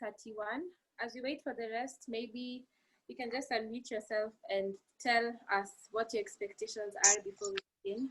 31. As we wait for the rest, maybe you can just unmute yourself and tell us what your expectations are before we begin.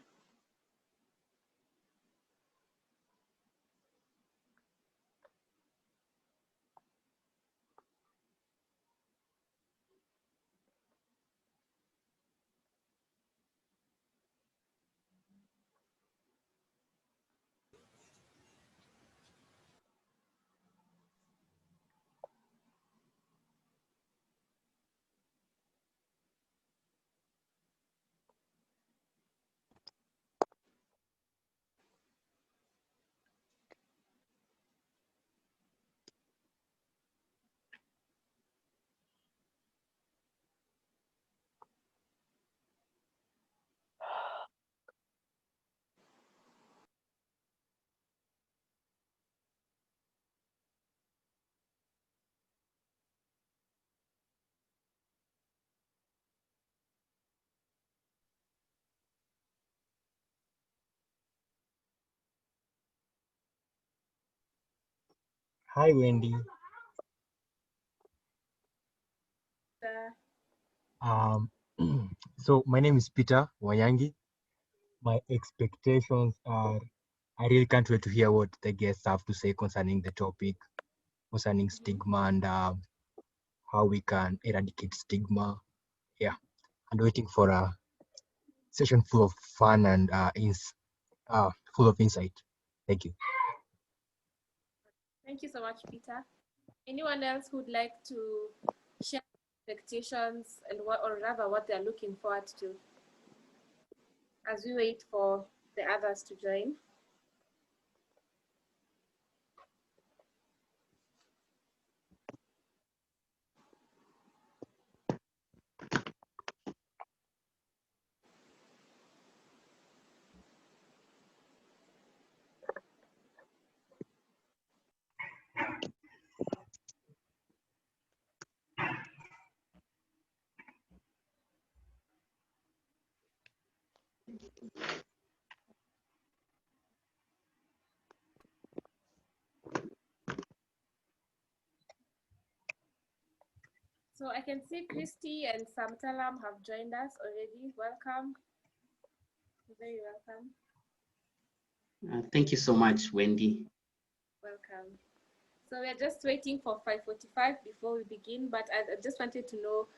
Hi, Wendy. So my name is Peter Wayangi. My expectations are, I really can't wait to hear what the guests have to say concerning the topic, concerning stigma and how we can eradicate stigma. Yeah, and waiting for a session full of fun and full of insight. Thank you. Thank you so much, Peter. Anyone else who'd like to share expectations and what, or rather what they're looking forward to as we wait for the others to join? So I can see Kristy and Talam have joined us already. Welcome. You're very welcome. Thank you so much, Wendy. Welcome. So we're just waiting for 5:45 before we begin, but I just wanted to know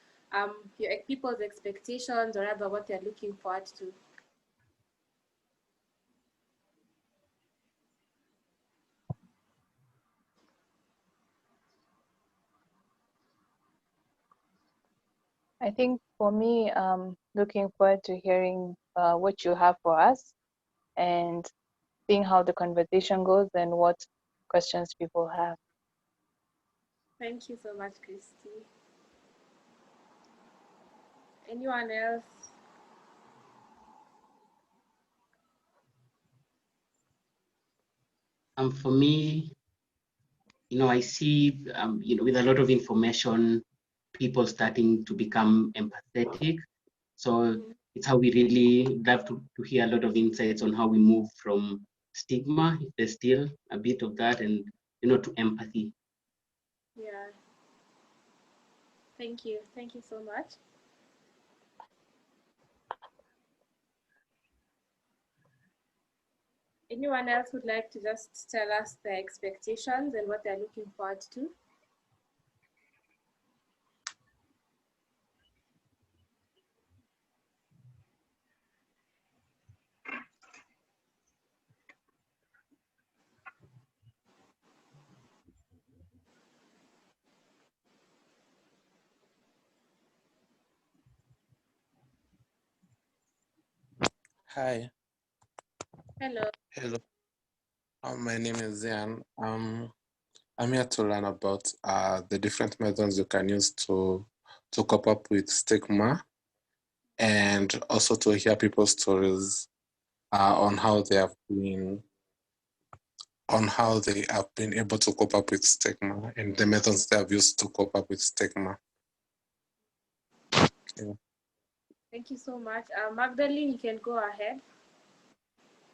your people's expectations, or rather what they're looking forward to. I think for me, looking forward to hearing what you have for us and seeing how the conversation goes and what questions people have. Thank you so much, Kristy. Anyone else? For me, I see, with a lot of information, people starting to become empathetic. So it's how we really love to hear a lot of insights on how we move from stigma, if there's still a bit of that, and to empathy. Yeah. Thank you. Thank you so much. Anyone else would like to just tell us their expectations and what they're looking forward to? Hi. Hello. Hello. My name is Zian. I'm here to learn about the different methods you can use to cope up with stigma, and also to hear people's stories on how they have been able to cope up with stigma and the methods they have used to cope up with stigma. Okay. Thank you so much. Magdalene, you can go ahead.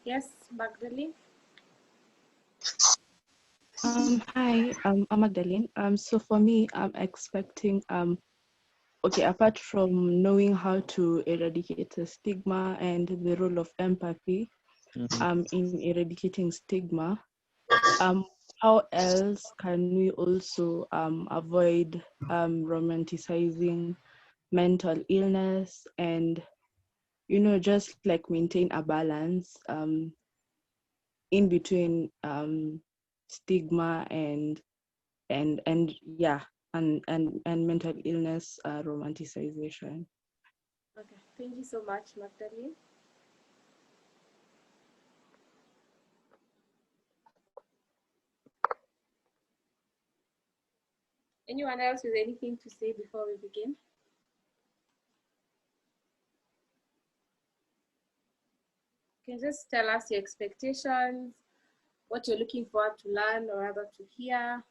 Yes, Magdalene. Hi, I'm Magdalene. So for me, I'm expecting, okay, apart from knowing how to eradicate the stigma and the role of empathy, in eradicating stigma, how else can we also avoid romanticizing mental illness and, you know, just like maintain a balance in between stigma and yeah, and mental illness romanticization. Okay, thank you so much, Magdalene. Anyone else with anything to say before we begin? You can just tell us your expectations, what you're looking forward to learn or rather to hear.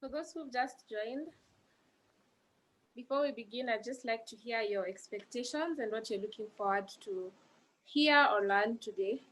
For those who've just joined, before we begin, I'd just like to hear your expectations and what you're looking forward to hear or learn today.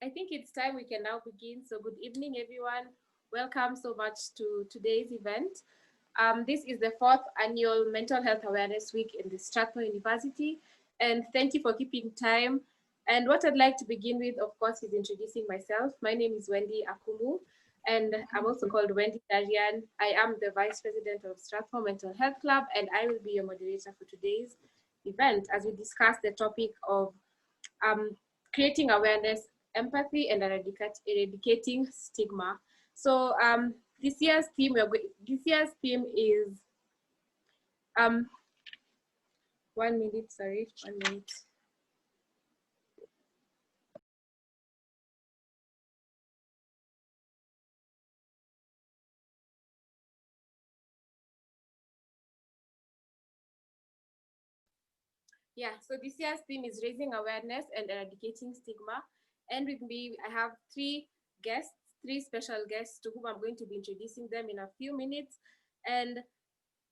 I think it's time we can now begin. So good evening, everyone. Welcome so much to today's event. This is the 4th annual Mental Health Awareness Week in the Strathmore University. And thank you for keeping time. And what I'd like to begin with, of course, is introducing myself. My name is Wendy Akumu, and I'm also called Wendy Darian. I am the Vice President of Strathmore Mental Health Club, and I will be your moderator for today's event as we discuss the topic of creating awareness, empathy, and eradicating stigma. So this year's theme is 1 minute, sorry, 1 minute. Yeah, so this year's theme is raising awareness and eradicating stigma. And with me, I have three special guests to whom I'm going to be introducing them in a few minutes. And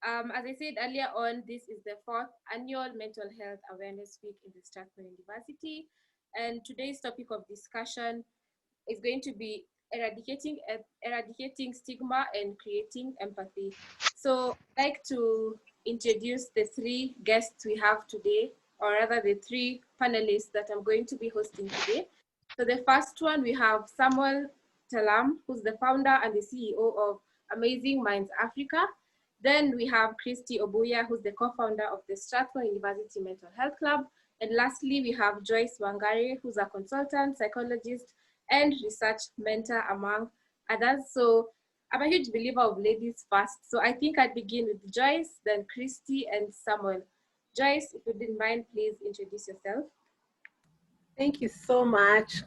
as I said earlier on, this is the 4th annual Mental Health Awareness Week in the Strathmore University. And today's topic of discussion is going to be eradicating stigma and creating empathy. So I'd like to introduce the three guests we have today, or rather the three panelists that I'm going to be hosting today. So the first one, we have Samuel Talam, who's the founder and the CEO of Amazing Minds Africa. Then we have Kristy Obuya, who's the co-founder of the Strathmore University Mental Health Club. And lastly, we have Joyce Wangari, who's a consultant, psychologist, and research mentor, among others. So I'm a huge believer of ladies first. So I think I'd begin with Joyce, then Kristy, and Samuel. Joyce, if you didn't mind, please introduce yourself. Thank you so much.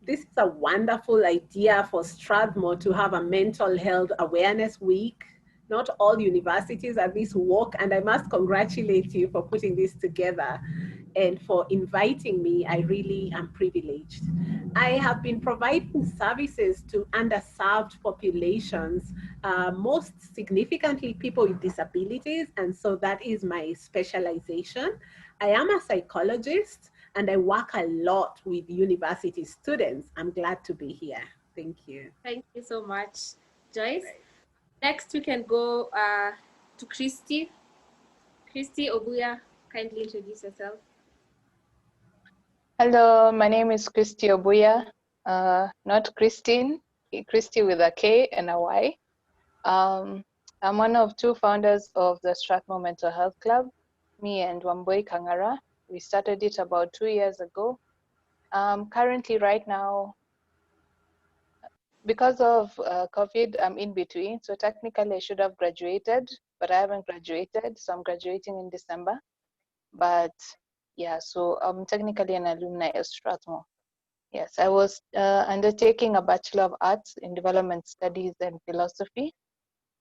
This is a wonderful idea for Strathmore to have a mental health awareness week. Not all universities have this work, and I must congratulate you for putting this together and for inviting me. I really am privileged. I have been providing services to underserved populations, most significantly people with disabilities, and so that is my specialization. I am a psychologist, and I work a lot with university students. I'm glad to be here. Thank you. Thank you so much, Joyce. Next, we can go to Kristy. Kristy Obuya, kindly introduce yourself. Hello, my name is Kristy Obuya, not Christine, Kristy with a K and a Y. I'm one of two founders of the Strathmore Mental Health Club, me and Wambui Kangara. We started it about 2 years ago. Currently, right now, because of COVID, I'm in between. So technically I should have graduated, but I haven't graduated. So I'm graduating in December. But yeah, so I'm technically an alumni of Strathmore. Yes, I was undertaking a Bachelor of Arts in Development Studies and Philosophy.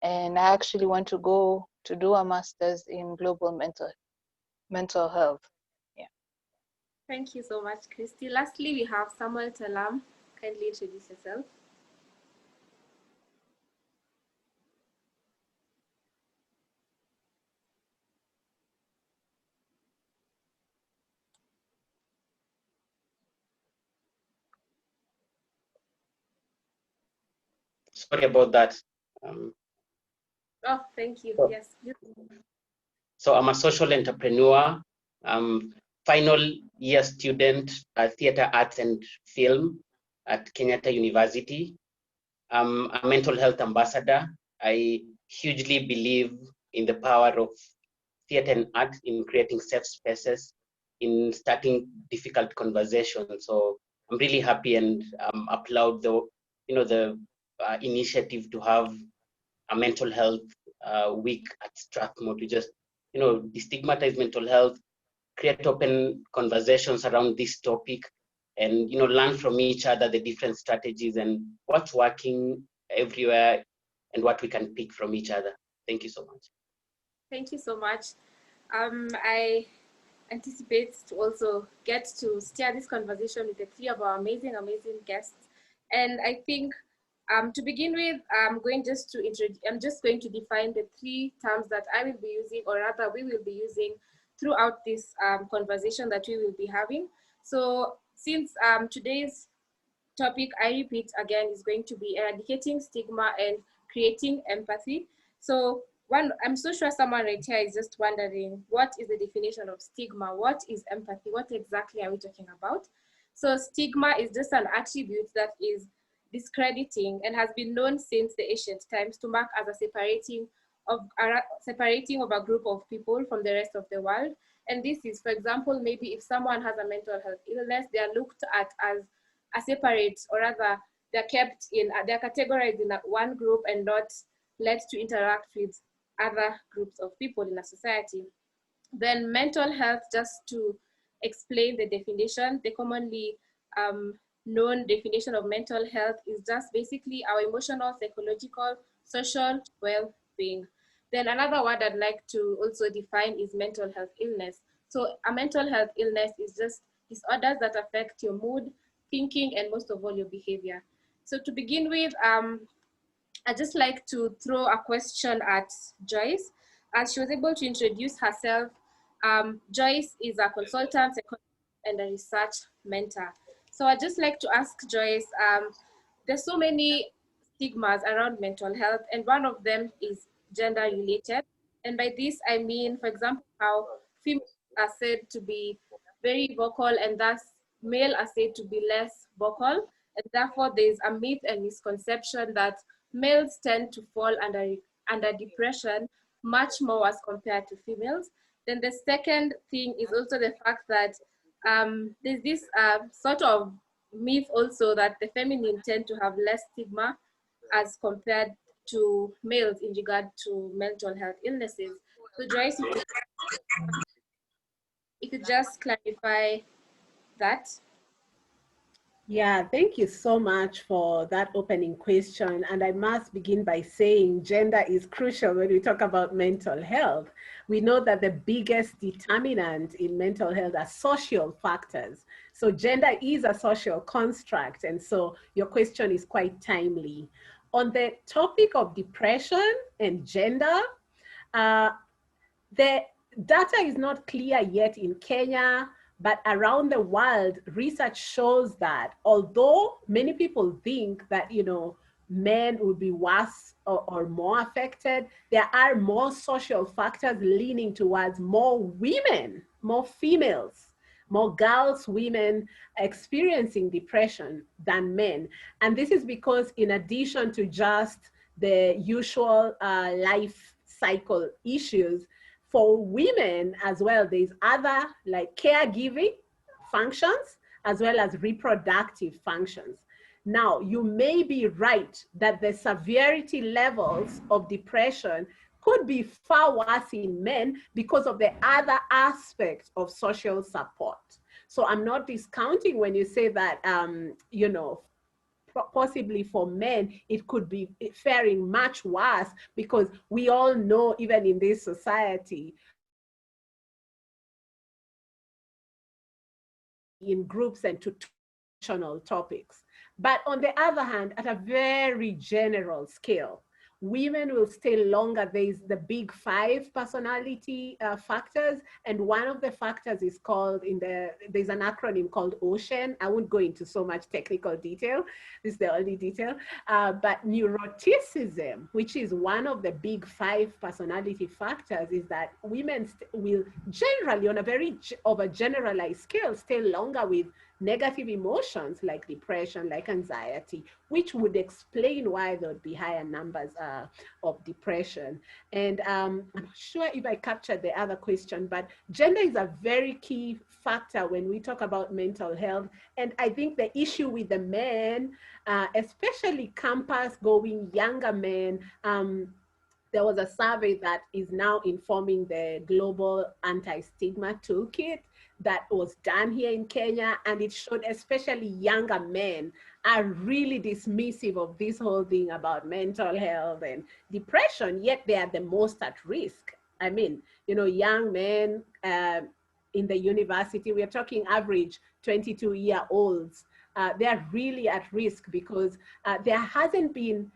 And I actually want to go to do a master's in global mental health. Yeah. Thank you so much, Kristy. Lastly, we have Samuel Talam. Kindly introduce yourself. Sorry about that. Oh, thank you. So, yes. So I'm a social entrepreneur, final year student, theater arts and film at Kenyatta University. I'm a mental health ambassador. I hugely believe in the power of theater and art in creating safe spaces, in starting difficult conversations. So I'm really happy and applaud the initiative to have a mental health week at Strathmore to just destigmatize mental health, create open conversations around this topic, and learn from each other the different strategies and what's working everywhere and what we can pick from each other. Thank you so much. Thank you so much. I anticipate to also get to steer this conversation with the three of our amazing guests. And I think to begin with, I'm just going to define the three terms that I will be using, or rather we will be using throughout this conversation that we will be having. So since today's topic, I repeat again, is going to be eradicating stigma and creating empathy. So I'm so sure someone right here is just wondering, what is the definition of stigma? What is empathy? What exactly are we talking about? So stigma is just an attribute that is discrediting and has been known since the ancient times to mark as a separating of a group of people from the rest of the world. And this is, for example, maybe if someone has a mental health illness, they are looked at as a separate, or rather they're categorized in one group and not let to interact with other groups of people in a society. Then mental health, just to explain the definition, the commonly known definition of mental health is just basically our emotional, psychological, social well-being. Then another word I'd like to also define is mental health illness. So a mental health illness is just disorders that affect your mood, thinking, and most of all your behavior. So to begin with, I'd just like to throw a question at Joyce. As she was able to introduce herself, Joyce is a consultant, psychologist, and a research mentor. So I'd just like to ask Joyce, there's so many stigmas around mental health, and one of them is gender related. And by this, I mean, for example, how females are said to be very vocal, and thus male are said to be less vocal. And therefore, there's a myth and misconception that males tend to fall under depression much more as compared to females. Then the second thing is also the fact that there's this sort of myth also that the feminine tend to have less stigma as compared to males in regard to mental health illnesses. So Joyce, you could just clarify that. Yeah, thank you so much for that opening question. And I must begin by saying gender is crucial when we talk about mental health. We know that the biggest determinant in mental health are social factors. So gender is a social construct. And so your question is quite timely. On the topic of depression and gender, the data is not clear yet in Kenya, but around the world, research shows that although many people think that, men would be worse or more affected, there are more social factors leaning towards more women, more females, more girls, women experiencing depression than men. And this is because in addition to just the usual life cycle issues, for women as well, there's other like caregiving functions as well as reproductive functions. Now, you may be right that the severity levels of depression could be far worse in men because of the other aspects of social support. So I'm not discounting when you say that, possibly for men, it could be faring much worse because we all know, even in this society, in groups and to traditional topics. But on the other hand, at a very general scale, women will stay longer. There's the big 5 personality factors. And one of the factors is called, there's an acronym called OCEAN. I won't go into so much technical detail. This is the only detail. But neuroticism, which is one of the big 5 personality factors, is that women will generally, on a very generalized scale, stay longer with negative emotions like depression, like anxiety, which would explain why there would be higher numbers of depression. And I'm not sure if I captured the other question, but gender is a very key factor when we talk about mental health. And I think the issue with the men, especially campus-going younger men, there was a survey that is now informing the global anti-stigma toolkit that was done here in Kenya, and it showed especially younger men are really dismissive of this whole thing about mental health and depression, yet they are the most at risk. I mean, young men in the university, we're talking average 22-year-olds, they're really at risk because there hasn't been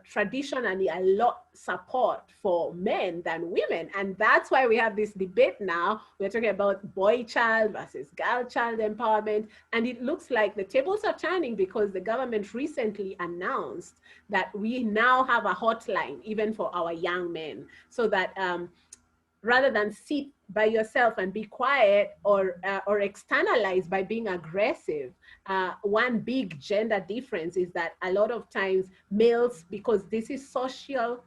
traditionally a lot support for men than women. And that's why we have this debate now. We're talking about boy child versus girl child empowerment. And it looks like the tables are turning because the government recently announced that we now have a hotline even for our young men, so that rather than sit by yourself and be quiet or externalize by being aggressive. One big gender difference is that a lot of times males, because this is social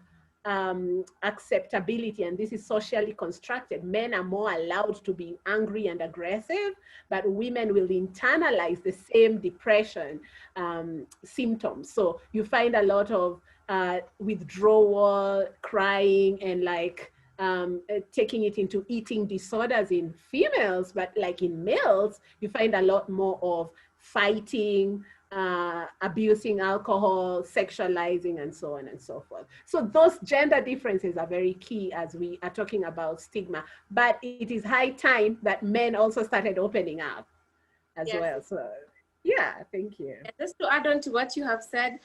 acceptability and this is socially constructed, men are more allowed to be angry and aggressive, but women will internalize the same depression symptoms. So you find a lot of withdrawal, crying, and like taking it into eating disorders in females, but like in males, you find a lot more of fighting, abusing alcohol, sexualizing, and so on and so forth. So those gender differences are very key as we are talking about stigma. But it is high time that men also started opening up as well. So yeah, thank you. Just to add on to what you have said,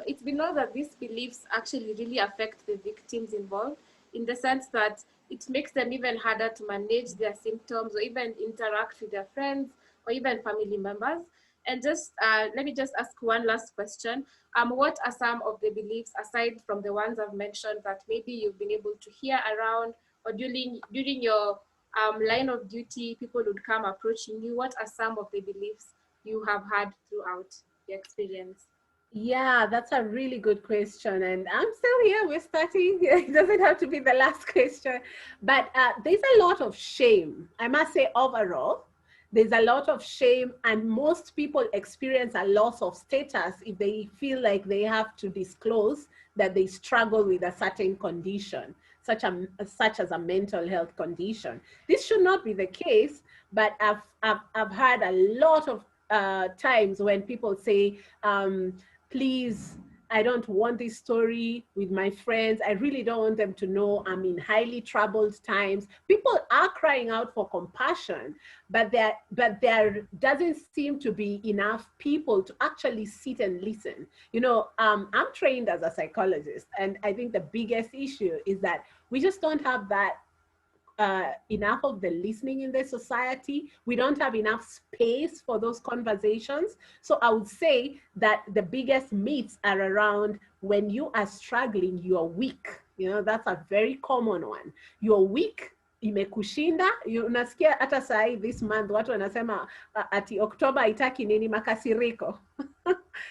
it's been known that these beliefs actually really affect the victims involved, in the sense that it makes them even harder to manage their symptoms or even interact with their friends or even family members. And just let me just ask one last question. What are some of the beliefs, aside from the ones I've mentioned, that maybe you've been able to hear around, or during your line of duty, people would come approaching you? What are some of the beliefs you have had throughout the experience? Yeah, that's a really good question. And I'm still here. We're starting. It doesn't have to be the last question. But there's a lot of shame. I must say, overall, there's a lot of shame. And most people experience a loss of status if they feel like they have to disclose that they struggle with a certain condition, such as a mental health condition. This should not be the case. But I've had a lot of times when people say, please, I don't want this story with my friends. I really don't want them to know I'm in highly troubled times. People are crying out for compassion, but there doesn't seem to be enough people to actually sit and listen. You know, I'm trained as a psychologist, and I think the biggest issue is that we just don't have that enough of the listening in the society. We don't have enough space for those conversations. So I would say that the biggest myths are around when you are struggling, you are weak. You know, that's a very common one. You're weak, imekushinda. Unasikia hata sahi this month watu wanasema ati October haitaki nini, makasiriko.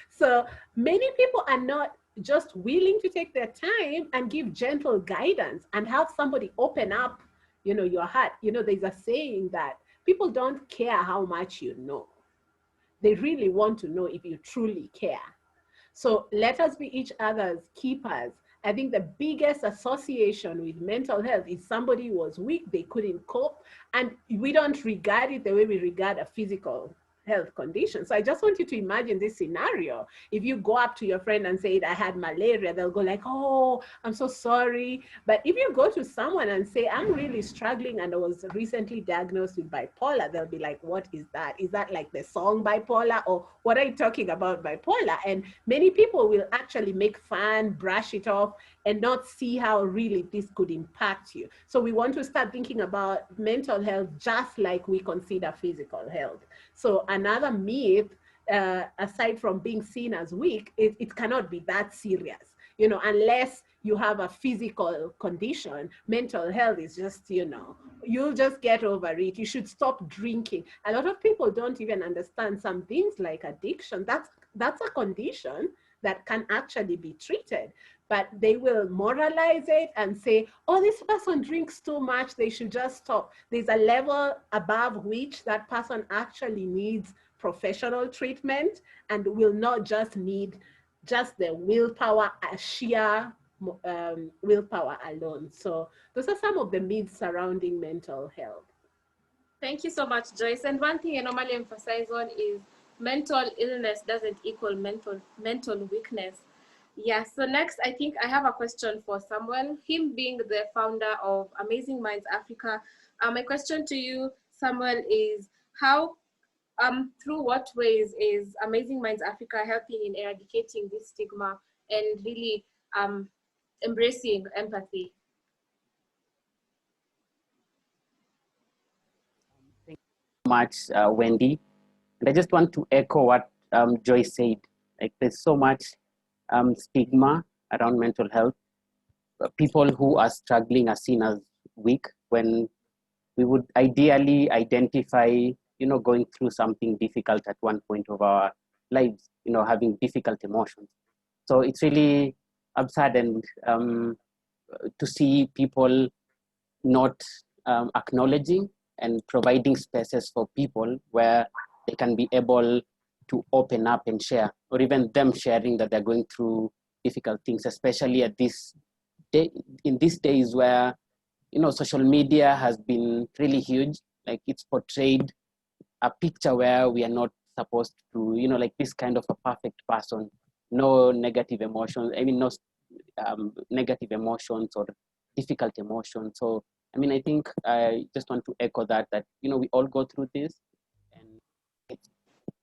So many people are not just willing to take their time and give gentle guidance and have somebody open up, you know, your heart. You know, there's a saying that people don't care how much you know. They really want to know if you truly care. So let us be each other's keepers. I think the biggest association with mental health is somebody was weak, they couldn't cope, and we don't regard it the way we regard a physical health condition. So I just want you to imagine this scenario. If you go up to your friend and say, I had malaria, they'll go like, oh, I'm so sorry. But if you go to someone and say, I'm really struggling and I was recently diagnosed with bipolar, they'll be like, what is that? Is that like the song bipolar? Or what are you talking about bipolar? And many people will actually make fun, brush it off, and not see how really this could impact you. So we want to start thinking about mental health just like we consider physical health. So another myth, aside from being seen as weak, it cannot be that serious, you know, unless you have a physical condition. Mental health is just, you know, you'll just get over it. You should stop drinking. A lot of people don't even understand some things like addiction. That's a condition that can actually be treated, but they will moralize it and say, oh, this person drinks too much, they should just stop. There's a level above which that person actually needs professional treatment and will not just need just the willpower, sheer willpower alone. So those are some of the myths surrounding mental health. Thank you so much, Joyce. And one thing I normally emphasize on is mental illness doesn't equal mental weakness. Yeah, so next, I think I have a question for Samuel, him being the founder of Amazing Minds Africa. My question to you, Samuel, is how, through what ways is Amazing Minds Africa helping in eradicating this stigma and really embracing empathy? Thank you so much, Wendy. And I just want to echo what Joyce said. Like, there's so much stigma around mental health. People who are struggling are seen as weak when we would ideally identify, you know, going through something difficult at one point of our lives, you know, having difficult emotions. So it's really absurd and to see people not acknowledging and providing spaces for people where they can be able to open up and share, or even them sharing that they're going through difficult things, especially at this day, in these days where social media has been really huge. Like it's portrayed a picture where we are not supposed to, like this kind of a perfect person, no negative emotions. I mean, no negative emotions or difficult emotions. So, I mean, I think I just want to echo that we all go through this, and it's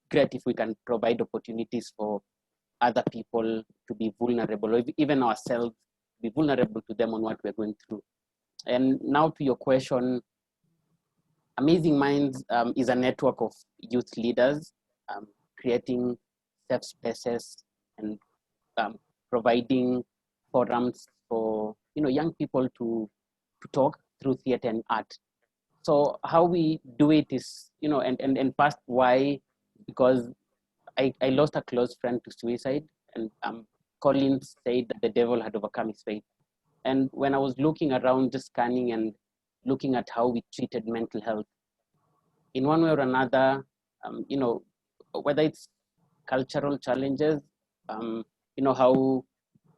great if we can provide opportunities for other people to be vulnerable, or even ourselves be vulnerable to them on what we're going through. And now to your question, Amazing Minds is a network of youth leaders creating safe spaces and providing forums for young people to talk through theater and art. So how we do it is, and first why, because I lost a close friend to suicide, and Collins said that the devil had overcome his fate. And when I was looking around, just scanning and looking at how we treated mental health, in one way or another, whether it's cultural challenges, how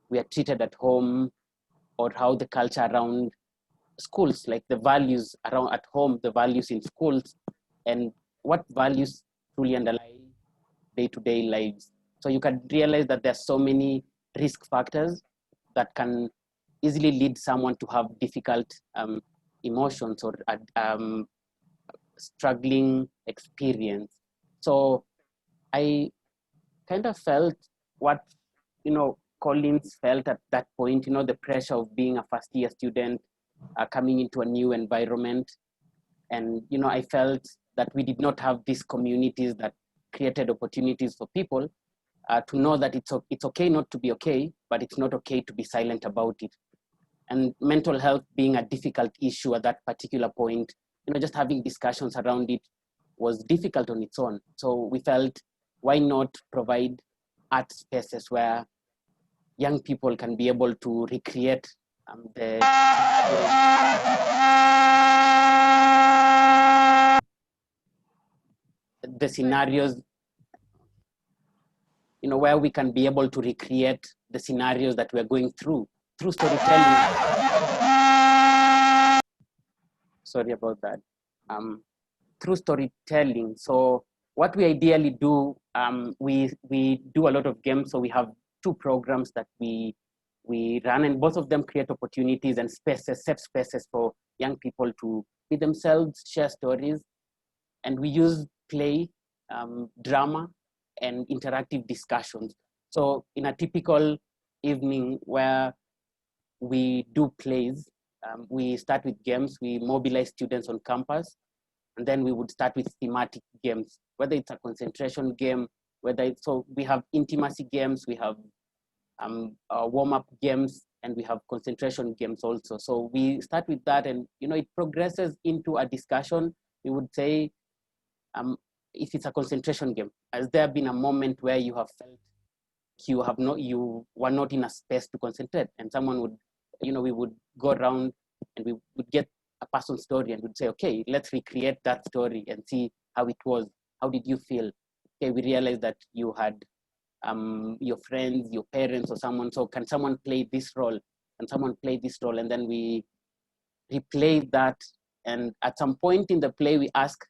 we are treated at home, or how the culture around schools, like the values around at home, the values in schools, and what values truly underlie day-to-day lives. So you can realize that there's so many risk factors that can easily lead someone to have difficult emotions or struggling experience. So I kind of felt what Collins felt at that point, the pressure of being a first year student coming into a new environment. And I felt that we did not have these communities that created opportunities for people to know that it's okay not to be okay, but it's not okay to be silent about it. And mental health being a difficult issue at that particular point, just having discussions around it was difficult on its own. So we felt, why not provide art spaces where young people can be able to recreate the scenarios, where we can be able to recreate the scenarios that we're going through storytelling. Sorry about that. Through storytelling. So what we ideally do, we do a lot of games. So we have 2 programs that we run, and both of them create opportunities and spaces, safe spaces for young people to be themselves, share stories. And we use play, drama, and interactive discussions. So in a typical evening where we do plays, we start with games, we mobilize students on campus, and then we would start with thematic games, whether it's a concentration game, so we have intimacy games, we have warm-up games, and we have concentration games also. So we start with that, and it progresses into a discussion. We would say, if it's a concentration game, has there been a moment where you have felt you were not in a space to concentrate? And someone would, we would go around and we would get a person's story and would say, okay, let's recreate that story and see how it was. How did you feel? Okay, we realized that you had your friends, your parents, or someone. So can someone play this role? Can someone play this role? And then we replay that. And at some point in the play, we ask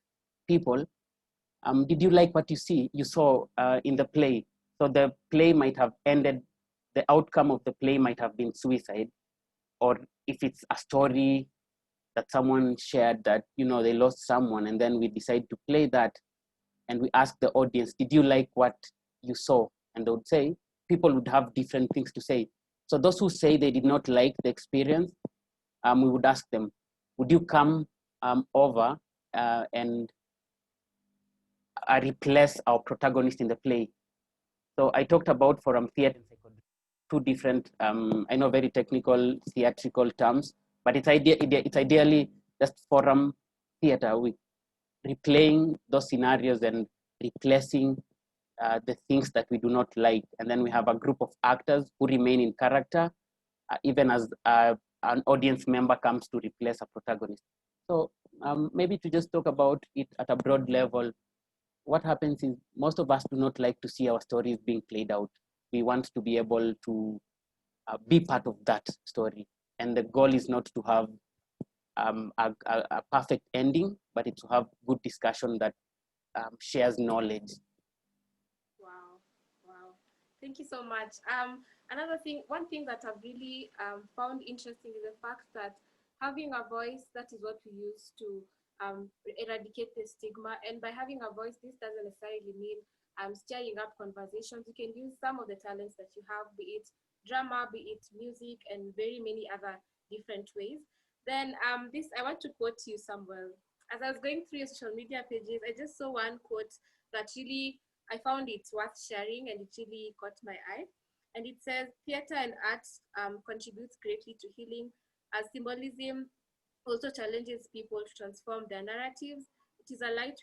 people, did you like what you saw in the play? So the play might have ended, the outcome of the play might have been suicide, or if it's a story that someone shared that, they lost someone, and then we decide to play that, and we ask the audience, did you like what you saw? And they would say, people would have different things to say. So those who say they did not like the experience, we would ask them, would you come over and replace our protagonist in the play? So I talked about forum theater, 2 different, I know very technical theatrical terms, but it's ideally just forum theater with replaying those scenarios and replacing the things that we do not like. And then we have a group of actors who remain in character, even as an audience member comes to replace a protagonist. So maybe to just talk about it at a broad level, what happens is most of us do not like to see our stories being played out. We want to be able to be part of that story. And the goal is not to have a perfect ending, but it's to have good discussion that shares knowledge. Wow, wow. Thank you so much. One thing that I've really found interesting is the fact that having a voice, that is what we use to eradicate the stigma. And by having a voice, this doesn't necessarily mean stirring up conversations. You can use some of the talents that you have, be it drama, be it music, and very many other different ways. Then I want to quote you, Samuel. As I was going through your social media pages, I just saw one quote that really, I found it worth sharing, and it really caught my eye. And it says, theater and arts contributes greatly to healing, as symbolism also challenges people to transform their narratives. It is a light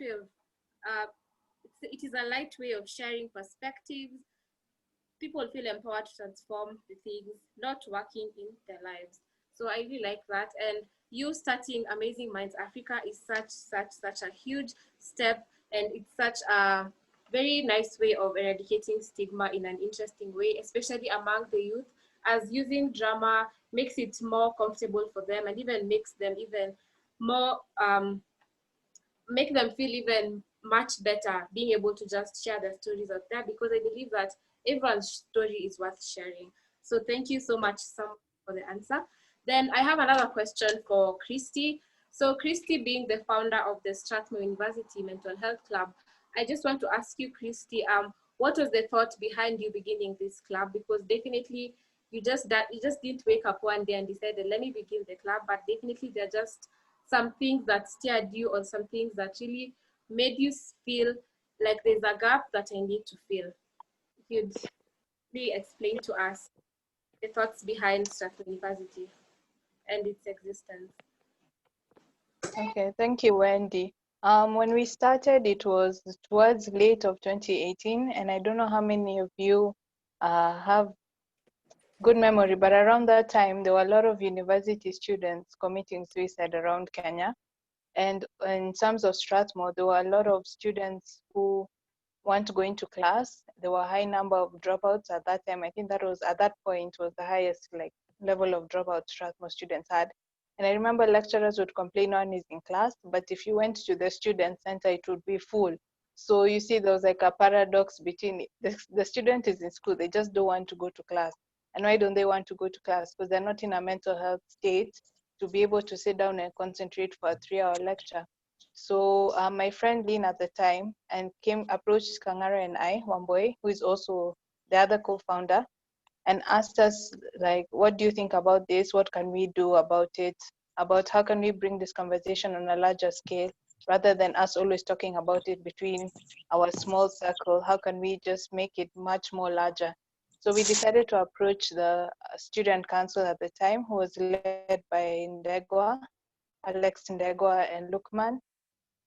way of sharing perspectives. People feel empowered to transform the things not working in their lives. So I really like that. And you starting Amazing Minds Africa is such a huge step, and it's such a very nice way of eradicating stigma in an interesting way, especially among the youth, as using drama makes it more comfortable for them and even makes them even more make them feel even much better being able to just share their stories out there, because I believe that everyone's story is worth sharing. So thank you so much, Sam, for the answer. Then I have another question for Kristy. So Kristy, being the founder of the Strathmore University Mental Health Club, I just want to ask you, Kristy, what was the thought behind you beginning this club? Because definitely you just didn't wake up one day and decided, let me begin the club, but definitely there are just some things that steered you, or some things that really made you feel like there's a gap that I need to fill. You'd really explain to us the thoughts behind Strathmore University and its existence. Okay, thank you, Wendy. When we started, it was towards late of 2018, and I don't know how many of you have good memory, but around that time, there were a lot of university students committing suicide around Kenya. And in terms of Strathmore, there were a lot of students who weren't going to class. There were a high number of dropouts at that time. I think that was, at that point, was the highest level of dropout Strathmore students had. And I remember lecturers would complain no one is in class, but if you went to the student center, it would be full. So you see, there was like a paradox between the student is in school, they just don't want to go to class. And why don't they want to go to class? Because they're not in a mental health state to be able to sit down and concentrate for a 3-hour lecture. So my friend Lynn at the time approached Kangara and I, Wamboy, who is also the other co-founder, and asked us, like, what do you think about this? What can we do about it? About how can we bring this conversation on a larger scale, rather than us always talking about it between our small circle? How can we just make it much more larger? So we decided to approach the student council at the time, who was led by Alex Ndegwa and Lukman.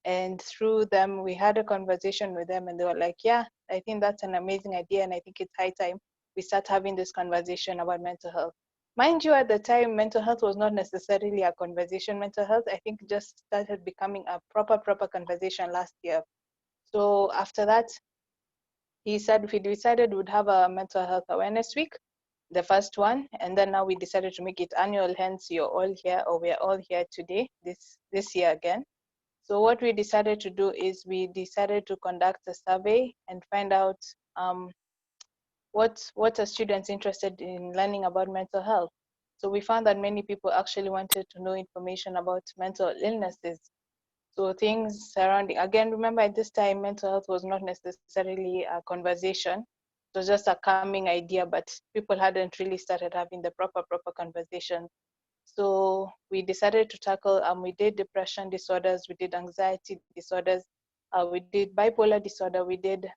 And through them, we had a conversation with them, and they were like, yeah, I think that's an amazing idea, and I think it's high time we start having this conversation about mental health. Mind you, at the time, mental health was not necessarily a conversation. Mental health, I think, just started becoming a proper conversation last year. So after that, we decided we'd have a mental health awareness week, the first one, and then now we decided to make it annual, hence you're all here, or we're all here today, this year again. So what we decided to do is we decided to conduct a survey and find out what are students interested in learning about mental health. So we found that many people actually wanted to know information about mental illnesses. So things surrounding, again, remember at this time, mental health was not necessarily a conversation. It was just a coming idea, but people hadn't really started having the proper conversation. So we decided to tackle, we did depression disorders, we did anxiety disorders, we did bipolar disorder, we did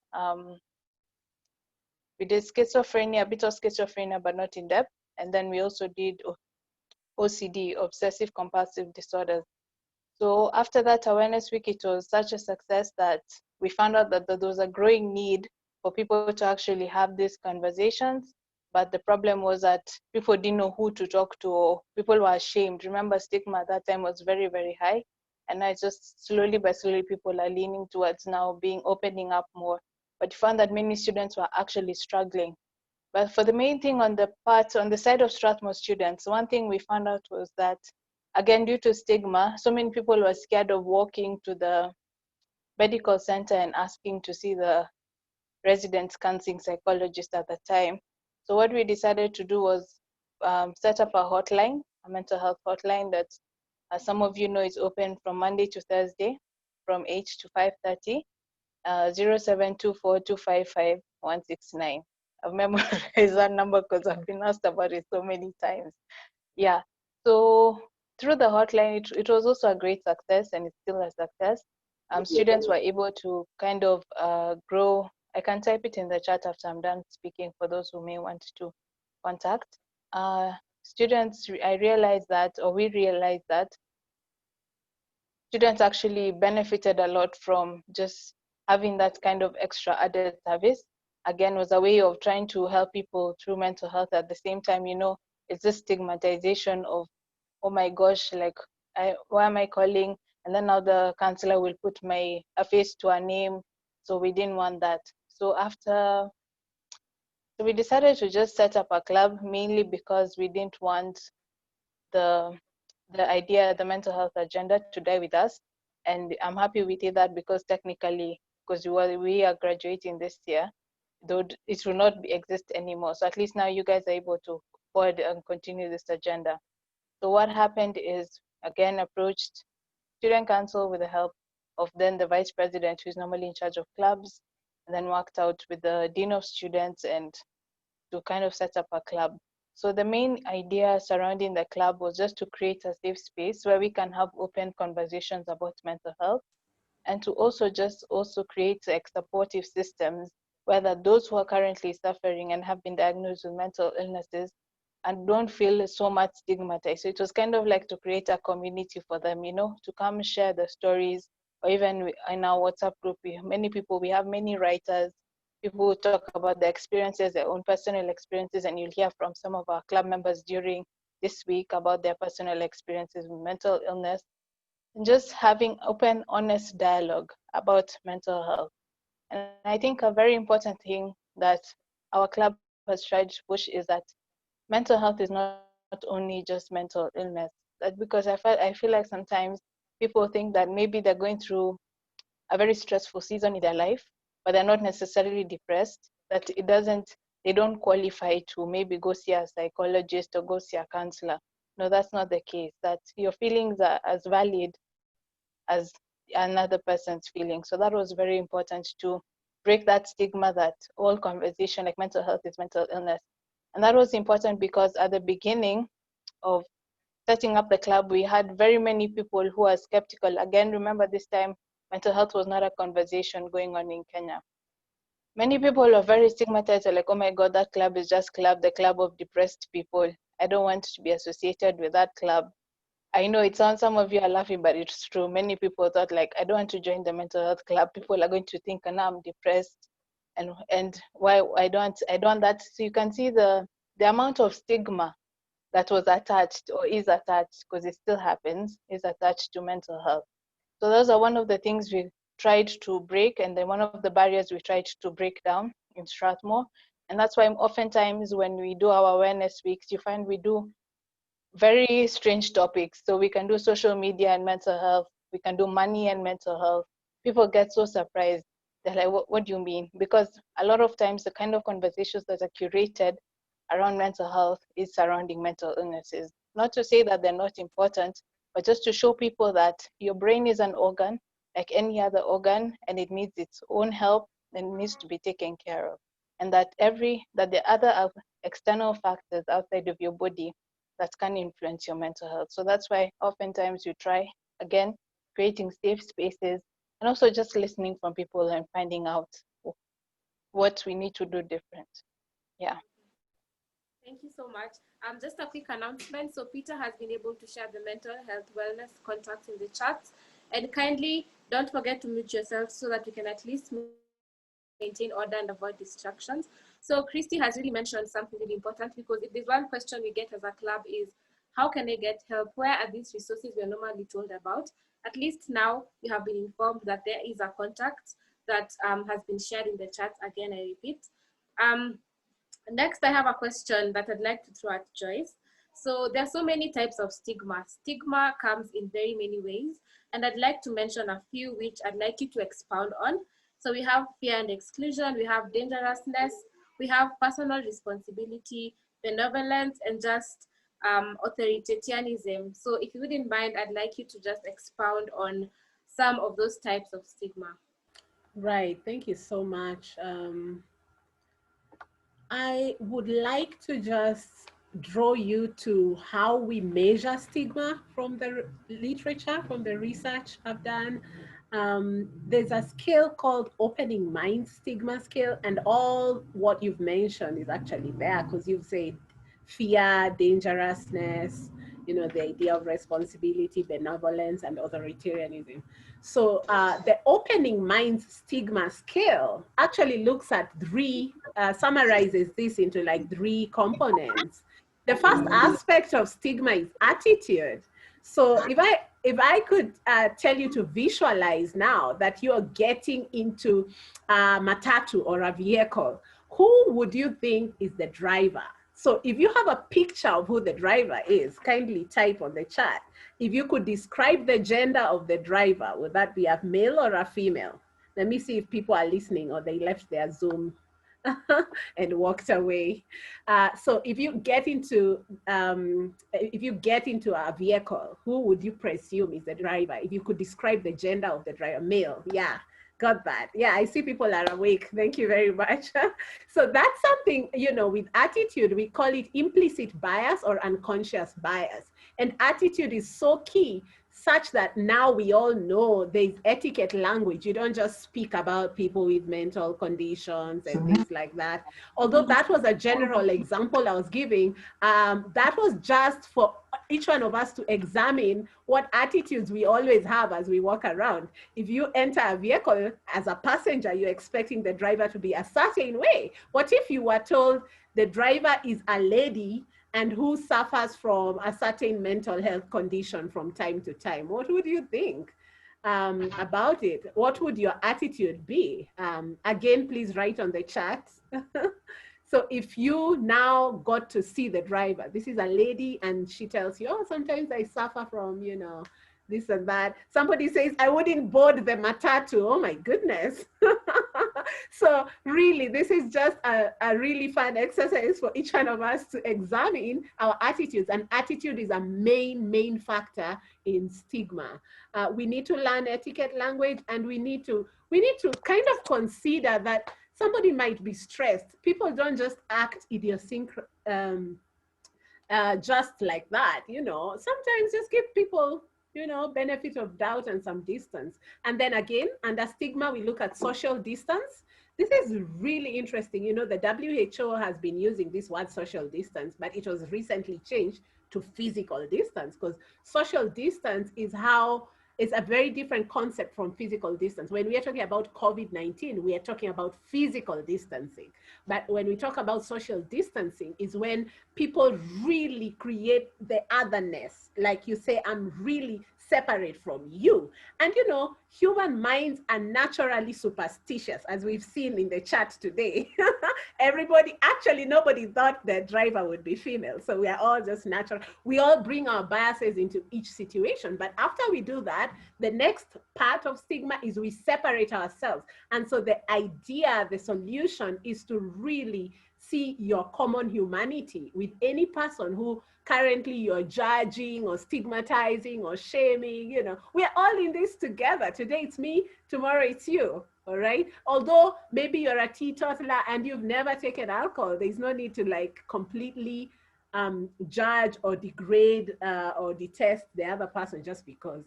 schizophrenia, a bit of schizophrenia, but not in depth. And then we also did OCD, obsessive compulsive disorders. So after that awareness week, it was such a success that we found out that there was a growing need for people to actually have these conversations. But the problem was that people didn't know who to talk to, or people were ashamed. Remember, stigma at that time was very, very high. And now it's just slowly by slowly, people are leaning towards now opening up more. But we found that many students were actually struggling. But for the main thing on the side of Strathmore students, one thing we found out was that again, due to stigma, so many people were scared of walking to the medical center and asking to see the resident counseling psychologist at the time. So what we decided to do was set up a hotline, a mental health hotline that, as some of you know, is open from Monday to Thursday from 8 to 5:30, 0724255169. I've memorized that number because I've been asked about it so many times. Yeah, so through the hotline, it was also a great success, and it's still a success. Students were able to kind of grow. I can type it in the chat after I'm done speaking for those who may want to contact. Students, I realized that, or we realized that, students actually benefited a lot from just having that kind of extra added service. Again, was a way of trying to help people through mental health. At the same time, you know, it's this stigmatization of, oh my gosh, like, why am I calling? And then now the counselor will put a face to a name. So we didn't want that. So we decided to just set up a club, mainly because we didn't want the idea, the mental health agenda, to die with us. And I'm happy we did that, because technically, because we are graduating this year, though it will not exist anymore. So at least now you guys are able to forward and continue this agenda. So what happened is, again, approached student council with the help of then the vice president, who's normally in charge of clubs, and then worked out with the dean of students and to kind of set up a club. So the main idea surrounding the club was just to create a safe space where we can have open conversations about mental health, and to also create like supportive systems where that those who are currently suffering and have been diagnosed with mental illnesses and don't feel so much stigmatized. So it was kind of like to create a community for them, you know, to come share the stories. Or even in our WhatsApp group, we have many writers, people who talk about their experiences, their own personal experiences, and you'll hear from some of our club members during this week about their personal experiences with mental illness, and just having open, honest dialogue about mental health. And I think a very important thing that our club has tried to push is that mental health is not only just mental illness. That because I feel like sometimes people think that maybe they're going through a very stressful season in their life, but they're not necessarily depressed, that they don't qualify to maybe go see a psychologist or go see a counselor. No, that's not the case. That your feelings are as valid as another person's feelings. So that was very important to break that stigma that all conversation like mental health is mental illness. And that was important because at the beginning of setting up the club, we had very many people who are skeptical. Again, remember this time, mental health was not a conversation going on in Kenya. Many people are very stigmatized, like, oh my God, that club is just the club of depressed people. I don't want to be associated with that club. I know it sounds, some of you are laughing, but it's true. Many people thought, like, I don't want to join the mental health club. People are going to think, now I'm depressed, and why I don't want that. So you can see the amount of stigma that was attached or is attached, because it still happens, is attached to mental health. So those are one of the things we tried to break, and then one of the barriers we tried to break down in Strathmore. And that's why oftentimes when we do our awareness weeks, you find we do very strange topics. So we can do social media and mental health, we can do money and mental health. People get so surprised. They're like, what do you mean? Because a lot of times the kind of conversations that are curated around mental health is surrounding mental illnesses. Not to say that they're not important, but just to show people that your brain is an organ like any other organ, and it needs its own help and it needs to be taken care of. And that the other external factors outside of your body that can influence your mental health. So that's why oftentimes you try, again, creating safe spaces, and also just listening from people and finding out what we need to do different. Yeah. Thank you so much. Just a quick announcement. So Peter has been able to share the mental health wellness contacts in the chat. And kindly don't forget to mute yourself so that we can at least maintain order and avoid distractions. So Kristy has really mentioned something really important, because if there's one question we get as a club is, how can I get help? Where are these resources we're normally told about? At least now you have been informed that there is a contact that has been shared in the chat. Again, I repeat. Next, I have a question that I'd like to throw at Joyce. So there are so many types of stigma. Stigma comes in very many ways, and I'd like to mention a few which I'd like you to expound on. So we have fear and exclusion, we have dangerousness, we have personal responsibility, benevolence, and just authoritarianism. So if you wouldn't mind, I'd like you to just expound on some of those types of stigma. Right. Thank you so much. I would like to just draw you to how we measure stigma from the literature, from the research I've done. There's a scale called opening mind stigma scale, and all what you've mentioned is actually there because you've said fear, dangerousness, the idea of responsibility, benevolence, and authoritarianism. So the opening mind stigma scale actually looks at summarizes this into like three components. The first aspect of stigma is attitude. So if I could tell you to visualize now that you're getting into a matatu or a vehicle, who would you think is the driver? So if you have a picture of who the driver is, kindly type on the chat. If you could describe the gender of the driver, would that be a male or a female? Let me see if people are listening or they left their Zoom and walked away. So if you get into a vehicle, who would you presume is the driver? If you could describe the gender of the driver, male, yeah. Got that. Yeah, I see people are awake. Thank you very much. So that's something, with attitude, we call it implicit bias or unconscious bias. And attitude is so key, such that now we all know there's etiquette language. You don't just speak about people with mental conditions and things like that. Although that was a general example I was giving, that was just for each one of us to examine what attitudes we always have as we walk around. If you enter a vehicle as a passenger, you're expecting the driver to be a certain way. What if you were told the driver is a lady and who suffers from a certain mental health condition from time to time? What would you think about it? What would your attitude be? Again, please write on the chat. So if you now got to see the driver, this is a lady and she tells you, oh, sometimes I suffer from, this and that. Somebody says, I wouldn't board the matatu. Oh my goodness. So really, this is just a really fun exercise for each one of us to examine our attitudes. And attitude is a main factor in stigma. We need to learn etiquette language, and we need to kind of consider that somebody might be stressed. People don't just act idiosyncratic, just like that, Sometimes just give people, benefit of doubt and some distance. And then again, under stigma, we look at social distance. This is really interesting. The WHO has been using this word social distance, but it was recently changed to physical distance, because social distance is it's a very different concept from physical distance. When we are talking about COVID-19, we are talking about physical distancing. But when we talk about social distancing, is when people really create the otherness. Like you say, I'm really separate from you. And human minds are naturally superstitious, as we've seen in the chat today. Nobody thought the driver would be female. So we are all just natural. We all bring our biases into each situation. But after we do that, the next part of stigma is we separate ourselves. And so the idea, the solution is to really see your common humanity with any person who currently you're judging or stigmatizing or shaming. We're all in this together. Today it's me, tomorrow it's you. All right. Although maybe you're a teetotaler and you've never taken alcohol, there's no need to completely judge or degrade or detest the other person just because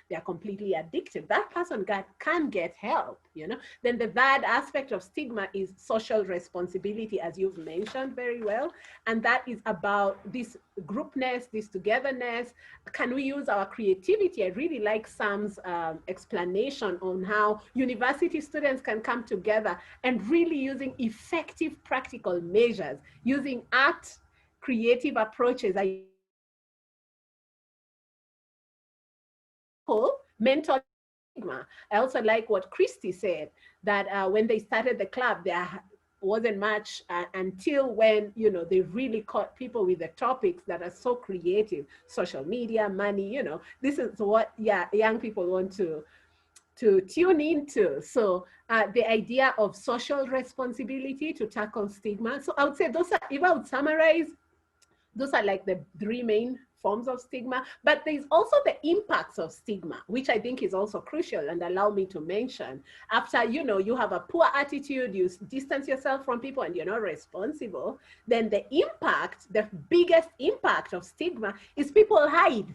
they're completely addicted. That person can get help. Then the third aspect of stigma is social responsibility, as you've mentioned very well, and that is about this groupness, this togetherness. Can we use our creativity? I really like Sam's explanation on how university students can come together and really using effective practical measures, using art, creative approaches. Mental stigma. I also like what Kristy said, that when they started the club, wasn't much until when, you know, they really caught people with the topics that are so creative, social media, money, you know, this is what, yeah, young people want to tune into. So the idea of social responsibility to tackle stigma. So I would say those are, if I would summarize, those are like the three main forms of stigma, but there's also the impacts of stigma, which I think is also crucial, and allow me to mention. After, you know, you have a poor attitude, you distance yourself from people and you're not responsible, then the impact, the biggest impact of stigma is people hide.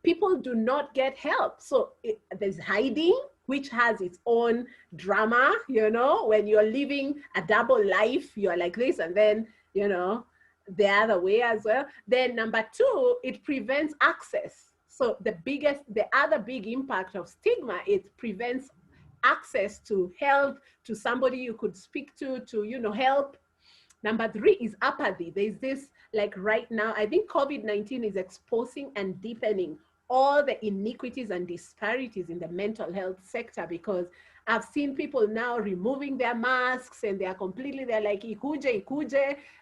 People do not get help. So there's hiding, which has its own drama, you know, when you're living a double life, you're like this, and then, you know, the other way as well. Then number two, it prevents access. So the other big impact of stigma, it prevents access to help, to somebody you could speak to, you know, help. Number three is apathy. There's this, like right now, I think COVID-19 is exposing and deepening all the iniquities and disparities in the mental health sector, because I've seen people now removing their masks and they're like, ikuje,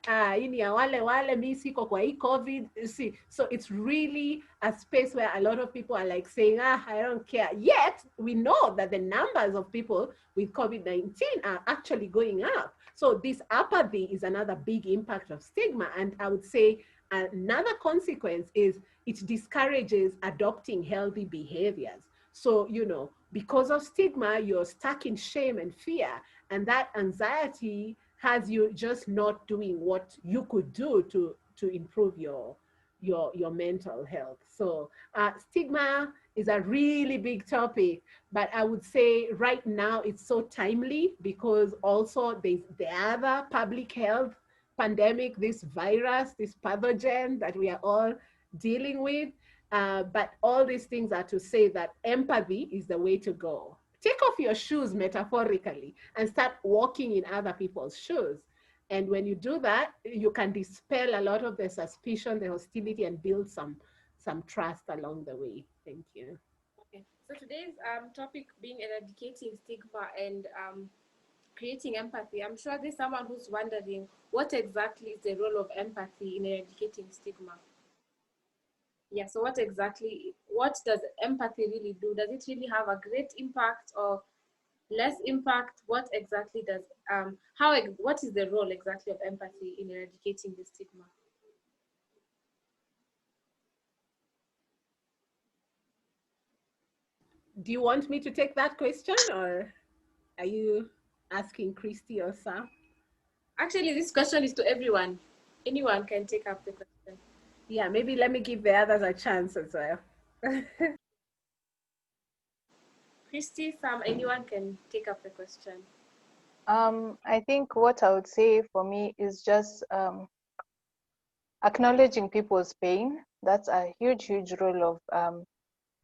ini ya wale, mi siko kwa hii COVID. You see, so it's really a space where a lot of people are like saying, I don't care. Yet, we know that the numbers of people with COVID-19 are actually going up. So this apathy is another big impact of stigma. And I would say another consequence is it discourages adopting healthy behaviors. So, you know, because of stigma, you're stuck in shame and fear, and that anxiety has you just not doing what you could do to improve your mental health. So stigma is a really big topic, but I would say right now it's so timely because also there's the other public health pandemic, this virus, this pathogen that we are all dealing with. But all these things are to say that empathy is the way to go. Take off your shoes metaphorically and start walking in other people's shoes. And when you do that, you can dispel a lot of the suspicion, the hostility, and build some trust along the way. Thank you. Okay. So today's topic being eradicating stigma and creating empathy. I'm sure there's someone who's wondering what exactly is the role of empathy in eradicating stigma. Yeah, so what does empathy really do? Does it really have a great impact or less impact? What exactly does, what is the role exactly of empathy in eradicating the stigma? Do you want me to take that question, or are you asking Kristy or Sam? Actually, this question is to everyone. Anyone can take up the question. Yeah, maybe let me give the others a chance as well. Kristy, Sam, anyone can take up the question. I think what I would say for me is just acknowledging people's pain. That's a huge role of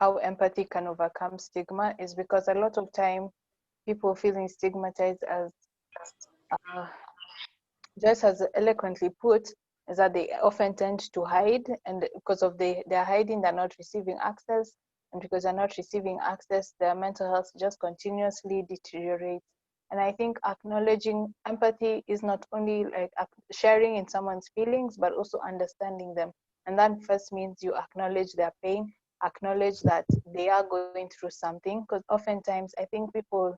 how empathy can overcome stigma, is because a lot of time people feeling stigmatized, as just as eloquently put, is that they often tend to hide, and because of they're hiding, they're not receiving access, and because they're not receiving access, their mental health just continuously deteriorates. And I think acknowledging empathy is not only like sharing in someone's feelings, but also understanding them. And that first means you acknowledge their pain, acknowledge that they are going through something, because oftentimes I think people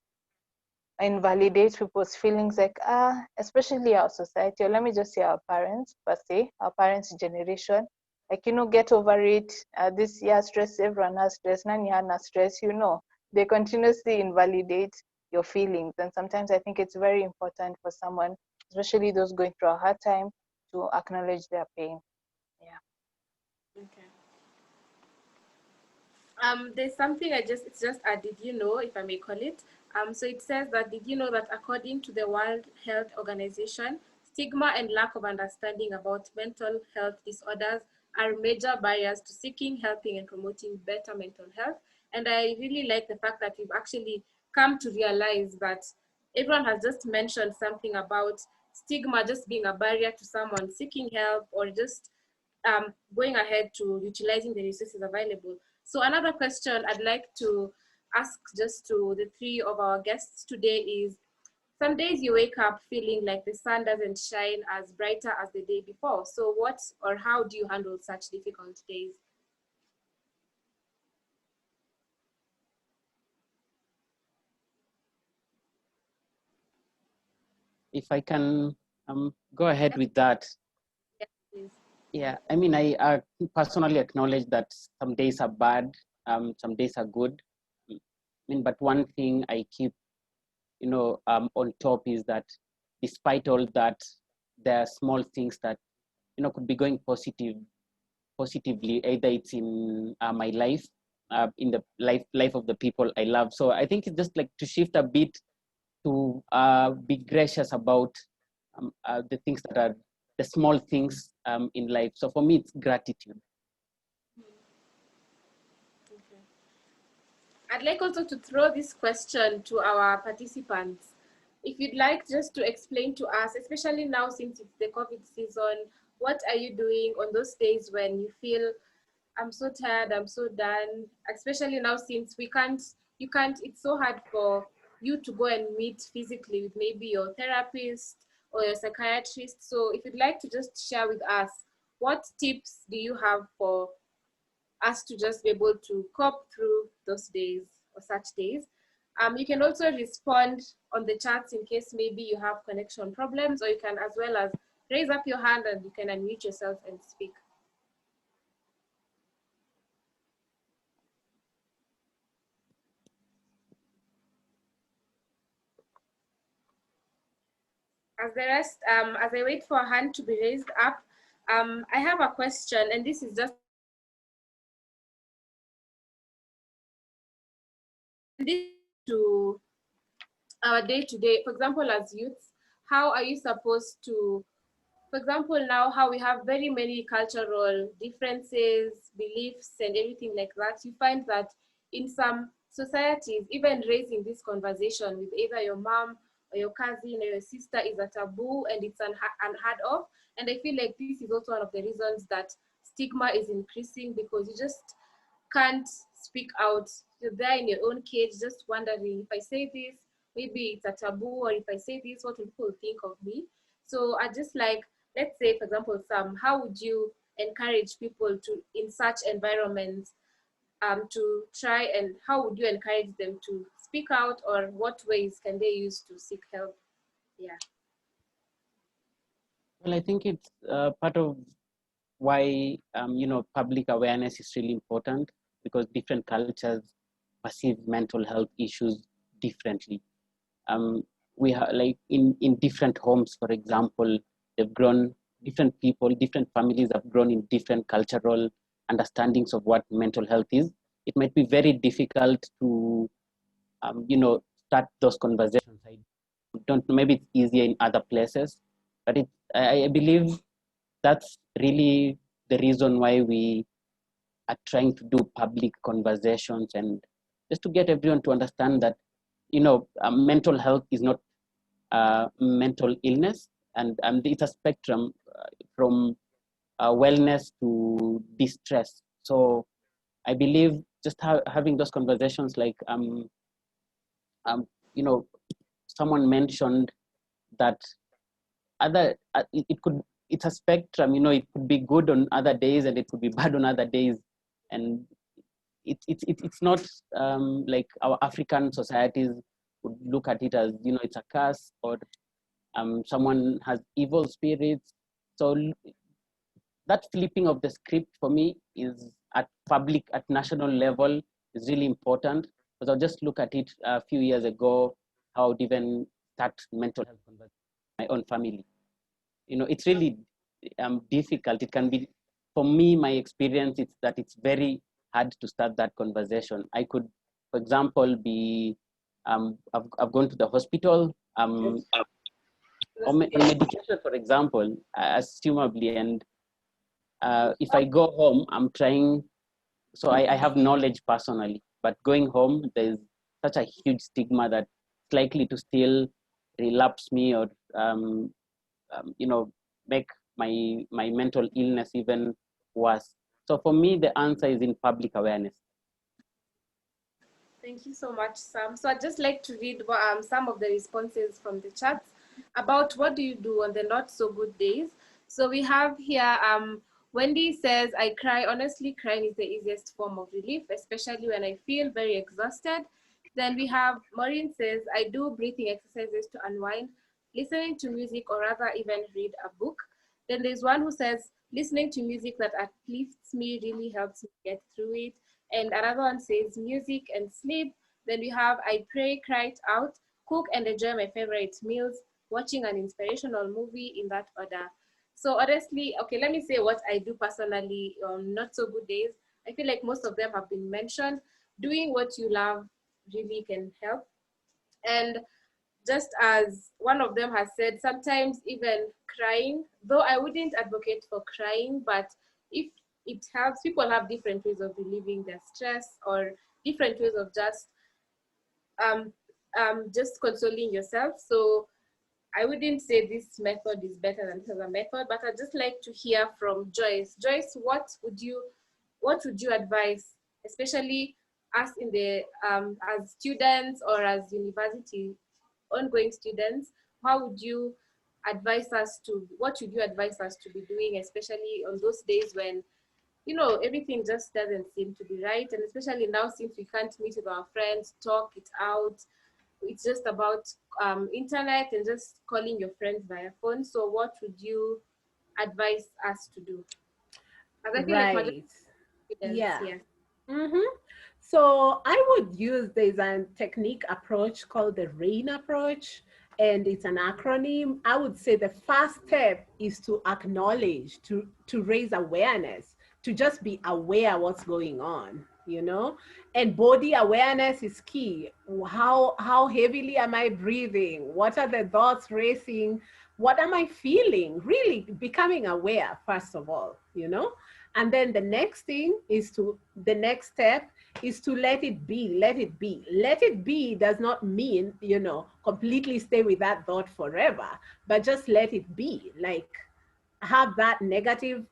invalidate people's feelings, like especially our society, or let me just say our parents per se, our parents' generation, like, you know, get over it, this year stress, everyone has stress, nani hana stress, you know, they continuously invalidate your feelings. And sometimes I think it's very important for someone, especially those going through a hard time, to acknowledge their pain. Yeah. Okay. There's something it's just a did you know, if I may call it. So it says that, did you know that according to the World Health Organization, stigma and lack of understanding about mental health disorders are major barriers to seeking, helping, and promoting better mental health. And I really like the fact that we've actually come to realize that everyone has just mentioned something about stigma just being a barrier to someone seeking help or just going ahead to utilizing the resources available. So another question I'd like to ask just to the three of our guests today is, some days you wake up feeling like the sun doesn't shine as brighter as the day before. So what or how do you handle such difficult days? If I can go ahead with that. Yes, please. Yeah, I mean, I personally acknowledge that some days are bad, some days are good. I mean, but one thing I keep, on top is that despite all that, there are small things that, could be going positively, either it's in my life, in the life of the people I love. So I think it's just like to shift a bit to be gracious about the things that are the small things in life. So for me, it's gratitude. Okay. I'd like also to throw this question to our participants. If you'd like just to explain to us, especially now since it's the COVID season, what are you doing on those days when you feel, I'm so tired, I'm so done, especially now since it's so hard for you to go and meet physically with maybe your therapist or your psychiatrist. So if you'd like to just share with us, what tips do you have for us to just be able to cope through those days or such days? You can also respond on the chats in case maybe you have connection problems, or you can as well as raise up your hand and you can unmute yourself and speak. As I wait for a hand to be raised up, I have a question, and this is just to our day-to-day. For example, as youths, how are you supposed to, for example, now how we have very many cultural differences, beliefs, and everything like that, you find that in some societies, even raising this conversation with either your mom or your cousin or your sister is a taboo and it's unheard of. And I feel like this is also one of the reasons that stigma is increasing, because you just can't speak out. You're there in your own cage, just wondering, if I say this, maybe it's a taboo, or if I say this, what will people think of me? So I just like, let's say, for example, Sam, how would you encourage people to, in such environments, to try, and how would you encourage them to speak out, or what ways can they use to seek help? Yeah. Well, I think it's part of why public awareness is really important, because different cultures perceive mental health issues differently. We have, like, in different homes, for example, they've grown, different people, different families have grown in different cultural understandings of what mental health is. It might be very difficult to start those conversations. I don't know, maybe it's easier in other places, but I believe that's really the reason why we are trying to do public conversations, and just to get everyone to understand that mental health is not mental illness, and it's a spectrum from wellness to distress. So I believe just having those conversations, like someone mentioned that it's a spectrum. It could be good on other days and it could be bad on other days, and it's not like our African societies would look at it as it's a curse, or someone has evil spirits. So that flipping of the script for me is at national level is really important, because I'll just look at it a few years ago, how I'd even start mental health conversation in my own family. It's really difficult. It can be, for me, my experience, it's that it's very hard to start that conversation. I could, for example, be, I've gone to the hospital, on medication, for example, assumably, and if I go home, I'm trying, so I have knowledge personally, but going home, there's such a huge stigma that it's likely to still relapse me, or make my mental illness even worse. So for me, the answer is in public awareness. Thank you so much, Sam. So I'd just like to read some of the responses from the chats about what do you do on the not so good days. So we have here, Wendy says, I cry. Honestly, crying is the easiest form of relief, especially when I feel very exhausted. Then we have Maureen says, I do breathing exercises to unwind, listening to music, or rather even read a book. Then there's one who says, listening to music that uplifts me really helps me get through it. And another one says, music and sleep. Then we have, I pray, cry it out, cook and enjoy my favorite meals, watching an inspirational movie, in that order. So honestly, okay, let me say what I do personally on not so good days. I feel like most of them have been mentioned. Doing what you love really can help. And just as one of them has said, sometimes even crying, though I wouldn't advocate for crying, but if it helps, people have different ways of relieving their stress or different ways of um, just consoling yourself. So I wouldn't say this method is better than the other method, but I'd just like to hear from Joyce. Joyce, what would you advise, especially us in the as students or as university ongoing students? How would you advise us to? What should you advise us to be doing, especially on those days when everything just doesn't seem to be right, and especially now since we can't meet with our friends, talk it out, it's just about internet and just calling your friends via phone. So what would you advise us to do? As I feel like majority Right. of students, Yeah. yeah. So I would use, there's a technique approach called the RAIN approach, and it's an acronym. I would say the first step is to acknowledge, to raise awareness, to just be aware what's going on, and body awareness is key. How heavily am I breathing? What are the thoughts racing? What am I feeling? Really becoming aware, first of all, and then the next step is to let it be. Let it be. Let it be does not mean, completely stay with that thought forever, but just let it be. Like, have that negative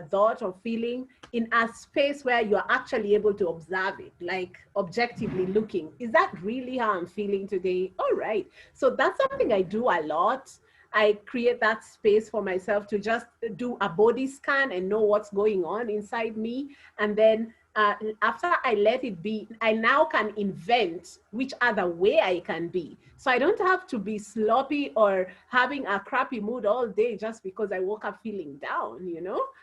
thought or feeling in a space where you're actually able to observe it, like objectively looking, is that really how I'm feeling today? All right. So that's something I do a lot. I create that space for myself to just do a body scan and know what's going on inside me. And then after I let it be, I now can invent which other way I can be. So I don't have to be sloppy or having a crappy mood all day just because I woke up feeling down,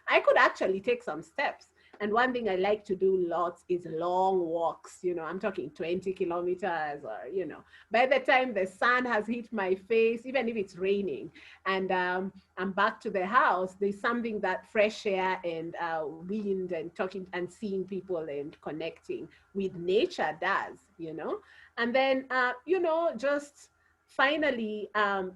I could actually take some steps. And one thing I like to do lots is long walks. I'm talking 20 kilometers or, by the time the sun has hit my face, even if it's raining, and I'm back to the house, there's something that fresh air and wind and talking and seeing people and connecting with nature does, and then, just finally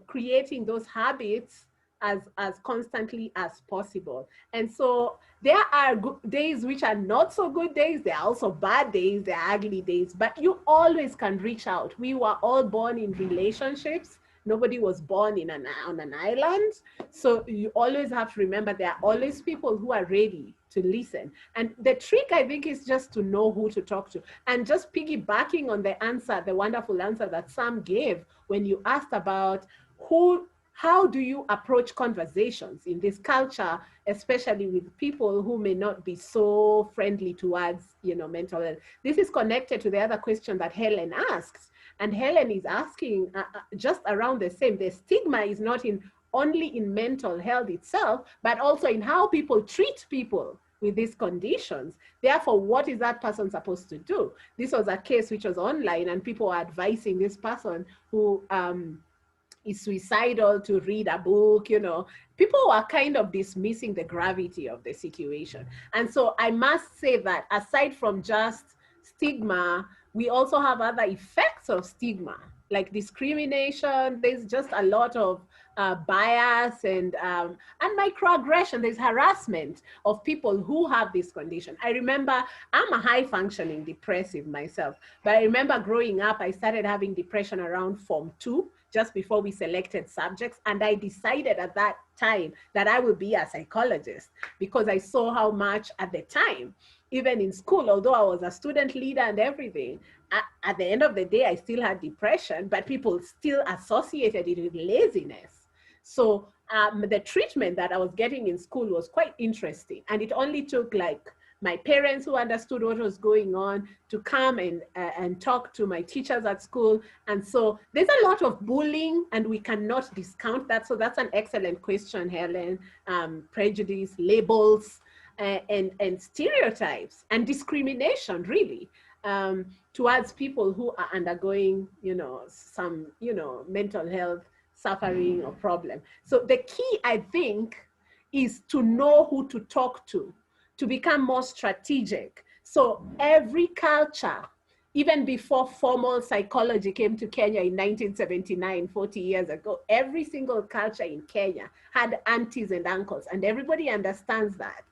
creating those habits as constantly as possible. And so there are good days which are not so good days. There are also bad days, there are ugly days, but you always can reach out. We were all born in relationships. Nobody was born on an island. So you always have to remember there are always people who are ready to listen. And the trick, I think, is just to know who to talk to. And just piggybacking on the wonderful answer that Sam gave when you asked about how do you approach conversations in this culture, especially with people who may not be so friendly towards, mental health. This is connected to the other question that Helen asked. And Helen is asking just around the same. The stigma is not only in mental health itself, but also in how people treat people with these conditions. Therefore, what is that person supposed to do? This was a case which was online, and people were advising this person who is suicidal to read a book. People were kind of dismissing the gravity of the situation. And so I must say that aside from just stigma, we also have other effects of stigma, like discrimination. There's just a lot of bias and microaggression. There's harassment of people who have this condition. I remember, I'm a high functioning depressive myself, but I remember growing up, I started having depression around Form 2, just before we selected subjects. And I decided at that time that I would be a psychologist because I saw how much at the time even in school, although I was a student leader and everything, at the end of the day, I still had depression, but people still associated it with laziness. So the treatment that I was getting in school was quite interesting. And it only took like my parents who understood what was going on to come and talk to my teachers at school. And so there's a lot of bullying, and we cannot discount that. So that's an excellent question, Helen. Prejudice, labels, and stereotypes and discrimination, really, towards people who are undergoing, some, mental health suffering or problem. So the key, I think, is to know who to talk to become more strategic. So every culture, even before formal psychology came to Kenya in 1979, 40 years ago, every single culture in Kenya had aunties and uncles, and everybody understands that.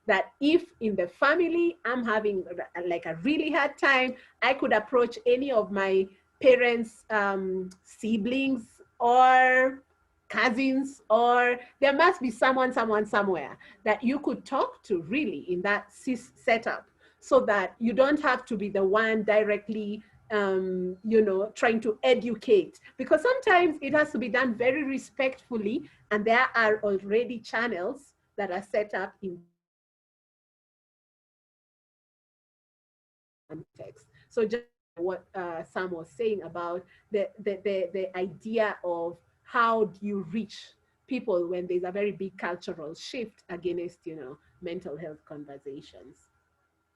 That if in the family I'm having like a really hard time, I could approach any of my parents' siblings or cousins, or there must be someone somewhere that you could talk to, really, in that setup, so that you don't have to be the one directly trying to educate, because sometimes it has to be done very respectfully, and there are already channels that are set up in context. So just what Sam was saying about the idea of how do you reach people when there's a very big cultural shift against, mental health conversations.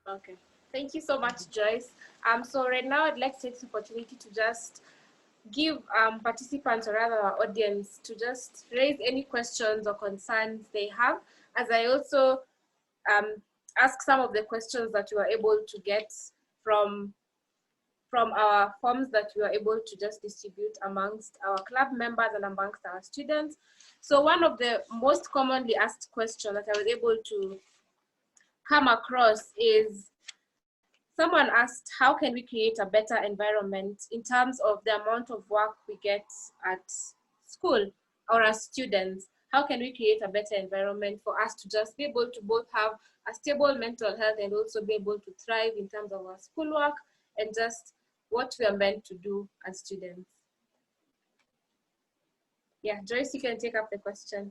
Okay, thank you so much, Joyce. So right now I'd like to take this opportunity to just give participants, or rather our audience, to just raise any questions or concerns they have, as I also ask some of the questions that we were able to get from our forms that we were able to just distribute amongst our club members and amongst our students. So one of the most commonly asked questions that I was able to come across is, someone asked, how can we create a better environment in terms of the amount of work we get at school or as students? How can we create a better environment for us to just be able to both have a stable mental health and also be able to thrive in terms of our schoolwork and just what we are meant to do as students? Yeah, Joyce, you can take up the question.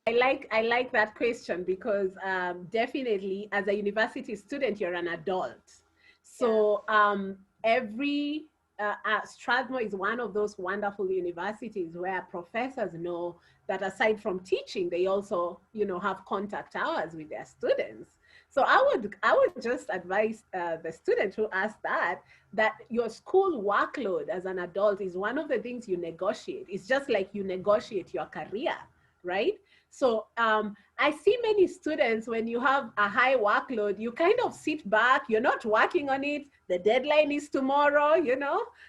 I like that question, because definitely as a university student, you're an adult. So every Strathmore is one of those wonderful universities where professors know that aside from teaching, they also, have contact hours with their students. So I would just advise the student who asked that your school workload as an adult is one of the things you negotiate. It's just like you negotiate your career, right? So I see many students, when you have a high workload, you kind of sit back, you're not working on it. The deadline is tomorrow,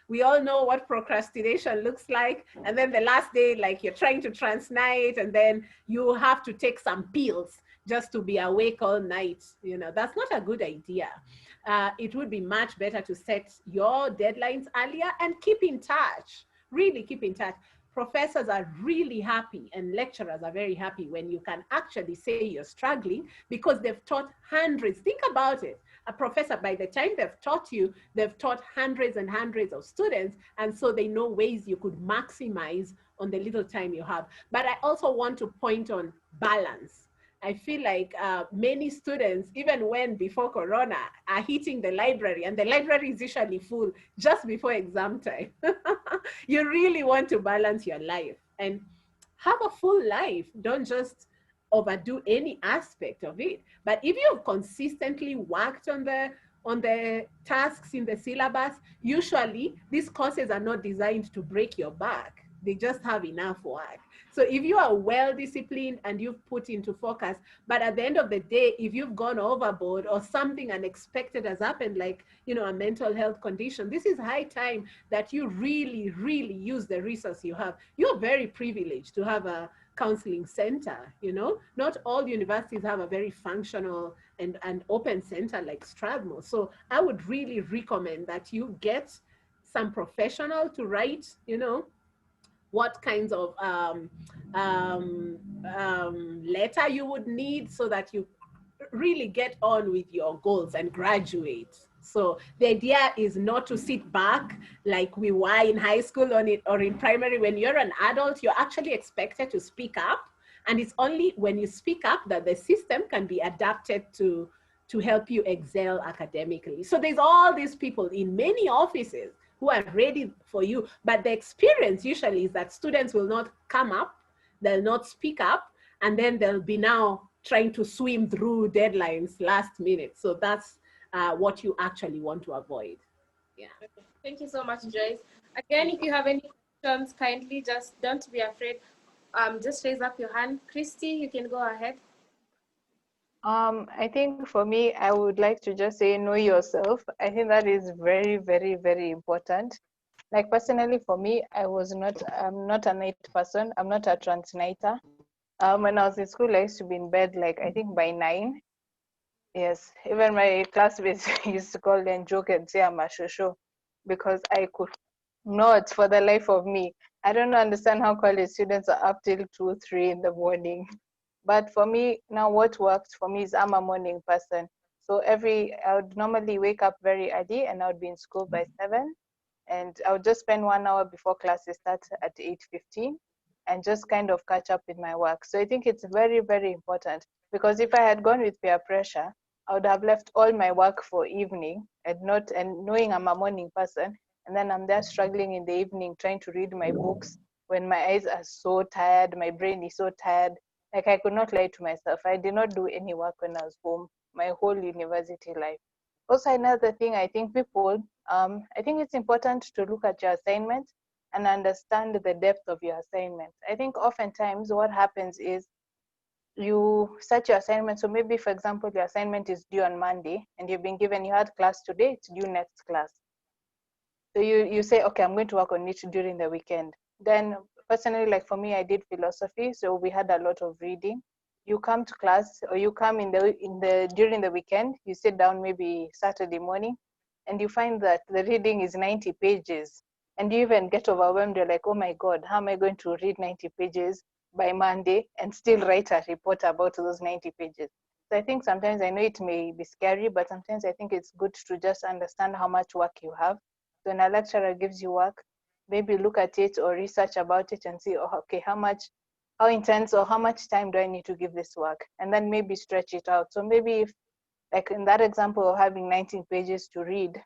we all know what procrastination looks like. And then the last day, like, you're trying to transnight, and then you have to take some pills just to be awake all night. That's not a good idea. It would be much better to set your deadlines earlier and keep in touch, really keep in touch. Professors are really happy, and lecturers are very happy when you can actually say you're struggling, because they've taught hundreds. Think about it. A professor, by the time they've taught you, they've taught hundreds and hundreds of students. And so they know ways you could maximize on the little time you have. But I also want to point on balance. I feel like many students, even when before Corona, are hitting the library, and the library is usually full just before exam time. You really want to balance your life and have a full life. Don't just overdo any aspect of it. But if you've consistently worked on the tasks in the syllabus, usually these courses are not designed to break your back. They just have enough work. So if you are well disciplined and you've put into focus, but at the end of the day, if you've gone overboard or something unexpected has happened, like, a mental health condition, this is high time that you really, really use the resource you have. You're very privileged to have a counseling center. Not all universities have a very functional and open center like Strathmore. So I would really recommend that you get some professional to write, what kinds of letter you would need, so that you really get on with your goals and graduate. So the idea is not to sit back like we were in high school or in primary. When you're an adult, you're actually expected to speak up. And it's only when you speak up that the system can be adapted to help you excel academically. So there's all these people in many offices who are ready for you. But the experience usually is that students will not come up, they'll not speak up, and then they'll be now trying to swim through deadlines last minute. So that's what you actually want to avoid. Yeah. Thank you so much, Joyce. Again, if you have any questions, kindly just don't be afraid. Just raise up your hand. Kristy, you can go ahead. I think for me, I would like to just say know yourself. I think that is very, very, very important. Like personally for me, I'm not a night person. I'm not a trans nighter. When I was in school, I used to be in bed like I think by 9. Yes, even my classmates used to call and joke and say I'm a shosho because I could not for the life of me. I don't understand how college students are up till 2, 3 in the morning. But for me, now what works for me is I'm a morning person. So I would normally wake up very early and I would be in school by 7. And I would just spend 1 hour before classes start at 8:15 and just kind of catch up with my work. So I think it's very, very important because if I had gone with peer pressure, I would have left all my work for evening and knowing I'm a morning person, and then I'm there struggling in the evening trying to read my books when my eyes are so tired, my brain is so tired. Like I could not lie to myself. I did not do any work when I was home my whole university life. Also, another thing I think I think it's important to look at your assignments and understand the depth of your assignments. I think oftentimes what happens is you set your assignment. So maybe, for example, your assignment is due on Monday and you've been given, you had class today, it's due next class. So you say, okay, I'm going to work on it during the weekend. Then personally, like for me, I did philosophy, so we had a lot of reading. You come to class or you come during the weekend, you sit down maybe Saturday morning and you find that the reading is 90 pages and you even get overwhelmed. You're like, oh my God, how am I going to read 90 pages by Monday and still write a report about those 90 pages? So I think sometimes, I know it may be scary, but sometimes I think it's good to just understand how much work you have. So when a lecturer gives you work, maybe look at it or research about it and see, oh, okay, how intense or how much time do I need to give this work? And then maybe stretch it out. So maybe if, like in that example of having 19 pages to read,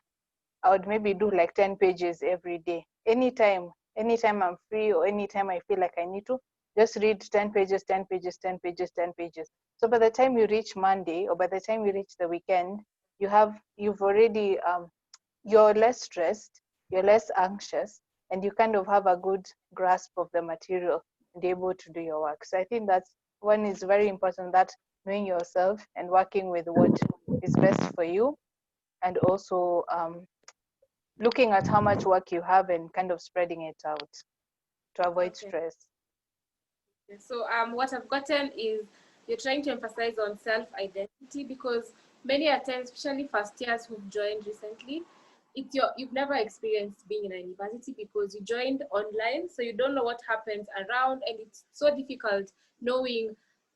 I would maybe do like 10 pages every day. Anytime I'm free or anytime I feel like I need to, just read 10 pages, 10 pages, 10 pages, 10 pages. So by the time you reach Monday or by the time you reach the weekend, you've already, you're less stressed, you're less anxious, and you kind of have a good grasp of the material and able to do your work. So I think that's one is very important, that knowing yourself and working with what is best for you, and also looking at how much work you have and kind of spreading it out to avoid stress. So what I've gotten is you're trying to emphasize on self-identity because many at times, especially first years who've joined recently, you've never experienced being in a university because you joined online, so you don't know what happens around, and it's so difficult knowing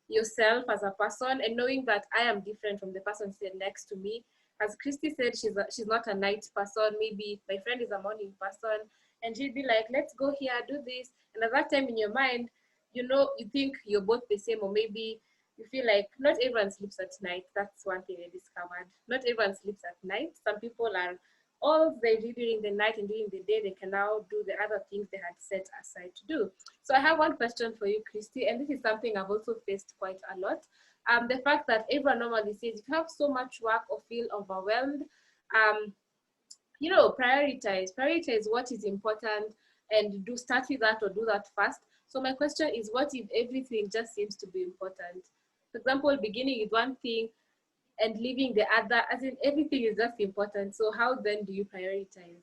yourself as a person and knowing that I am different from the person sitting next to me. As Kristy said, she's not a night person. Maybe my friend is a morning person, and she'd be like, let's go here, do this. And at that time in your mind, you think you're both the same, or maybe you feel like not everyone sleeps at night. That's one thing I discovered. Not everyone sleeps at night. Some people are all they do during the night, and during the day they can now do the other things they had set aside to do. So I have one question for you, Kristy, and this is something I've also faced quite a lot. The fact that everyone normally says if you have so much work or feel overwhelmed, prioritize what is important and start with that or do that first. So my question is, what if everything just seems to be important? For example, beginning with one thing and leaving the other, as in everything is just important. So how then do you prioritize?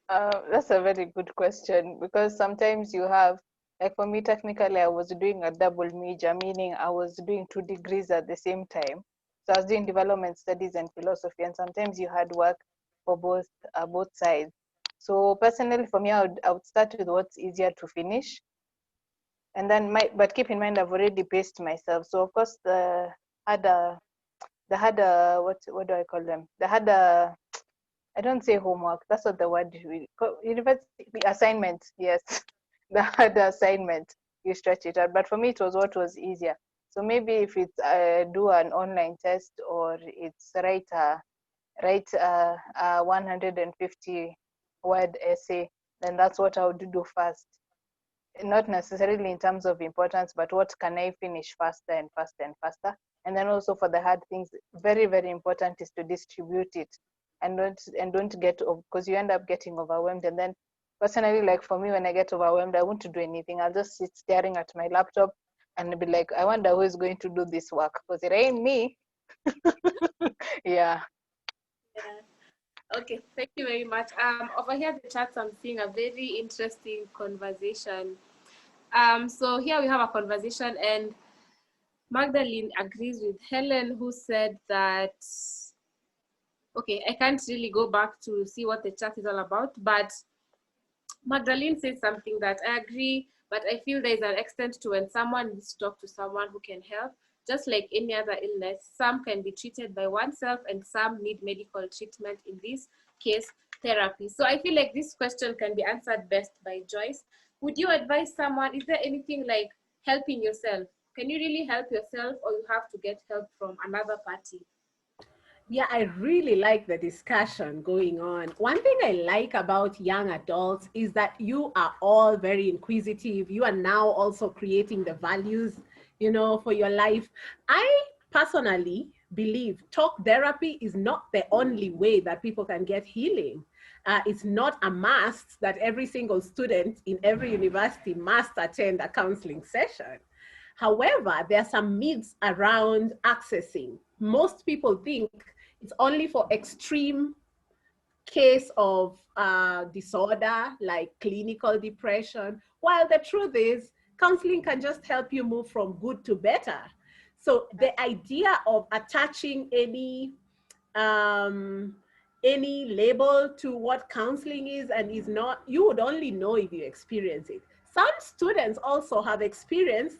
That's a very good question, because sometimes you have, like for me, technically, I was doing a double major, meaning I was doing 2 degrees at the same time. So I was doing development studies and philosophy, and sometimes you had work for both sides. So personally, for me, I would start with what's easier to finish, and then but keep in mind I've already paced myself. So of course, the had a, they had a, what do I call them? They had a, I don't say homework, that's not the word we call, university assignment, yes. They had the assignment, you stretch it out. But for me, it was what was easier. So maybe if it's do an online test, or it's write a 150 word essay, then that's what I would do first. Not necessarily in terms of importance, but what can I finish faster and faster and faster. And then also for the hard things, very, very important is to distribute it, and don't get, because you end up getting overwhelmed. And then personally, like for me, when I get overwhelmed, I won't do anything. I'll just sit staring at my laptop and be like, I wonder who is going to do this work, because it ain't me. Yeah. Yeah. Okay, thank you very much. Over here the chats, I'm seeing a very interesting conversation. So here we have a conversation, and Magdalene agrees with Helen, who said that, okay, I can't really go back to see what the chat is all about, but Magdalene said something that I agree, but I feel there is an extent to when someone needs to talk to someone who can help. Just like any other illness, some can be treated by oneself and some need medical treatment, in this case, therapy. So I feel like this question can be answered best by Joyce. Would you advise someone, is there anything like helping yourself? Can you really help yourself, or you have to get help from another party? Yeah, I really like the discussion going on. One thing I like about young adults is that you are all very inquisitive. You are now also creating the values, for your life. I personally believe talk therapy is not the only way that people can get healing. It's not a must that every single student in every university must attend a counseling session. However, there are some myths around accessing. Most people think it's only for extreme case of disorder like clinical depression, while the truth is counseling can just help you move from good to better. So the idea of attaching any label to what counseling is and is not, you would only know if you experience it. Some students also have experienced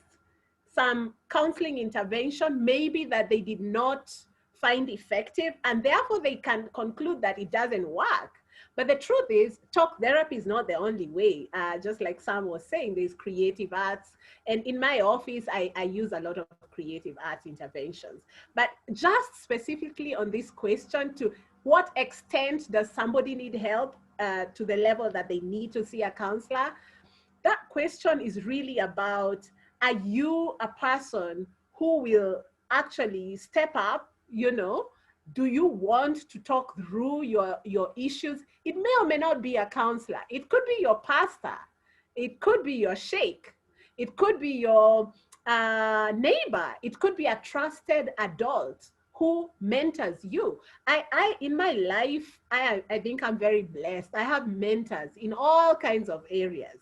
some counseling intervention, maybe that they did not find effective, and therefore they can conclude that it doesn't work. But the truth is, talk therapy is not the only way. Just like Sam was saying, there's creative arts. And in my office, I use a lot of creative arts interventions. But just specifically on this question, to what extent does somebody need help to the level that they need to see a counselor? That question is really about, are you a person who will actually step up, do you want to talk through your issues? It may or may not be a counselor. It could be your pastor. It could be your sheikh. It could be your neighbor. It could be a trusted adult who mentors you. I in my life, I think I'm very blessed. I have mentors in all kinds of areas,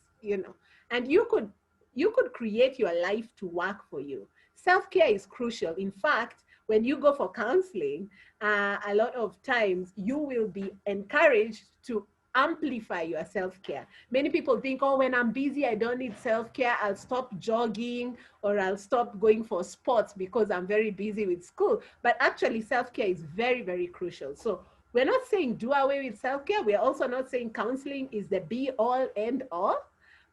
and you could create your life to work for you. Self-care is crucial. In fact, when you go for counseling, a lot of times you will be encouraged to amplify your self-care. Many people think, oh, when I'm busy, I don't need self-care. I'll stop jogging or I'll stop going for sports because I'm very busy with school. But actually, self-care is very, very crucial. So we're not saying do away with self-care. We're also not saying counseling is the be-all, end-all.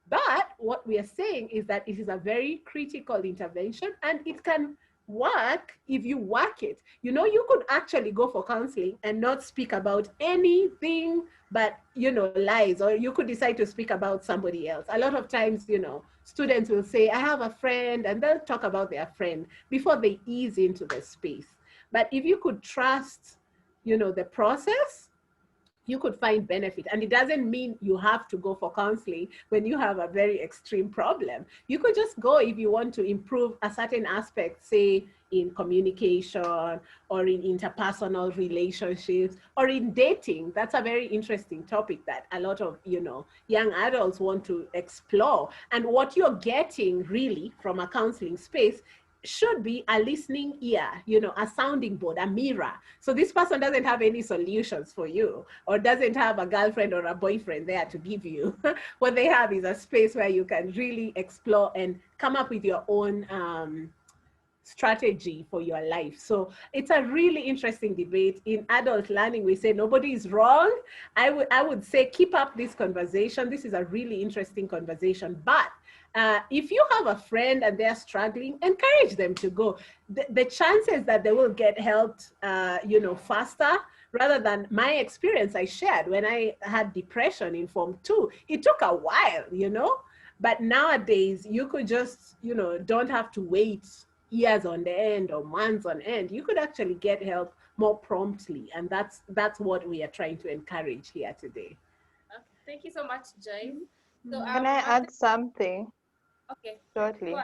But what we are saying is that it is a very critical intervention, and it can work if you work it. You could actually go for counseling and not speak about anything but, lies, or you could decide to speak about somebody else. A lot of times, students will say, I have a friend, and they'll talk about their friend before they ease into the space. But if you could trust, the process, you could find benefit. And it doesn't mean you have to go for counseling when you have a very extreme problem. You could just go if you want to improve a certain aspect, say in communication or in interpersonal relationships or in dating. That's a very interesting topic that a lot of, young adults want to explore. And what you're getting really from a counseling space should be a listening ear, a sounding board, a mirror. So this person doesn't have any solutions for you, or doesn't have a girlfriend or a boyfriend there to give you. What they have is a space where you can really explore and come up with your own strategy for your life. So it's a really interesting debate. In adult learning, we say nobody is wrong. I would say keep up this conversation. This is a really interesting conversation. But if you have a friend and they're struggling, encourage them to go. The chances that they will get helped, faster, rather than my experience I shared when I had depression in Form 2. It took a while, but nowadays you could just, don't have to wait years on the end or months on end. You could actually get help more promptly. And that's what we are trying to encourage here today. Okay. Thank you so much, Joyce. So, Can I add something? Okay. Shortly.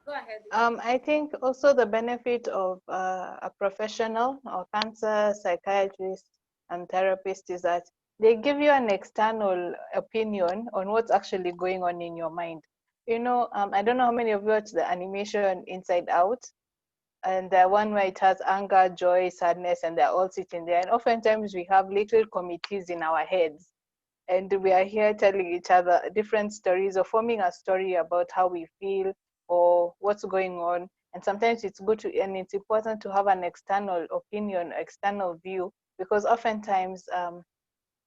Go ahead. I think also the benefit of a professional or cancer psychiatrist and therapist is that they give you an external opinion on what's actually going on in your mind. I don't know how many of you watched the animation Inside Out, and the one where it has anger, joy, sadness, and they're all sitting there. And oftentimes we have little committees in our heads, and we are here telling each other different stories or forming a story about how we feel or what's going on. And sometimes it's good to, and it's important to have an external opinion, external view, because oftentimes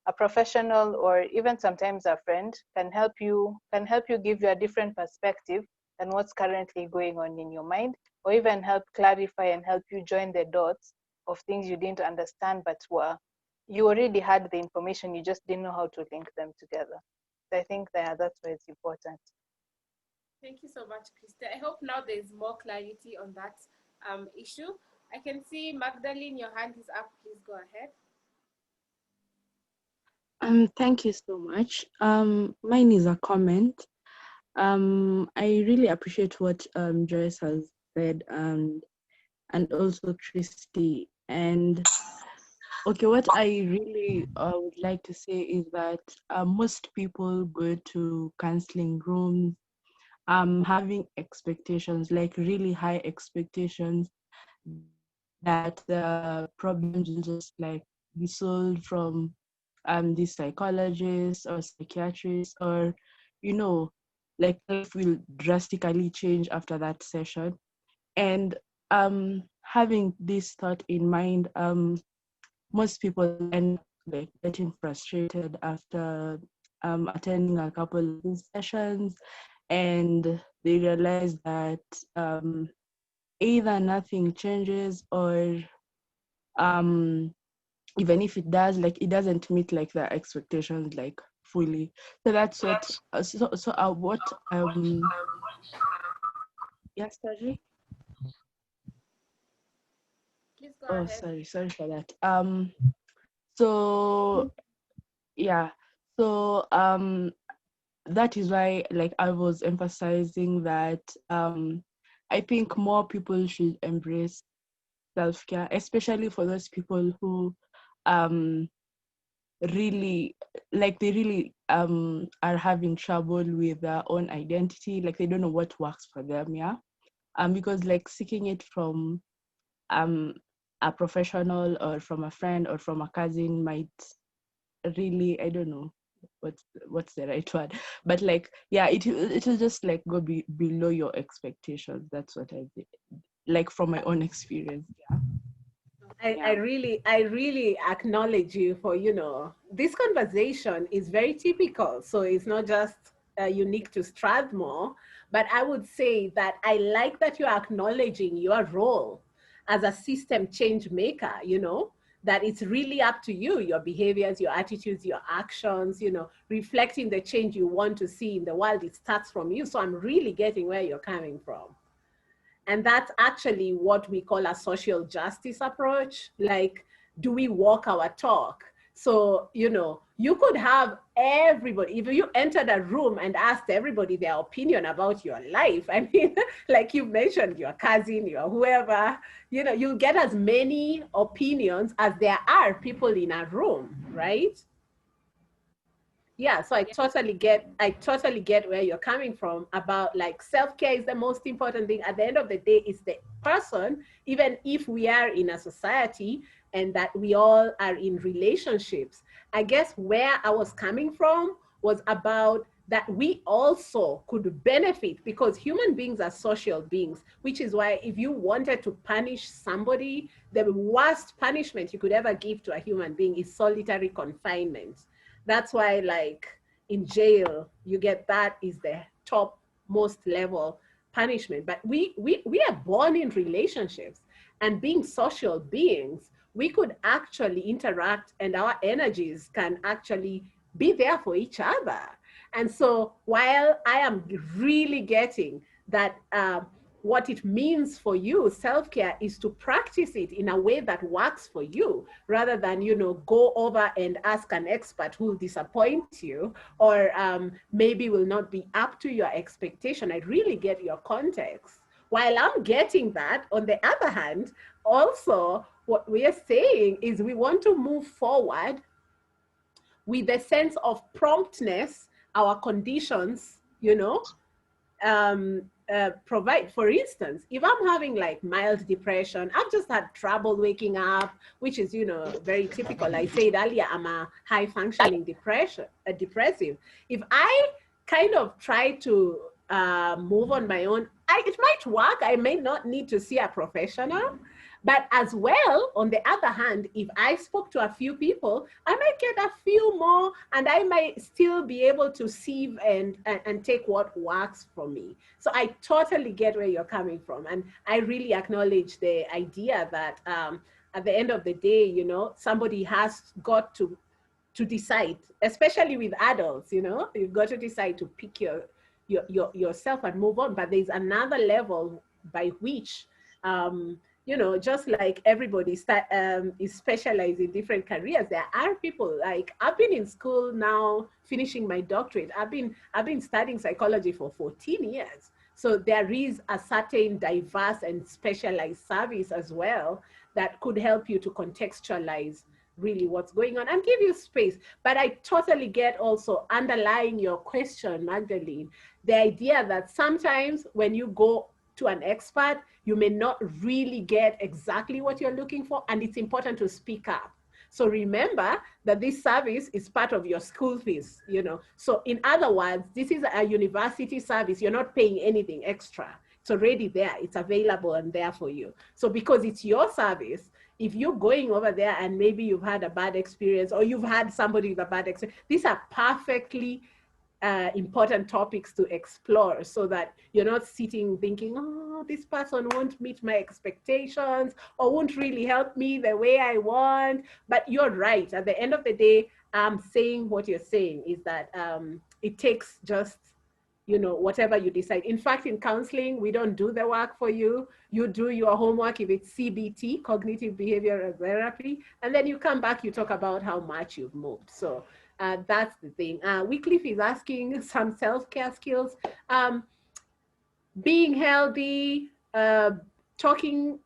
a professional or even sometimes a friend can help you give you a different perspective than what's currently going on in your mind, or even help clarify and help you join the dots of things you didn't understand but you already had the information, you just didn't know how to link them together. So I think that's why it's important. Thank you so much, Kristy. I hope now there's more clarity on that issue. I can see Magdalene, your hand is up. Please go ahead. Thank you so much. Mine is a comment. I really appreciate what Joyce has said, and also Kristy. And okay, what I really would like to say is that most people go to counseling rooms having expectations, like really high expectations, that the problems will just like be solved from the psychologists or psychiatrists, or like life will drastically change after that session. And having this thought in mind, most people end up like getting frustrated after attending a couple of these sessions, and they realize that either nothing changes, or even if it does, like it doesn't meet like their expectations like fully. So that's what what yes, sorry. Please go Oh, ahead. sorry for that. So yeah, so that is why, like, I was emphasizing that I think more people should embrace self-care, especially for those people who really, like, they really are having trouble with their own identity, like they don't know what works for them. Yeah, because like seeking it from a professional or from a friend or from a cousin might really, I don't know what's the right word, but like, yeah, it will just like go below your expectations. That's what I did, like from my own experience. Yeah. I really acknowledge you for, this conversation is very typical. So it's not just unique to Strathmore, but I would say that I like that you're acknowledging your role as a system change maker, that it's really up to you, your behaviors, your attitudes, your actions, reflecting the change you want to see in the world. It starts from you. So I'm really getting where you're coming from. And that's actually what we call a social justice approach. Like, do we walk our talk? So, you could have everybody, if you entered a room and asked everybody their opinion about your life, I mean, like you mentioned, your cousin, your whoever, you'll get as many opinions as there are people in a room, right? Yeah, so I totally get where you're coming from about, like, self-care is the most important thing. At the end of the day, it's the person, even if we are in a society and that we all are in relationships. I guess where I was coming from was about that we also could benefit, because human beings are social beings, which is why if you wanted to punish somebody, the worst punishment you could ever give to a human being is solitary confinement. That's why, like, in jail, you get that is the top most level punishment. But we are born in relationships, and being social beings, we could actually interact, and our energies can actually be there for each other. And so while I am really getting that what it means for you, self-care is to practice it in a way that works for you, rather than, you know, go over and ask an expert who will disappoint you, or maybe will not be up to your expectation. I really get your context. While I'm getting that, on the other hand, also what we are saying is we want to move forward with a sense of promptness, our conditions, you know, provide. For instance, if I'm having like mild depression, I've just had trouble waking up, which is, you know, very typical. I said earlier, I'm a high functioning depressive. If I kind of try to move on my own, it might work. I may not need to see a professional. But as well, on the other hand, if I spoke to a few people, I might get a few more, and I might still be able to sieve and take what works for me. So I totally get where you're coming from. And I really acknowledge the idea that at the end of the day, you know, somebody has got to decide, especially with adults, you know, you've got to decide to pick yourself and move on. But there's another level by which, you know, just like everybody is specialized in different careers, there are people, like, I've been in school now, finishing my doctorate. I've been studying psychology for 14 years. So there is a certain diverse and specialized service as well that could help you to contextualize really what's going on and give you space. But I totally get also underlying your question, Magdalene, the idea that sometimes when you go to an expert, you may not really get exactly what you're looking for, and it's important to speak up. So remember that this service is part of your school fees, you know. So in other words, this is a university service. You're not paying anything extra. It's already there. It's available and there for you. So because it's your service, if you're going over there and maybe you've had a bad experience, or you've had somebody with a bad experience, these are perfectly important topics to explore, so that you're not sitting thinking, oh, this person won't meet my expectations or won't really help me the way I want. But you're right. At the end of the day, saying what you're saying is that it takes just, you know, whatever you decide. In fact, in counseling, we don't do the work for you. You do your homework if it's CBT, cognitive behavioral therapy, and then you come back, you talk about how much you've moved. So that's the thing. Wycliffe is asking some self-care skills. Being healthy, talking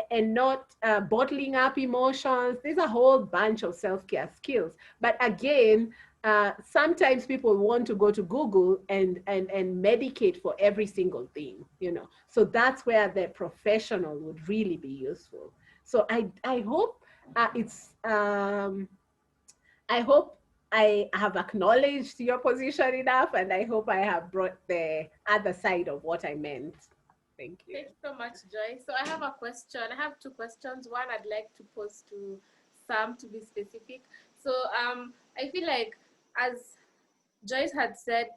and not bottling up emotions. There's a whole bunch of self-care skills. But again, sometimes people want to go to Google and medicate for every single thing, you know. So that's where the professional would really be useful. So I hope I hope I have acknowledged your position enough, and I hope I have brought the other side of what I meant. Thank you. Thank you so much, Joy. So I have a question. I have two questions. One I'd like to pose to Sam, to be specific. So I feel like, as Joyce had said,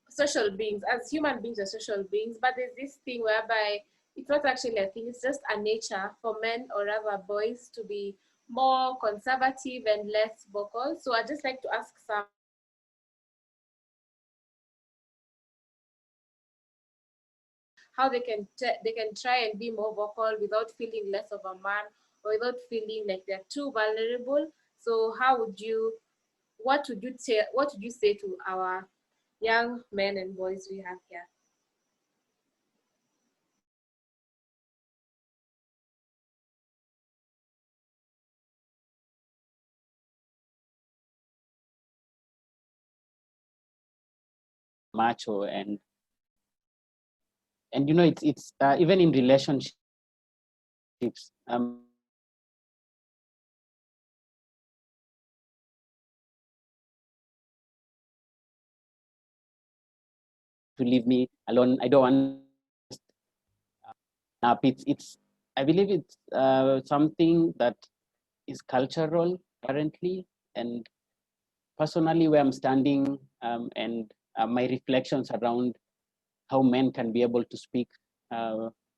social beings, as human beings are social beings, but there's this thing whereby it's not actually a thing, it's just a nature for men, or rather boys, to be more conservative and less vocal. So I'd just like to ask Sam, how they can try and be more vocal without feeling less of a man, or without feeling like they're too vulnerable. So what would you say to our young men and boys we have here? Macho, and you know, it's even in relationships, to leave me alone. I don't want up. It's I believe it's something that is cultural currently, and personally where I'm standing, and my reflections around how men can be able to speak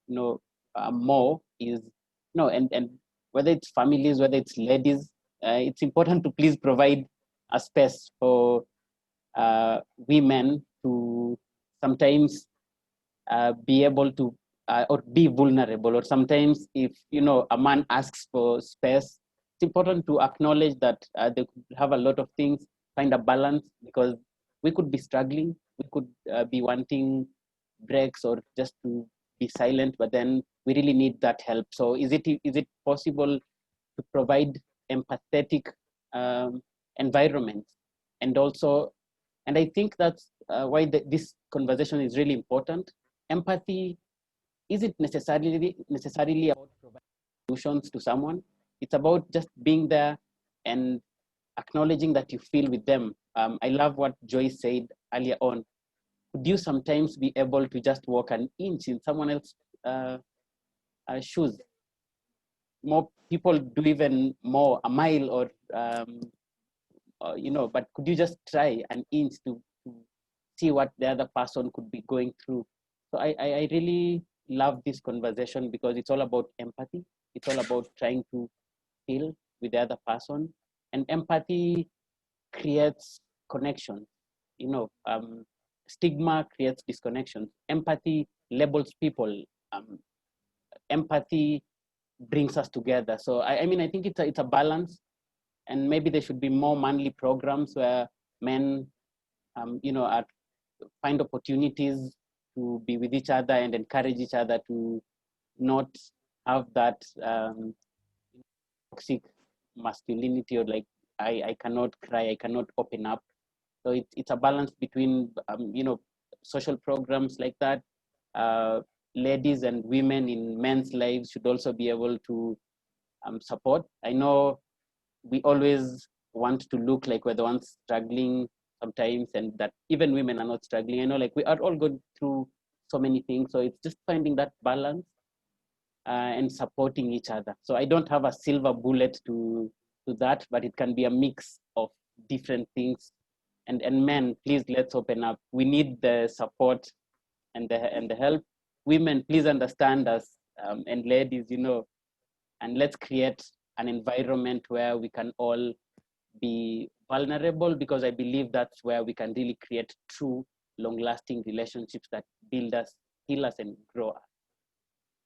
more is and whether it's families, whether it's ladies, it's important to please provide a space for women to sometimes be able to or be vulnerable, or sometimes if a man asks for space, it's important to acknowledge that they could have a lot of things, find a balance, because we could be struggling, we could be wanting breaks or just to be silent, but then we really need that help. So is it possible to provide empathetic environments? And I think that's why this conversation is really important. Empathy isn't necessarily about providing solutions to someone. It's about just being there and acknowledging that you feel with them. I love what Joyce said earlier on. Could you sometimes be able to just walk an inch in someone else's shoes? More people do even more, a mile, or but could you just try an inch to see what the other person could be going through? So I really love this conversation because it's all about empathy. It's all about trying to feel with the other person, and empathy creates connection. Stigma creates disconnection. Empathy labels people. Empathy brings us together. So I mean, I think it's a balance, and maybe there should be more manly programs where men, find opportunities to be with each other and encourage each other to not have that toxic masculinity, or like I cannot cry, I cannot open up. So it's a balance between social programs like that. Ladies and women in men's lives should also be able to support. I know we always want to look like we're the ones struggling sometimes, and that even women are not struggling. I know, like, we are all going through so many things, so it's just finding that balance and supporting each other. So I don't have a silver bullet to that, but it can be a mix of different things. And men, please, let's open up. We need the support and the help. Women, please understand us, and ladies, and let's create an environment where we can all be vulnerable, because I believe that's where we can really create true, long-lasting relationships that build us, heal us, and grow us.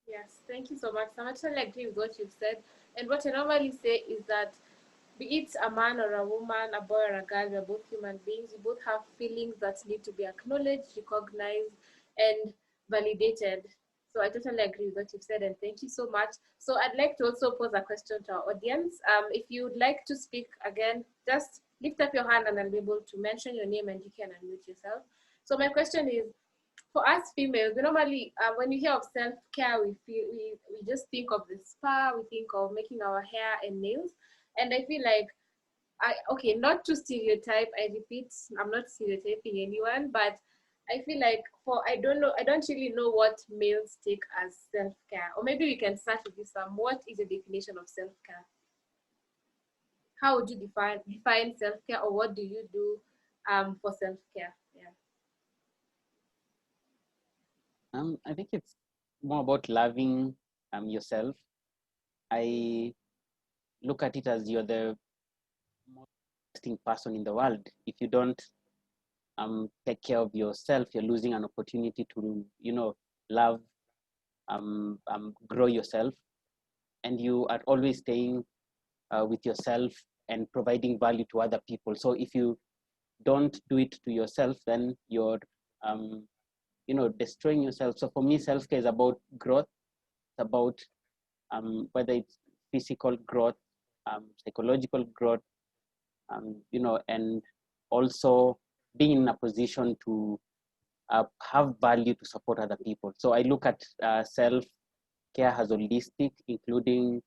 Yes, thank you so much. I actually agree with what you've said. And what I normally say is that, be it a man or a woman, a boy or a girl, we're both human beings. We both have feelings that need to be acknowledged, recognized, and validated. So I totally agree with what you've said, and thank you so much. So I'd like to also pose a question to our audience. If you'd like to speak again, just lift up your hand and I'll be able to mention your name and you can unmute yourself. So my question is, for us females, we normally, when you hear of self-care, we just think of the spa, we think of making our hair and nails. And I feel like, okay, not to stereotype, I repeat, I'm not stereotyping anyone, but I feel like I don't really know what males take as self-care. Or maybe we can start with this. What is the definition of self-care? How would you define self-care, or what do you do for self-care? Yeah. I think it's more about loving yourself. I look at it as you're the most interesting person in the world. If you don't take care of yourself, you're losing an opportunity to, love, grow yourself, and you are always staying with yourself and providing value to other people. So if you don't do it to yourself, then you're, destroying yourself. So for me, self-care is about growth. It's about whether it's physical growth, psychological growth, and also being in a position to have value to support other people. So I look at self-care as holistic, including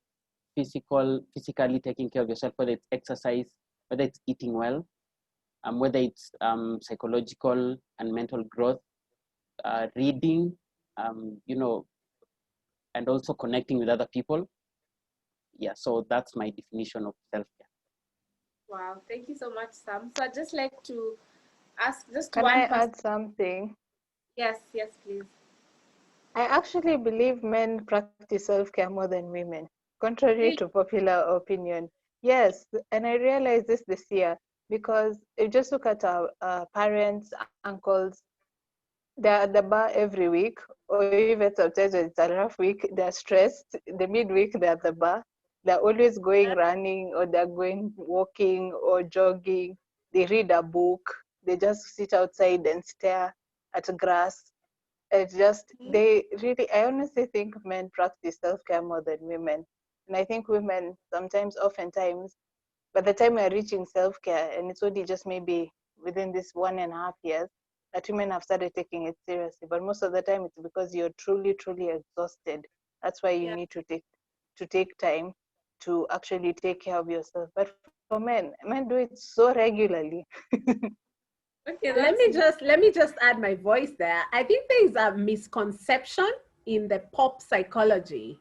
physically taking care of yourself, whether it's exercise, whether it's eating well, whether it's psychological and mental growth, reading, and also connecting with other people. Yeah, so that's my definition of self-care. Wow, thank you so much, Sam. So I'd just like to ask just Can one I question. add something? Yes, please. I actually believe men practice self-care more than women, contrary to popular opinion. Yes, and I realized this year because if you just look at our parents, uncles, they're at the bar every week, or even sometimes when it's a rough week, they're stressed. The midweek, they're at the bar. They're always going running, or they're going walking or jogging. They read a book. They just sit outside and stare at grass. It's just, they really, I honestly think men practice self-care more than women. And I think women sometimes, oftentimes, by the time we're reaching self-care, and it's only just maybe within this 1.5 years, that women have started taking it seriously. But most of the time it's because you're truly, truly exhausted. That's why you need to take time to actually take care of yourself. But for men do it so regularly. Okay, let me just add my voice there. I think there is a misconception in the pop psychology,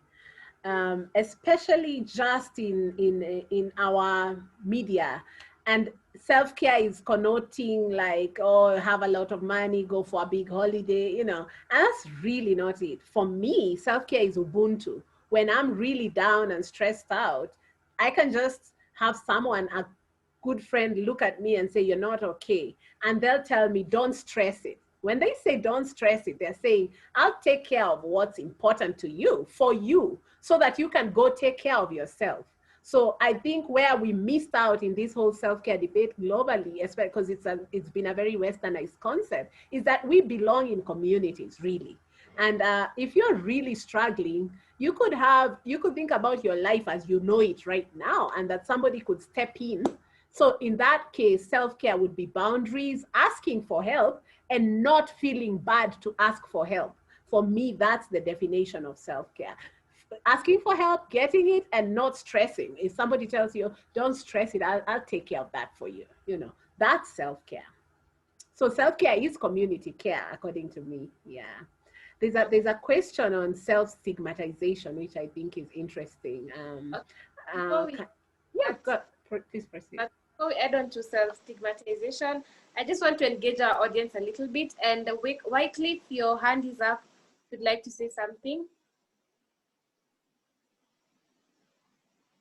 especially just in our media, and self-care is connoting like, oh, have a lot of money, go for a big holiday, and that's really not it. For me, self-care is Ubuntu. When I'm really down and stressed out, I can just have someone, a good friend, look at me and say, you're not okay. And they'll tell me, don't stress it. When they say don't stress it, they're saying, I'll take care of what's important to you, for you, so that you can go take care of yourself. So I think where we missed out in this whole self-care debate globally, especially because it's been a very westernized concept, is that we belong in communities, really. And if you're really struggling, you could think about your life as you know it right now, and that somebody could step in. So in that case, self-care would be boundaries, asking for help, and not feeling bad to ask for help. For me, that's the definition of self-care. Asking for help, getting it, and not stressing. If somebody tells you, don't stress it, I'll take care of that for you. That's self-care. So self-care is community care, according to me. Yeah. There's a question on self-stigmatization, which I think is interesting. Please proceed. Before we add on to self-stigmatization, I just want to engage our audience a little bit. And Wycliffe, your hand is up. Would like to say something?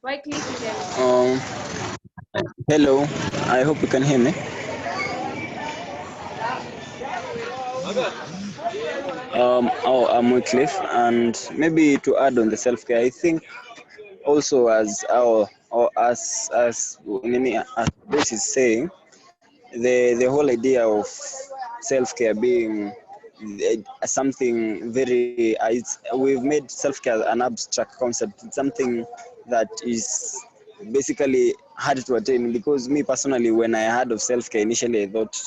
Wycliffe, you can. Hello, I hope you can hear me. I'm Wycliffe, and maybe to add on the self-care, I think also as this is saying, the whole idea of self-care being something very, we've made self-care an abstract concept. It's something that is basically hard to attain, because me personally, when I heard of self-care initially, I thought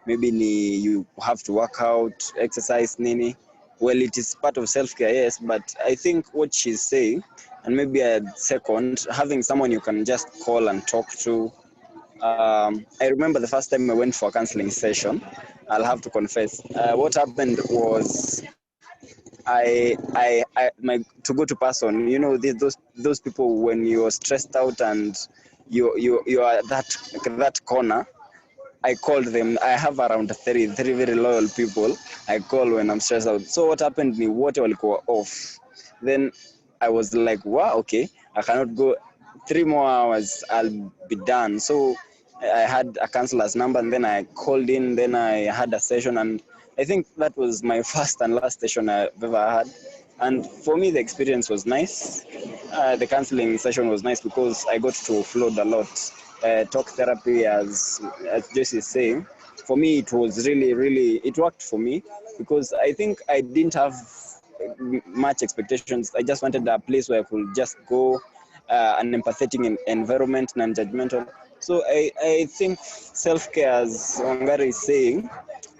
maybe you have to work out, exercise, nini. Well, it is part of self-care, yes, but I think what she's saying, and maybe a second, having someone you can just call and talk to. I remember the first time I went for a counseling session. I'll have to confess. What happened was my to-go-to person. Those people when you're stressed out and you are that corner. I called them. I have around three very loyal people I call when I'm stressed out. So what happened? Me what walikuwa off. Then I was like, wow, okay, I cannot go 3 more hours. I'll be done. So I had a counselor's number, and then I called in. Then I had a session, and I think that was my first and last session I've ever had. And for me, the experience was nice. The counseling session was nice because I got to float a lot. Talk therapy, as Jesse is saying, for me it was really, it worked for me, because I think I didn't have much expectations. I just wanted a place where I could just go, an empathetic environment, non-judgmental. So I think self-care, as Wangari is saying,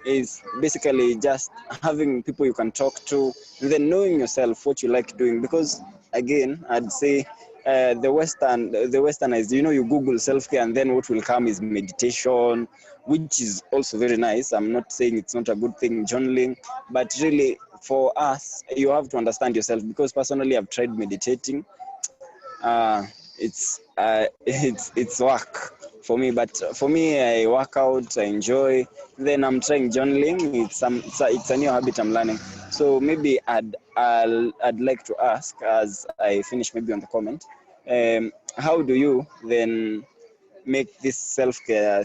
is basically just having people you can talk to, and then knowing yourself what you like doing. Because again, I'd say the westernized, you Google self-care, and then what will come is meditation, which is also very nice. I'm not saying it's not a good thing, journaling, but really for us, you have to understand yourself, because personally I've tried meditating. It's work for me, but for me, I work out, I enjoy. Then I'm trying journaling. It's a new habit I'm learning. So maybe I'd like to ask, as I finish maybe on the comment, how do you then make this self-care,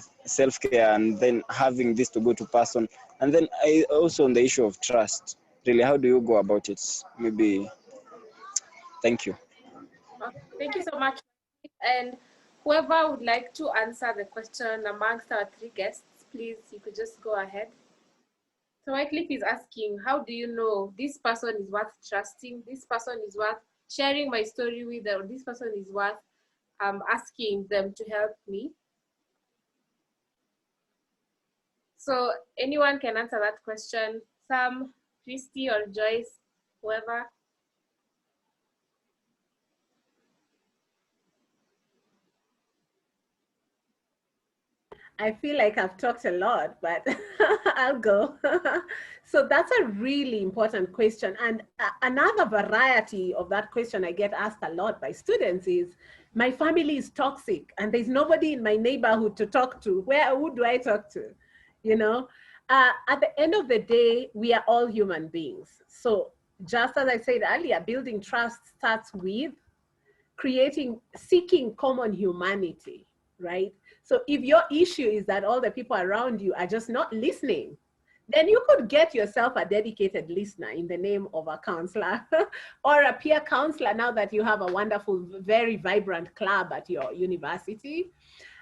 and then having this to go to person, and then I also on the issue of trust, really, how do you go about it? Maybe. Thank you. Okay, thank you so much. And whoever would like to answer the question amongst our three guests, please, you could just go ahead. So Wycliffe is asking, how do you know this person is worth trusting, this person is worth sharing my story with, or this person is worth asking them to help me? So anyone can answer that question. Sam, Kristy, or Joyce, whoever. I feel like I've talked a lot, but I'll go. So that's a really important question. And another variety of that question I get asked a lot by students is, my family is toxic and there's nobody in my neighborhood to talk to. Who do I talk to? You know, at the end of the day, we are all human beings. So just as I said earlier, building trust starts with seeking common humanity, right? So if your issue is that all the people around you are just not listening, then you could get yourself a dedicated listener in the name of a counselor or a peer counselor, now that you have a wonderful, very vibrant club at your university.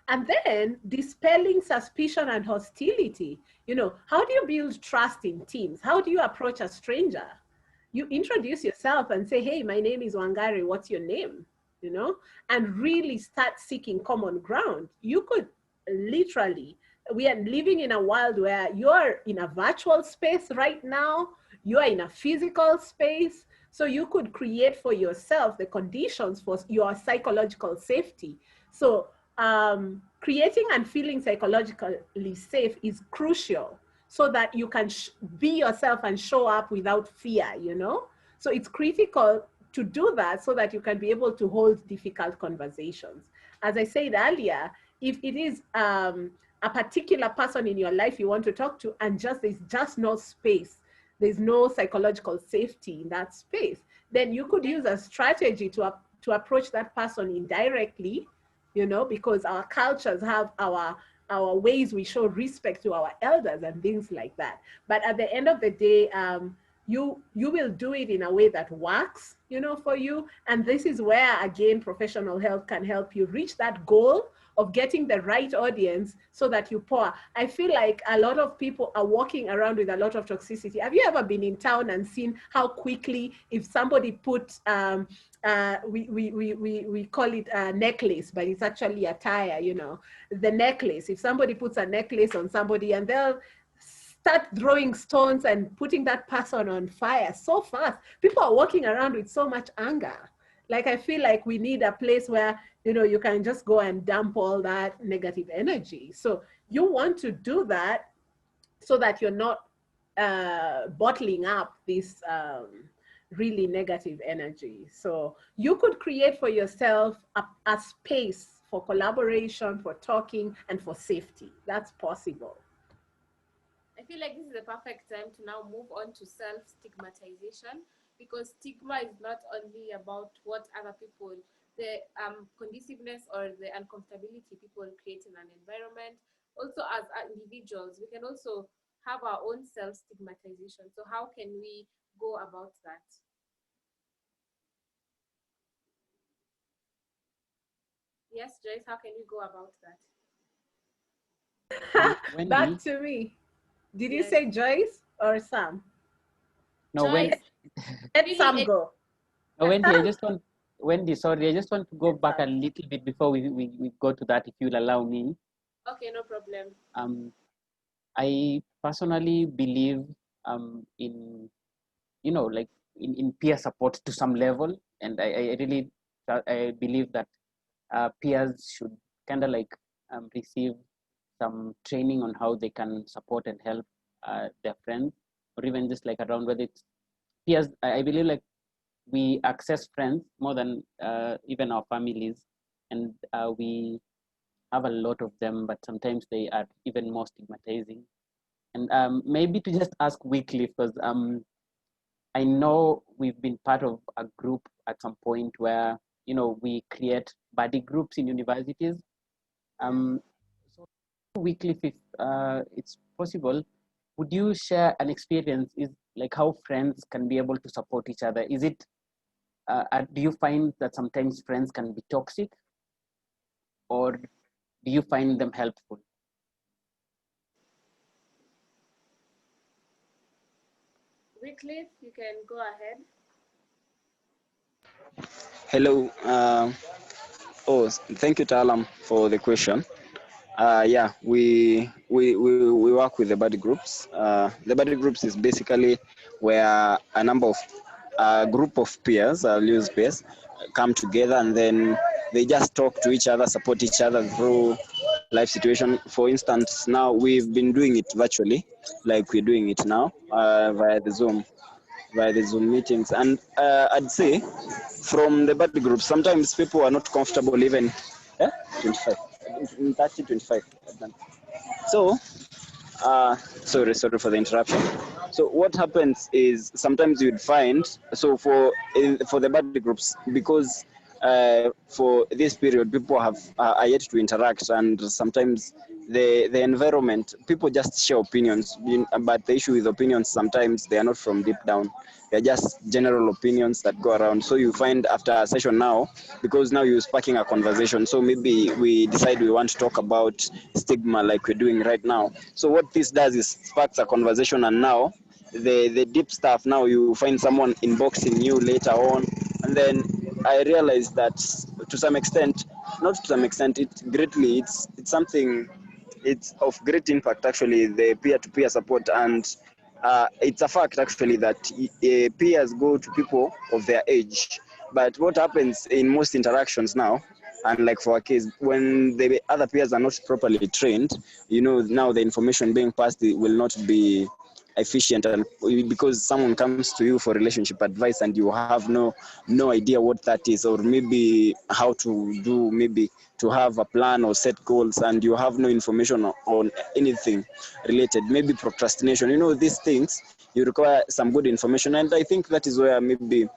And then dispelling suspicion and hostility. You know, how do you build trust in teams? How do you approach a stranger? You introduce yourself and say, hey, my name is Wangari, what's your name? You know, and really start seeking common ground. You could literally, we are living in a world where you're in a virtual space right now, you are in a physical space, so you could create for yourself the conditions for your psychological safety. So creating and feeling psychologically safe is crucial, so that you can be yourself and show up without fear, you know? So it's critical to do that so that you can be able to hold difficult conversations. As I said earlier, if it is a particular person in your life you want to talk to and there's just no space, there's no psychological safety in that space, then you could use a strategy to approach that person indirectly, you know, because our cultures have our ways we show respect to our elders and things like that. But at the end of the day, you will do it in a way that works, you know, for you. And this is where, again, professional help can help you reach that goal of getting the right audience so that you pour. I feel like a lot of people are walking around with a lot of toxicity. Have you ever been in town and seen how quickly, if somebody put, we call it a necklace, but it's actually a tire, you know, the necklace. If somebody puts a necklace on somebody and they'll start throwing stones and putting that person on fire so fast, people are walking around with so much anger. Like, I feel like we need a place where, you know, you can just go and dump all that negative energy. So you want to do that so that you're not bottling up this really negative energy. So you could create for yourself a space for collaboration, for talking, and for safety. That's possible. I feel like this is the perfect time to now move on to self-stigmatization, because stigma is not only about what other people, the conditiveness or the uncomfortability people create in an environment. Also, as individuals, we can also have our own self-stigmatization. So how can we go about that? Yes, Joyce, how can we go about that? Wendy, Back to me. Did you Yes. say Joyce or Sam? No, Joyce. Let Sam go. No, Wendy, Wendy, sorry, I just want to go back a little bit before we go to that, if you'll allow me. Okay, no problem. I personally believe in, you know, like in peer support to some level, and I really I believe that peers should kind of like receive some training on how they can support and help their friends, or even just like around whether it's peers. I believe like we access friends more than even our families, and we have a lot of them, but sometimes they are even more stigmatizing. And maybe to just ask weekly, because I know we've been part of a group at some point where, you know, we create buddy groups in universities. So weekly, if it's possible, would you share an experience? Is like how friends can be able to support each other? Is it do you find that sometimes friends can be toxic, or do you find them helpful? Wycliffe, you can go ahead. Hello. Thank you, Talam, for the question. Yeah, we work with the buddy groups. The buddy groups is basically where a number of group of peers, I'll use peers, come together, and then they just talk to each other, support each other through life situation. For instance, now we've been doing it virtually, like we're doing it now via the Zoom meetings, and I'd say from the buddy groups, sometimes people are not comfortable even 25 30 25. So sorry for the interruption. So what happens is sometimes you'd find, so for the buddy groups, because for this period people are yet to interact, and sometimes the environment, people just share opinions, but the issue with opinions, sometimes they are not from deep down, they're just general opinions that go around. So you find after a session now, because now you're sparking a conversation, so maybe we decide we want to talk about stigma like we're doing right now. So what this does is sparks a conversation, and now the deep stuff, now you find someone inboxing you later on, and then I realized that to some extent, not to some extent, it's something, it's of great impact actually, the peer-to-peer support. And it's a fact actually that peers go to people of their age. But what happens in most interactions now, and like for our case, when the other peers are not properly trained, you know, now the information being passed will not be efficient, and because someone comes to you for relationship advice and you have no idea what that is, or maybe how to do, maybe to have a plan or set goals, and you have no information on anything related, maybe procrastination, you know, these things, you require some good information. And I think that is where maybe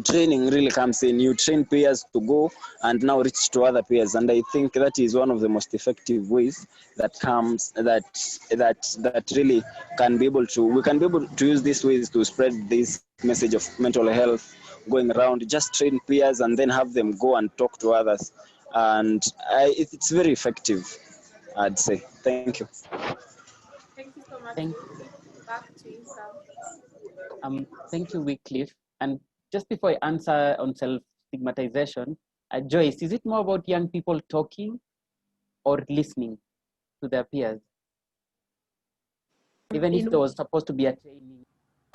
training really comes in. You train peers to go and now reach to other peers, and I think that is one of the most effective ways that comes, that really can be able to, we can be able to use these ways to spread this message of mental health going around. Just train peers and then have them go and talk to others, and it's very effective, I'd say. Thank you. Thank you so much, Thank Wycliffe. Back to you, thank you, Wycliffe. And just before I answer on self-stigmatization, Joyce, is it more about young people talking or listening to their peers? Even if there was supposed to be a training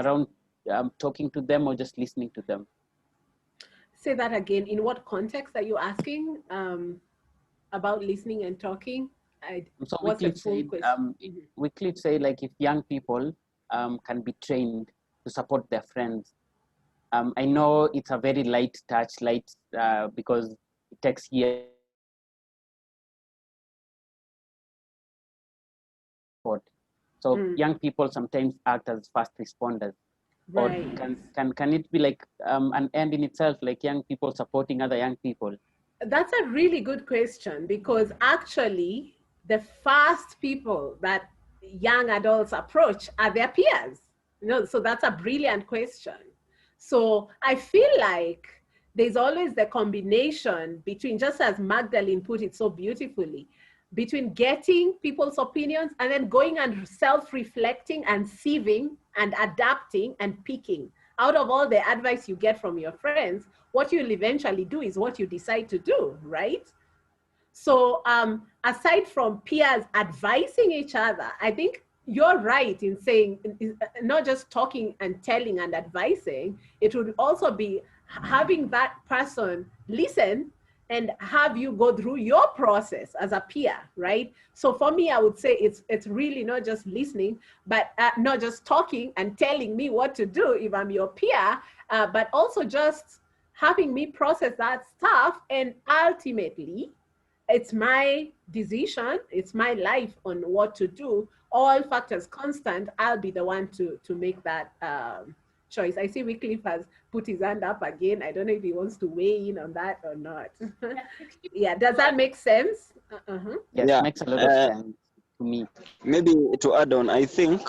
around talking to them or just listening to them? Say that again. In what context are you asking about listening and talking? So what's the full question? Wycliffe said, like, if young people can be trained to support their friends. I know it's a very light touch, because it takes years. So young people sometimes act as fast responders. Right. Or can it be like an end in itself, like young people supporting other young people? That's a really good question, because actually the first people that young adults approach are their peers. You know, so that's a brilliant question. So I feel like there's always the combination between, just as Magdalene put it so beautifully, between getting people's opinions and then going and self-reflecting and sieving and adapting and picking. Out of all the advice you get from your friends, what you'll eventually do is what you decide to do, right? So aside from peers advising each other, I think you're right in saying not just talking and telling and advising, it would also be having that person listen and have you go through your process as a peer, right? So for me, I would say it's really not just listening, but not just talking and telling me what to do if I'm your peer, but also just having me process that stuff. And ultimately, it's my decision, it's my life on what to do. All factors constant, I'll be the one to make that choice. I see Wycliffe has put his hand up again. I don't know if he wants to weigh in on that or not. Yeah, does that make sense? Yes, Yeah. makes a lot of sense to me. Maybe to add on, I think,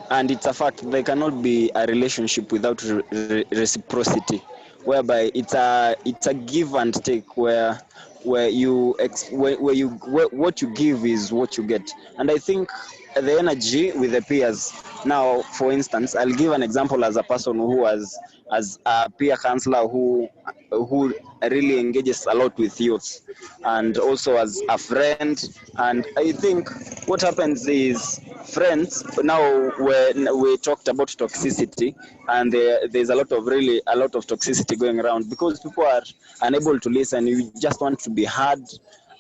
and it's a fact, there cannot be a relationship without reciprocity, whereby it's a give and take, where what you give is what you get. And I think the energy with the peers. Now, for instance, I'll give an example as a person who was as a peer counselor who really engages a lot with youth, and also as a friend. And I think what happens is, friends, now when we talked about toxicity, and there's a lot of toxicity going around because people are unable to listen. You just want to be heard,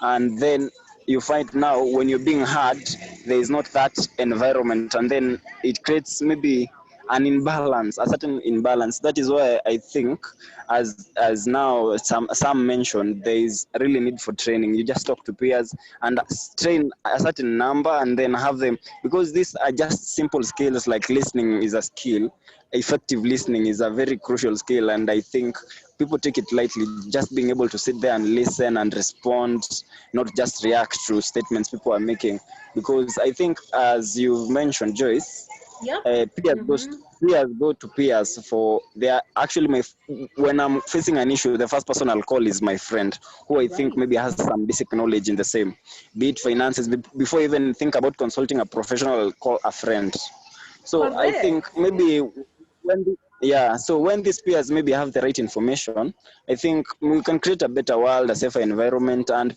and then you find now when you're being heard, there is not that environment, and then it creates maybe an imbalance, a certain imbalance. That is why I think, as now some mentioned, there is really need for training. You just talk to peers and train a certain number, and then have them, because these are just simple skills. Like listening is a skill. Effective listening is a very crucial skill, and I think people take it lightly. Just being able to sit there and listen and respond, not just react to statements people are making. Because I think, as you've mentioned, Joyce, Yep. peers go to peers for, they are actually when I'm facing an issue, the first person I'll call is my friend, who I think maybe has some basic knowledge in the same, be it finances. Before I even think about consulting a professional, I'll call a friend. So Correct. I think maybe so when these peers maybe have the right information, I think we can create a better world, a safer environment, and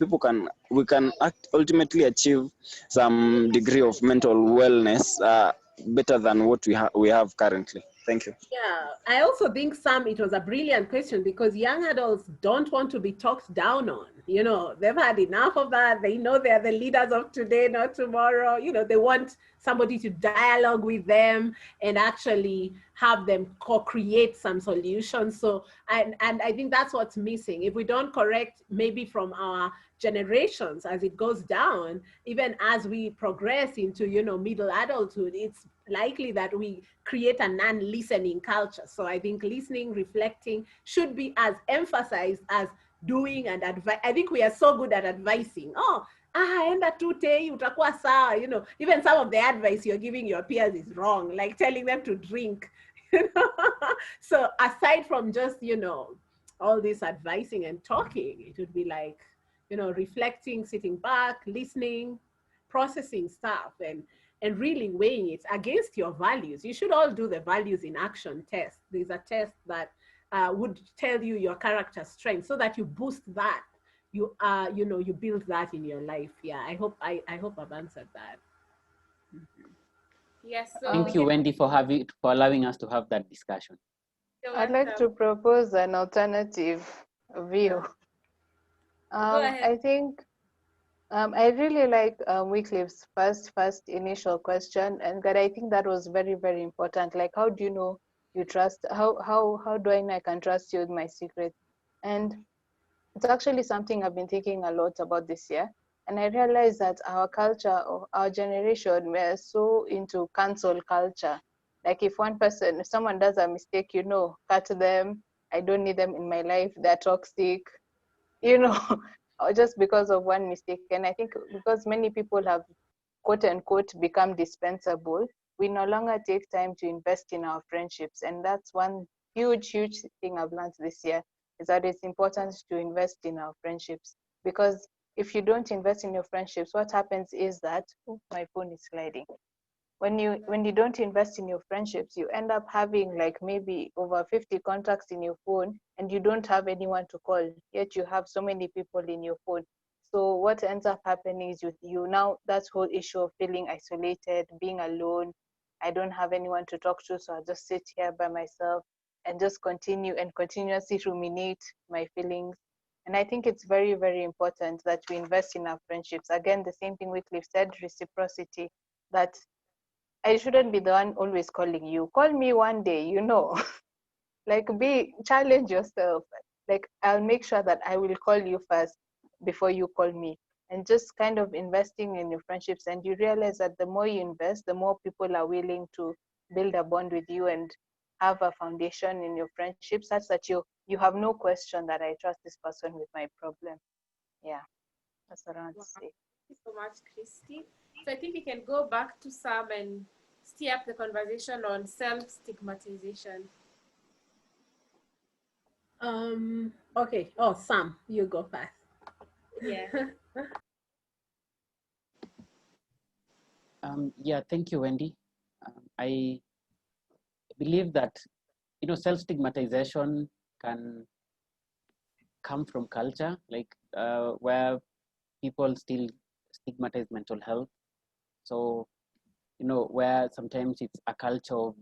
we can ultimately achieve some degree of mental wellness, better than what we have currently. Thank you. Yeah, I also think, Sam, it was a brilliant question, because young adults don't want to be talked down on. You know, they've had enough of that. They know they're the leaders of today, not tomorrow. You know, they want somebody to dialogue with them and actually have them co-create some solutions. So, and I think that's what's missing. If we don't correct, maybe from our generations as it goes down, even as we progress into, you know, middle adulthood, it's likely that we create a non-listening culture. So I think listening, reflecting should be as emphasized as doing and advice. I think we are so good at advising. Enda tute utakuwa sawa. You know, even some of the advice you're giving your peers is wrong, like telling them to drink. You know? So aside from just, you know, all this advising and talking, it would be like, you know, reflecting, sitting back, listening, processing stuff, and really weighing it against your values. You should all do the values in action test. There's a test that would tell you your character strength, so that you boost that. You know, you build that in your life. Yeah, I hope I've answered that. Yes. So Thank you, Wendy, for allowing us to have that discussion. I'd like to propose an alternative view. Go ahead. I think I really like Wycliffe's first initial question, and that I think that was very, very important. Like, how do you know you trust? How do I know I can trust you with my secret? And it's actually something I've been thinking a lot about this year. And I realized that our culture, or our generation, we're so into cancel culture. Like, if someone does a mistake, you know, cut them. I don't need them in my life. They're toxic, you know, or just because of one mistake. And I think because many people have, quote unquote, become dispensable, we no longer take time to invest in our friendships. And that's one huge thing I've learned this year, is that it's important to invest in our friendships. Because if you don't invest in your friendships, what happens is that, my phone is sliding. When you don't invest in your friendships, you end up having like maybe over 50 contacts in your phone, and you don't have anyone to call, yet you have so many people in your phone. So what ends up happening is you now, that whole issue of feeling isolated, being alone, I don't have anyone to talk to, so I just sit here by myself and just continuously ruminate my feelings. And I think it's very, very important that we invest in our friendships. Again, the same thing Wycliffe said, reciprocity, that I shouldn't be the one always calling you. Call me one day, you know. Like, challenge yourself. Like, I'll make sure that I will call you first before you call me. And just kind of investing in your friendships. And you realize that the more you invest, the more people are willing to build a bond with you and have a foundation in your friendship such that you have no question that I trust this person with my problem. Yeah, that's what I want to say. Thank you so much, Kristy. So I think we can go back to Sam and steer up the conversation on self-stigmatization. Okay. Oh, Sam, you go first. Yeah. Yeah, thank you, Wendy. I believe that, you know, self-stigmatization can come from culture, like where people still stigmatize mental health. So, you know, where sometimes it's a culture of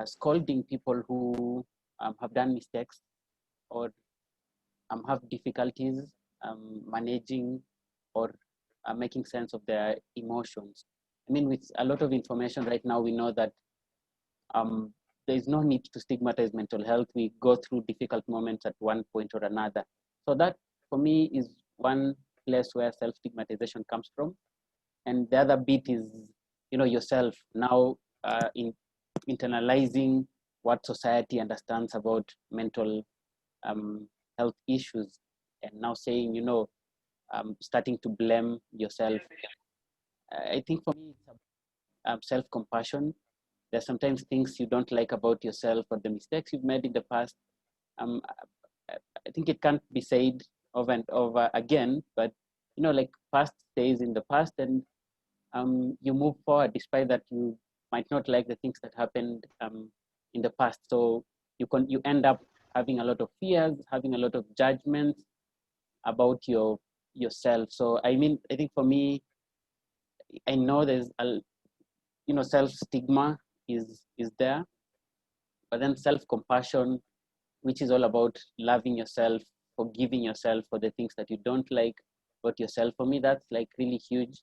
scolding people who have done mistakes or have difficulties managing or making sense of their emotions. I mean, with a lot of information right now, we know that there is no need to stigmatize mental health. We go through difficult moments at one point or another. So that, for me, is one place where self-stigmatization comes from. And the other bit is, you know, yourself now in internalizing what society understands about mental health issues, and now saying, you know, starting to blame yourself. I think for me, it's self-compassion. There's sometimes things you don't like about yourself or the mistakes you've made in the past. Um, I think it can't be said over and over again, but, you know, like, past stays in the past, and you move forward despite that you might not like the things that happened in the past. So you end up having a lot of fears, having a lot of judgments about yourself. So I mean, I think for me, I know there's you know, self-stigma is there, but then self-compassion, which is all about loving yourself, forgiving yourself for the things that you don't like about yourself. For me, that's like really huge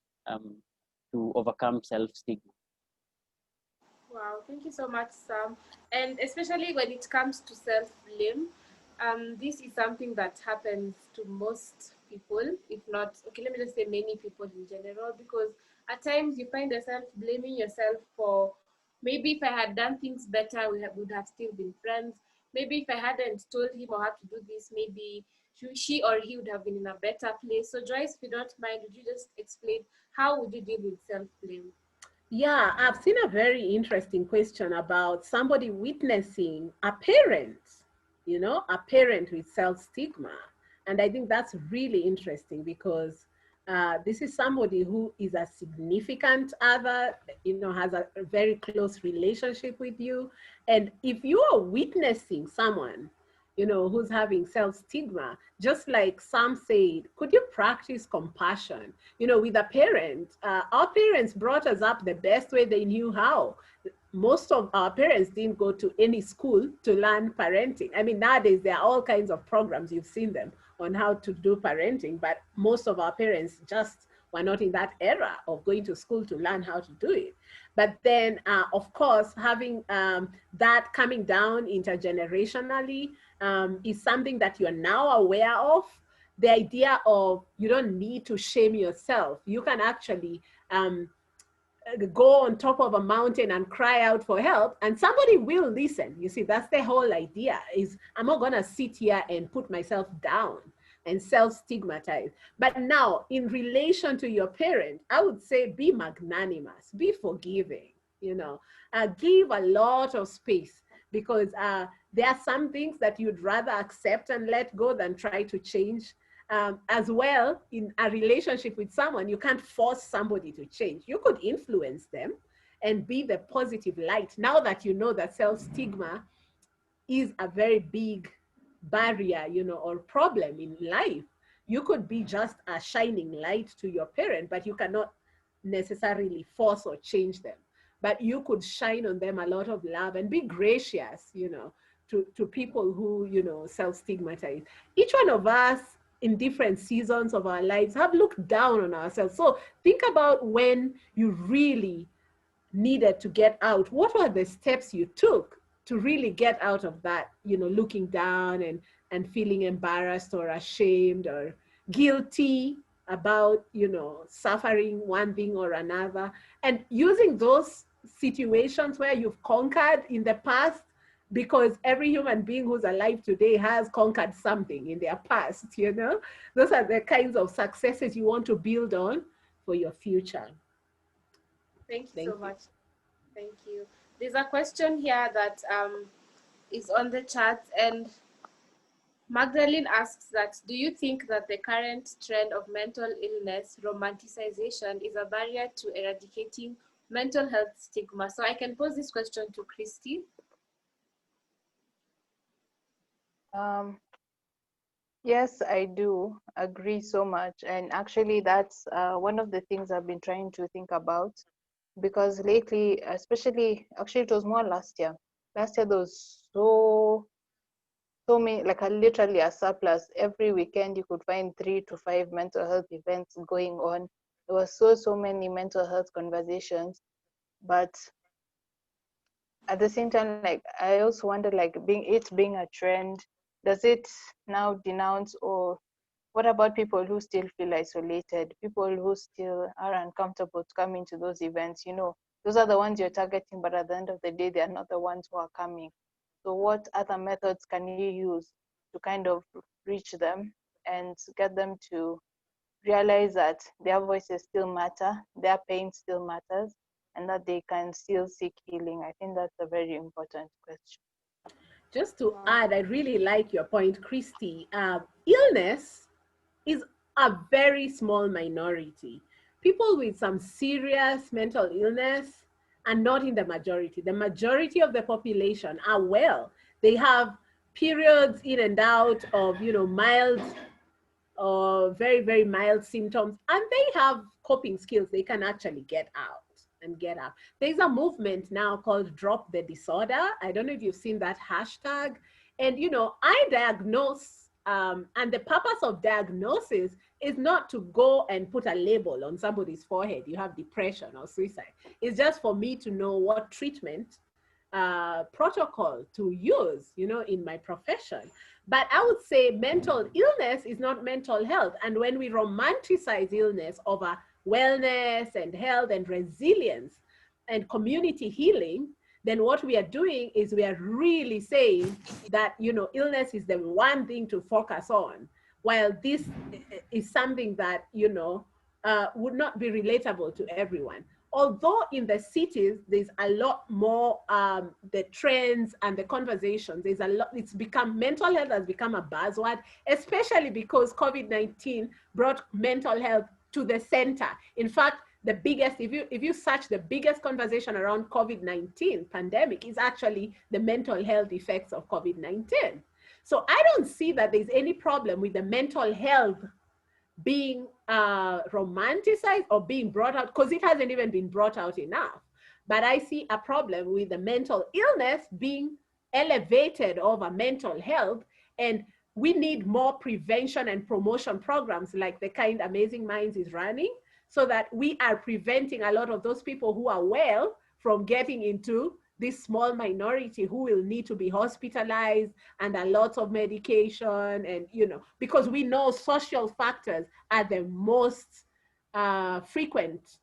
to overcome self-stigma. Wow, thank you so much, Sam. And especially when it comes to self-blame, this is something that happens to most people, if not, okay, let me just say many people in general, because at times you find yourself blaming yourself for, maybe if I had done things better, we would have still been friends. Maybe if I hadn't told him or had to do this, maybe she or he would have been in a better place. So Joyce, if you don't mind, would you just explain how would you deal with self-blame? Yeah, I've seen a very interesting question about somebody witnessing a parent, a parent with self-stigma. And I think that's really interesting because this is somebody who is a significant other, has a very close relationship with you. And if you are witnessing someone who's having self-stigma, just like Sam said, could you practice compassion? With a parent, our parents brought us up the best way they knew how. Most of our parents didn't go to any school to learn parenting. I mean, nowadays there are all kinds of programs, you've seen them, on how to do parenting, but most of our parents just were not in that era of going to school to learn how to do it. But then, of course, having that coming down intergenerationally is something that you're now aware of. The idea of you don't need to shame yourself. You can actually go on top of a mountain and cry out for help, and somebody will listen. You see, that's the whole idea, is I'm not going to sit here and put myself down and self-stigmatize. But now, in relation to your parent, I would say be magnanimous, be forgiving, give a lot of space, because there are some things that you'd rather accept and let go than try to change. As well, in a relationship with someone, you can't force somebody to change. You could influence them and be the positive light. Now that you know that self-stigma is a very big barrier, or problem in life, you could be just a shining light to your parent, but you cannot necessarily force or change them. But you could shine on them a lot of love and be gracious, to people who, you know, self-stigmatize. Each one of us in different seasons of our lives have looked down on ourselves. So think about when you really needed to get out. What were the steps you took to really get out of that, you know, looking down and feeling embarrassed or ashamed or guilty about, you know, suffering one thing or another, and using those situations where you've conquered in the past, because every human being who's alive today has conquered something in their past, you know. Those are the kinds of successes you want to build on for your future. Thank you Thank so you. much. Thank you. There's a question here that is on the chat, and Magdalene asks that, do you think that the current trend of mental illness romanticization is a barrier to eradicating mental health stigma? So I can pose this question to Kristy. Yes, I do agree so much. And actually, that's one of the things I've been trying to think about, because lately, especially, actually, it was more last year. Last year, there was so many, like literally a surplus. Every weekend, you could find 3 to 5 mental health events going on. There was so many mental health conversations. But at the same time, like, I also wonder, like, being a trend, does it now denounce, or what about people who still feel isolated, people who still are uncomfortable to come into those events? You know, those are the ones you're targeting, but at the end of the day, they are not the ones who are coming. So what other methods can you use to kind of reach them and get them to realize that their voices still matter, their pain still matters, and that they can still seek healing? I think that's a very important question. Just to add, I really like your point, Kristy. Illness is a very small minority. People with some serious mental illness are not in the majority. The majority of the population are well. They have periods in and out of, you know, mild or very mild symptoms, and they have coping skills. They can actually get out and get up. There's a movement now called Drop the Disorder. I don't know if you've seen that hashtag. And, you know, I diagnose, and the purpose of diagnosis is not to go and put a label on somebody's forehead, you have depression or suicide. It's just for me to know what treatment protocol to use, you know, in my profession. But I would say mental illness is not mental health. And when we romanticize illness over wellness and health and resilience and community healing, then what we are doing is we are really saying that, you know, illness is the one thing to focus on, while this is something that, you know, would not be relatable to everyone. Although in the cities, there's a lot more, the trends and the conversations, there's a lot, it's become, mental health has become a buzzword, especially because COVID-19 brought mental health to the center. In fact, the biggest, if you search, the biggest conversation around COVID-19 pandemic is actually the mental health effects of COVID-19. So I don't see that there's any problem with the mental health being romanticized or being brought out, because it hasn't even been brought out enough. But I see a problem with the mental illness being elevated over mental health, and we need more prevention and promotion programs like the kind Amazing Minds is running, so that we are preventing a lot of those people who are well from getting into this small minority who will need to be hospitalized and a lot of medication. And, you know, because we know social factors are the most frequent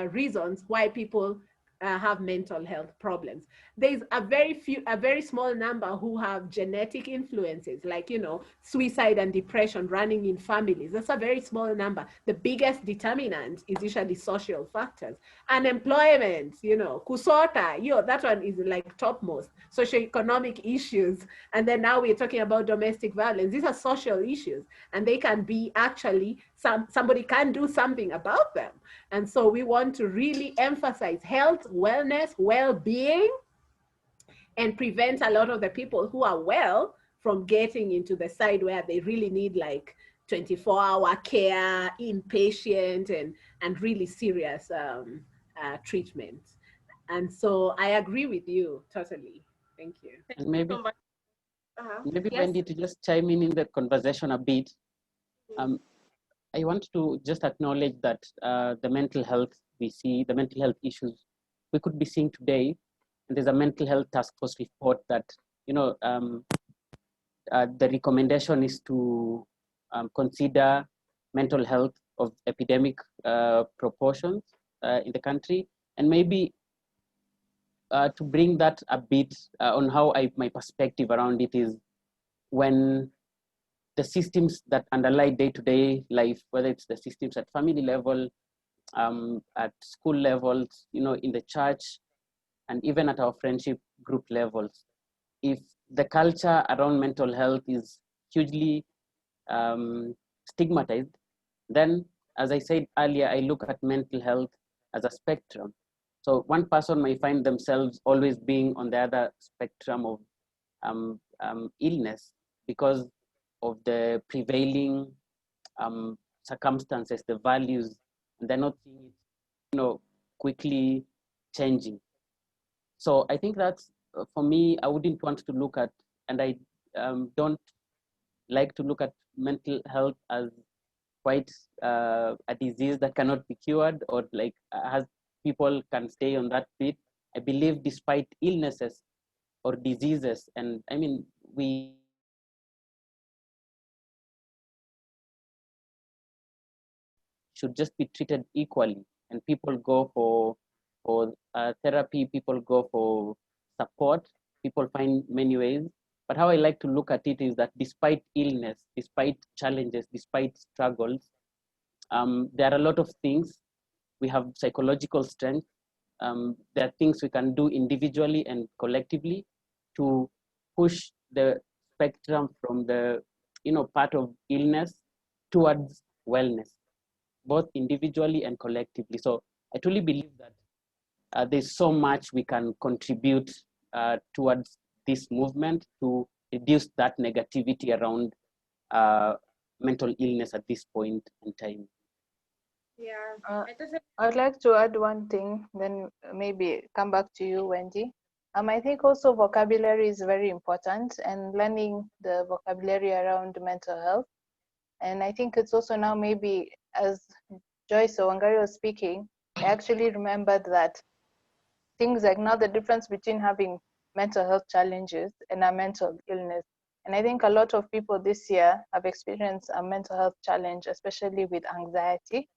reasons why people have mental health problems. There's a very small number who have genetic influences, like, you know, suicide and depression running in families. That's a very small number. The biggest determinant is usually social factors. Unemployment, you know, kusota, you know, that one is like topmost. Socioeconomic issues. And then now we're talking about domestic violence. These are social issues, and they can be actually, somebody can do something about them. And so we want to really emphasize health, wellness, well-being, and prevent a lot of the people who are well from getting into the side where they really need like 24-hour care, inpatient, and really serious treatment. And so I agree with you totally. Thank you. Thank And you so much. Maybe Yes. Wendy, to just chime in the conversation a bit. I want to just acknowledge that the mental health we see, the mental health issues we could be seeing today, and there's a mental health task force report that, the recommendation is to consider mental health of epidemic proportions in the country, and maybe to bring that a bit on how my perspective around it is, when the systems that underlie day-to-day life, whether it's the systems at family level, at school levels, in the church, and even at our friendship group levels, if the culture around mental health is hugely stigmatized, then, as I said earlier, I look at mental health as a spectrum. So one person may find themselves always being on the other spectrum of illness because of the prevailing circumstances, the values, and they're not seeing it, quickly changing. So I think that's, for me, I wouldn't want to look at, and I don't like to look at mental health as quite a disease that cannot be cured, or like has people can stay on that bit. I believe despite illnesses or diseases, and I mean, we should just be treated equally, and people go for therapy, people go for support, people find many ways. But how I like to look at it is that despite illness, despite challenges, despite struggles, there are a lot of things. We have psychological strength. There are things we can do individually and collectively to push the spectrum from the part of illness towards wellness, both individually and collectively. So I truly believe that there's so much we can contribute towards this movement to reduce that negativity around mental illness at this point in time. Yeah, I'd like to add one thing, then maybe come back to you, Wendy. I think also vocabulary is very important, and learning the vocabulary around mental health. And I think it's also now, maybe as Joyce Owangari was speaking, I actually remembered that things like now the difference between having mental health challenges and a mental illness. And I think a lot of people this year have experienced a mental health challenge, especially with anxiety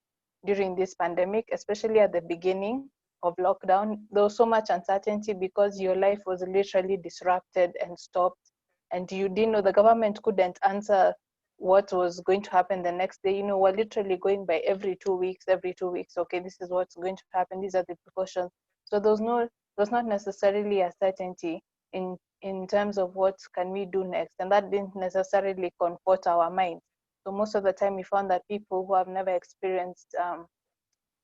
during this pandemic, especially at the beginning of lockdown. There was so much uncertainty because your life was literally disrupted and stopped, and you didn't know, the government couldn't answer what was going to happen the next day. We're literally going by every 2 weeks, okay, this is what's going to happen, these are the precautions. So there's not necessarily a certainty in terms of what can we do next, and that didn't necessarily comfort our minds. So most of the time we found that people who have never experienced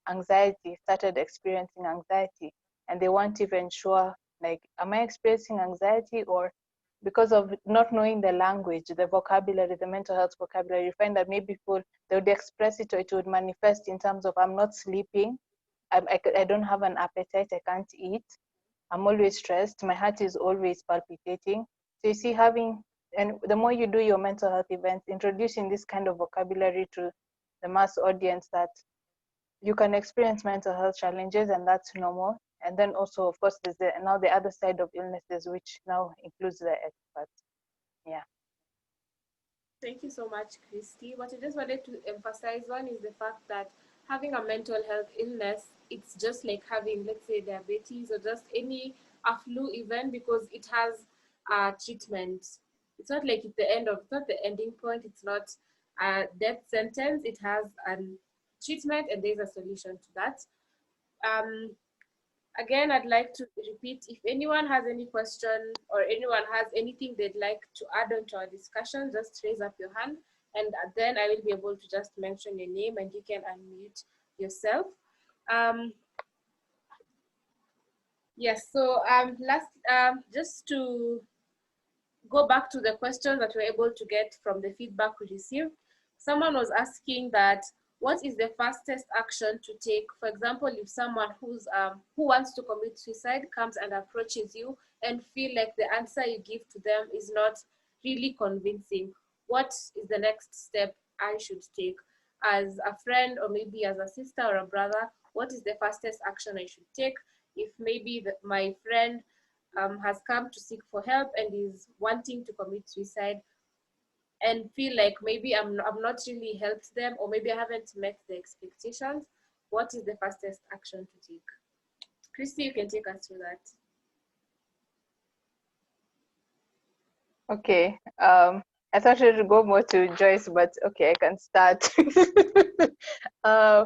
anxiety started experiencing anxiety, and they weren't even sure, like, am I experiencing anxiety? Or because of not knowing the language, the vocabulary, the mental health vocabulary, you find that maybe people, they would express it, or it would manifest in terms of, I'm not sleeping, I don't have an appetite, I can't eat, I'm always stressed, my heart is always palpitating. So you see, and the more you do your mental health events, introducing this kind of vocabulary to the mass audience, that you can experience mental health challenges, and that's normal. And then also, of course, there's now the other side of illnesses, which now includes the experts. Yeah. Thank you so much, Kristy. What I just wanted to emphasize on is the fact that having a mental health illness, it's just like having, let's say, diabetes or just a flu event, because it has a treatment. It's not like it's not the ending point. It's not a death sentence. It has a treatment, and there's a solution to that. Again, I'd like to repeat, if anyone has any question or anyone has anything they'd like to add on to our discussion, just raise up your hand, and then I will be able to just mention your name and you can unmute yourself. Yes, so just to go back to the questions that we're able to get from the feedback we received, someone was asking that, what is the fastest action to take? For example, if someone who wants to commit suicide comes and approaches you and feel like the answer you give to them is not really convincing. What is the next step I should take as a friend, or maybe as a sister or a brother? What is the fastest action I should take if maybe my friend has come to seek for help and is wanting to commit suicide, and feel like maybe I'm not really helped them, or maybe I haven't met the expectations? What is the fastest action to take? Kristy, you can take us through that. Okay. I thought I should go more to Joyce, but okay, I can start.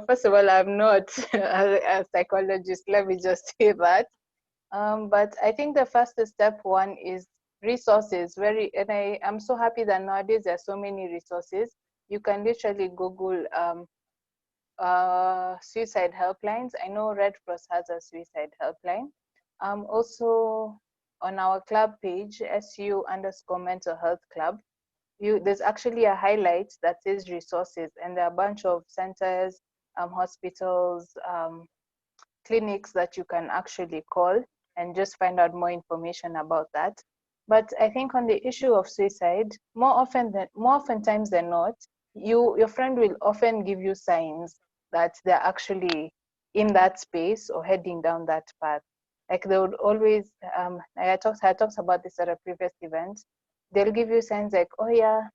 First of all, I'm not a psychologist. Let me just say that. But I think the first step one is resources. And I am so happy that nowadays there are so many resources. You can literally Google suicide helplines. I know Red Cross has a suicide helpline. Also on our club page, SU_Mental Health Club, there's actually a highlight that says resources, and there are a bunch of centers, hospitals, clinics that you can actually call and just find out more information about that. But I think on the issue of suicide, more oftentimes than not, your friend will often give you signs that they're actually in that space or heading down that path. Like they would always, I talked about this at a previous event. They'll give you signs like, oh yeah,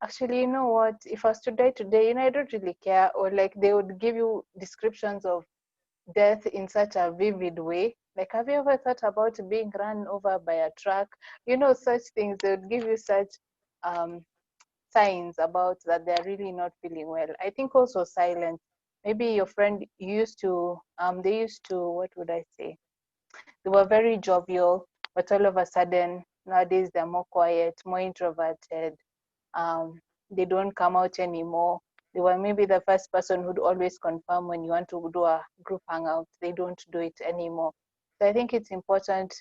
actually, you know what, if I was to die today, I don't really care. Or like they would give you descriptions of death in such a vivid way. Like, have you ever thought about being run over by a truck? Such things. They would give you such signs about that they're really not feeling well. I think also silence. Maybe your friend they used to, what would I say? They were very jovial, but all of a sudden, nowadays they're more quiet, more introverted. They don't come out anymore. They were maybe the first person who'd always confirm when you want to do a group hangout. They don't do it anymore. So I think it's important.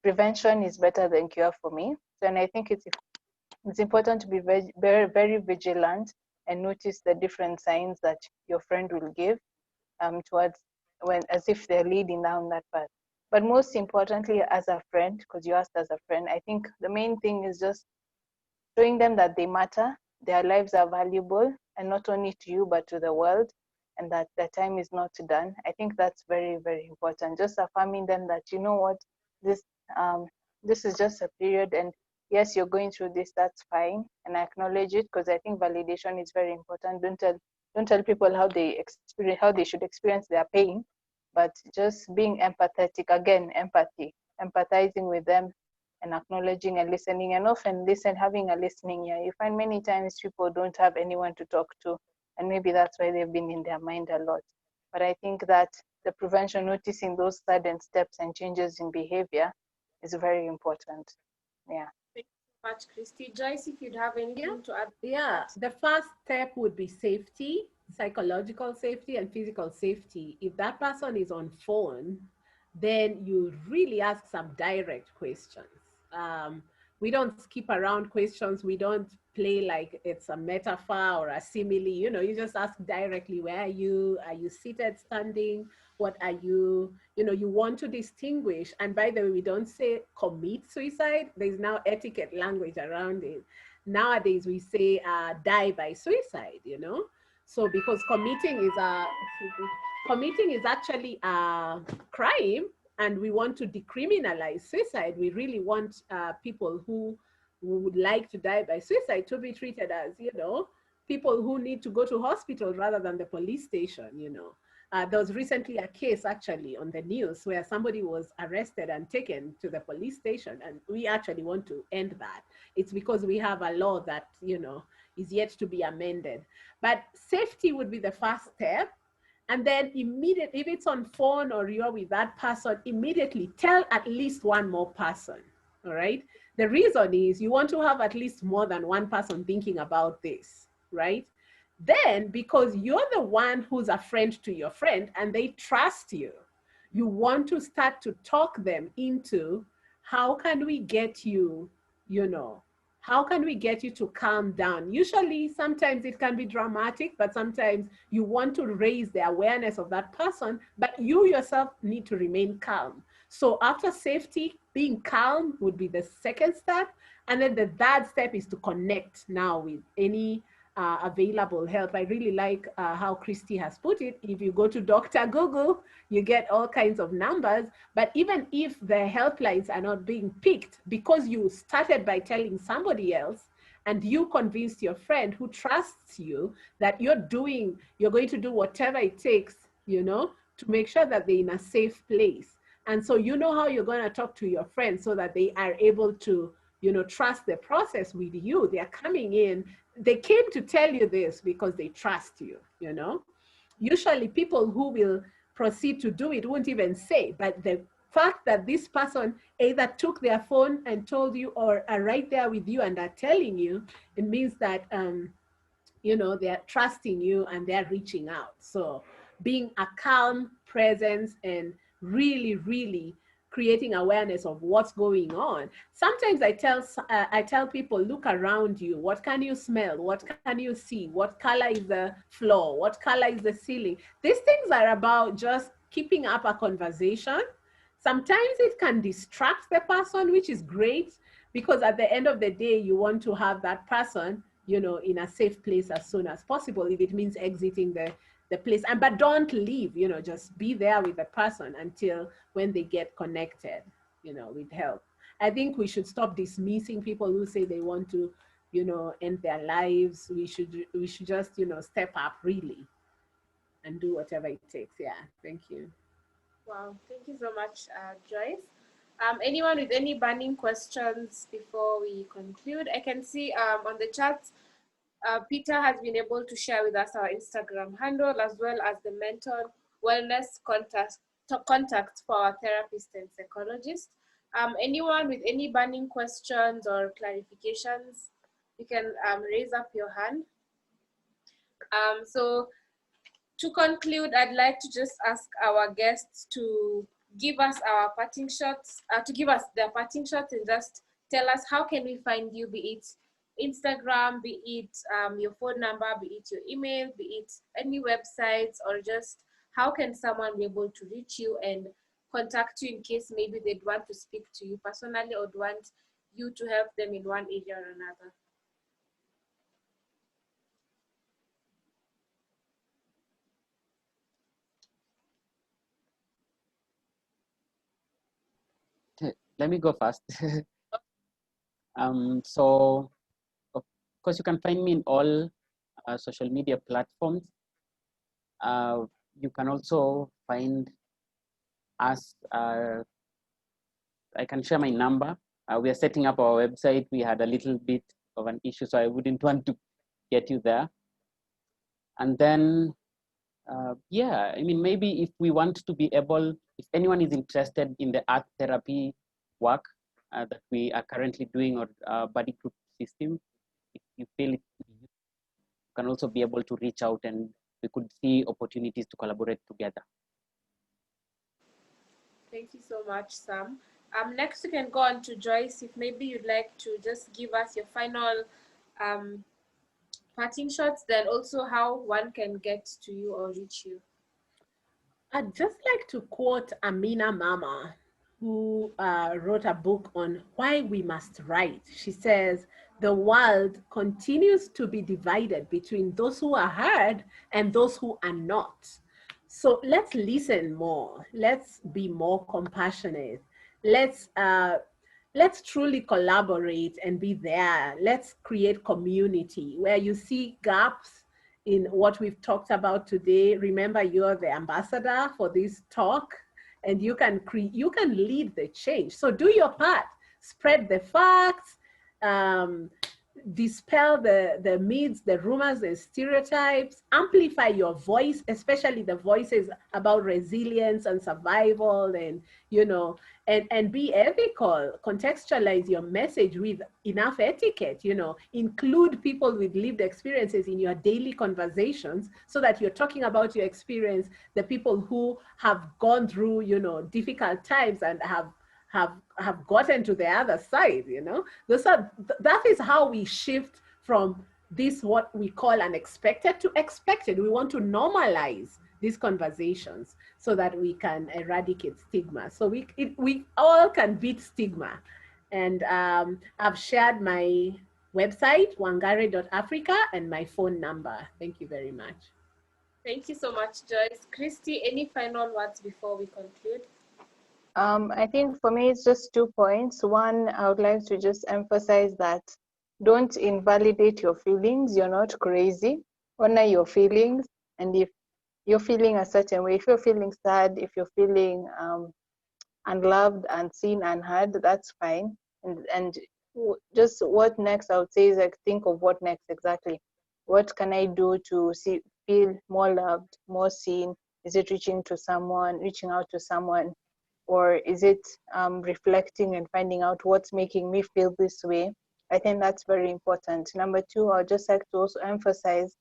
Prevention is better than cure for me. So, and I think it's important to be very, very vigilant and notice the different signs that your friend will give towards as if they're leading down that path. But most importantly, as a friend, because you asked as a friend, I think the main thing is just showing them that they matter, their lives are valuable, and not only to you, but to the world, and that their time is not done. I think that's very, very important. Just affirming them that, you know what, this this is just a period, and yes, you're going through this, that's fine, and I acknowledge it, because I think validation is very important. Don't tell people how they should experience their pain, but just being empathetic. Again, empathy, empathizing with them, and acknowledging and listening, and often having a listening ear. You find many times people don't have anyone to talk to, and maybe that's why they've been in their mind a lot. But I think that the prevention, noticing those sudden steps and changes in behavior, is very important. Yeah. Thank you so much, Kristy. Joyce, if you'd have anything to add. Yeah, the first step would be safety, psychological safety and physical safety. If that person is on phone, then you really ask some direct questions. We don't skip around questions. We don't play like it's a metaphor or a simile. You just ask directly, where are you? Are you seated, standing? What are you? You want to distinguish. And by the way, we don't say commit suicide. There's now etiquette language around it. Nowadays, we say die by suicide, So because committing is actually a crime, and we want to decriminalize suicide. We really want people who would like to die by suicide to be treated as, people who need to go to hospital rather than the police station, There was recently a case actually on the news where somebody was arrested and taken to the police station, and we actually want to end that. It's because we have a law that, is yet to be amended. But safety would be the first step. And then immediately, if it's on phone or you're with that person, immediately tell at least one more person, all right? The reason is you want to have at least more than one person thinking about this, right? Then, because you're the one who's a friend to your friend and they trust you, you want to start to talk them into, how can we get you, how can we get you to calm down? Usually, sometimes it can be dramatic, but sometimes you want to raise the awareness of that person, but you yourself need to remain calm. So after safety, being calm would be the second step. And then the third step is to connect now with any available help. I really like how Kristy has put it. If you go to Dr. Google, you get all kinds of numbers. But even if the helplines are not being picked, because you started by telling somebody else, and you convinced your friend who trusts you that you're going to do whatever it takes, to make sure that they're in a safe place. And so you know how you're going to talk to your friends so that they are able to, trust the process with you. They're coming in. They came to tell you this because they trust you, Usually people who will proceed to do it won't even say, but the fact that this person either took their phone and told you or are right there with you and are telling you, it means that, they're trusting you and they're reaching out. So being a calm presence and really, really creating awareness of what's going on. Sometimes I tell people, look around you. What can you smell? What can you see? What color is the floor? What color is the ceiling? These things are about just keeping up a conversation. Sometimes it can distract the person, which is great, because at the end of the day, you want to have that person, in a safe place as soon as possible, if it means exiting the place. But don't leave, just be there with the person until when they get connected, with help. I think we should stop dismissing people who say they want to, end their lives. We should just, step up really and do whatever it takes. Yeah, thank you. Wow, thank you so much, Joyce. Anyone with any burning questions before we conclude? I can see on the chat, Peter has been able to share with us our Instagram handle as well as the mental wellness contact for our therapist and psychologist. Anyone with any burning questions or clarifications, you can raise up your hand. So to conclude, I'd like to just ask our guests to give us our parting shots, to give us their parting shots and just tell us how can we find you, be it Instagram, be it your phone number, be it your email, be it any websites, or just how can someone be able to reach you and contact you in case maybe they'd want to speak to you personally or want you to help them in one area or another. Let me go first. So, of course, you can find me in all social media platforms. You can also find us. I can share my number. We are setting up our website. We had a little bit of an issue, so I wouldn't want to get you there. And then, yeah, I mean, maybe if we want to be able, if anyone is interested in the art therapy work that we are currently doing, or body group system, if you feel it, you can also be able to reach out and we could see opportunities to collaborate together. Thank you so much, Sam. Next, we can go on to Joyce. If maybe you'd like to just give us your final parting shots, then also how one can get to you or reach you. I'd just like to quote Amina Mama, who wrote a book on why we must write. She says, the world continues to be divided between those who are heard and those who are not. So let's listen more. Let's be more compassionate. Let's truly collaborate and be there. Let's create community. Where you see gaps in what we've talked about today, remember you're the ambassador for this talk, and you can lead the change. So do your part. Spread the facts. Dispel the myths, the rumors, the stereotypes, amplify your voice, especially the voices about resilience and survival, and and be ethical. Contextualize your message with enough etiquette, include people with lived experiences in your daily conversations so that you're talking about your experience, the people who have gone through, difficult times and have have gotten to the other side, you know. That is how we shift from this, what we call unexpected, to expected. We want to normalize these conversations so that we can eradicate stigma. So we all can beat stigma. And I've shared my website, wangare.africa, and my phone number. Thank you very much. Thank you so much, Joyce. Kristy, any final words before we conclude? I think for me, it's just 2 points. One, I would like to just emphasize that don't invalidate your feelings. You're not crazy. Honor your feelings. And if you're feeling a certain way, if you're feeling sad, if you're feeling unloved, unseen, unheard, that's fine. And just what next, I would say, is like, think of what next exactly. What can I do to feel more loved, more seen? Is it reaching out to someone? Or is it reflecting and finding out what's making me feel this way? I think that's very important. Number 2, I'd just like to also emphasize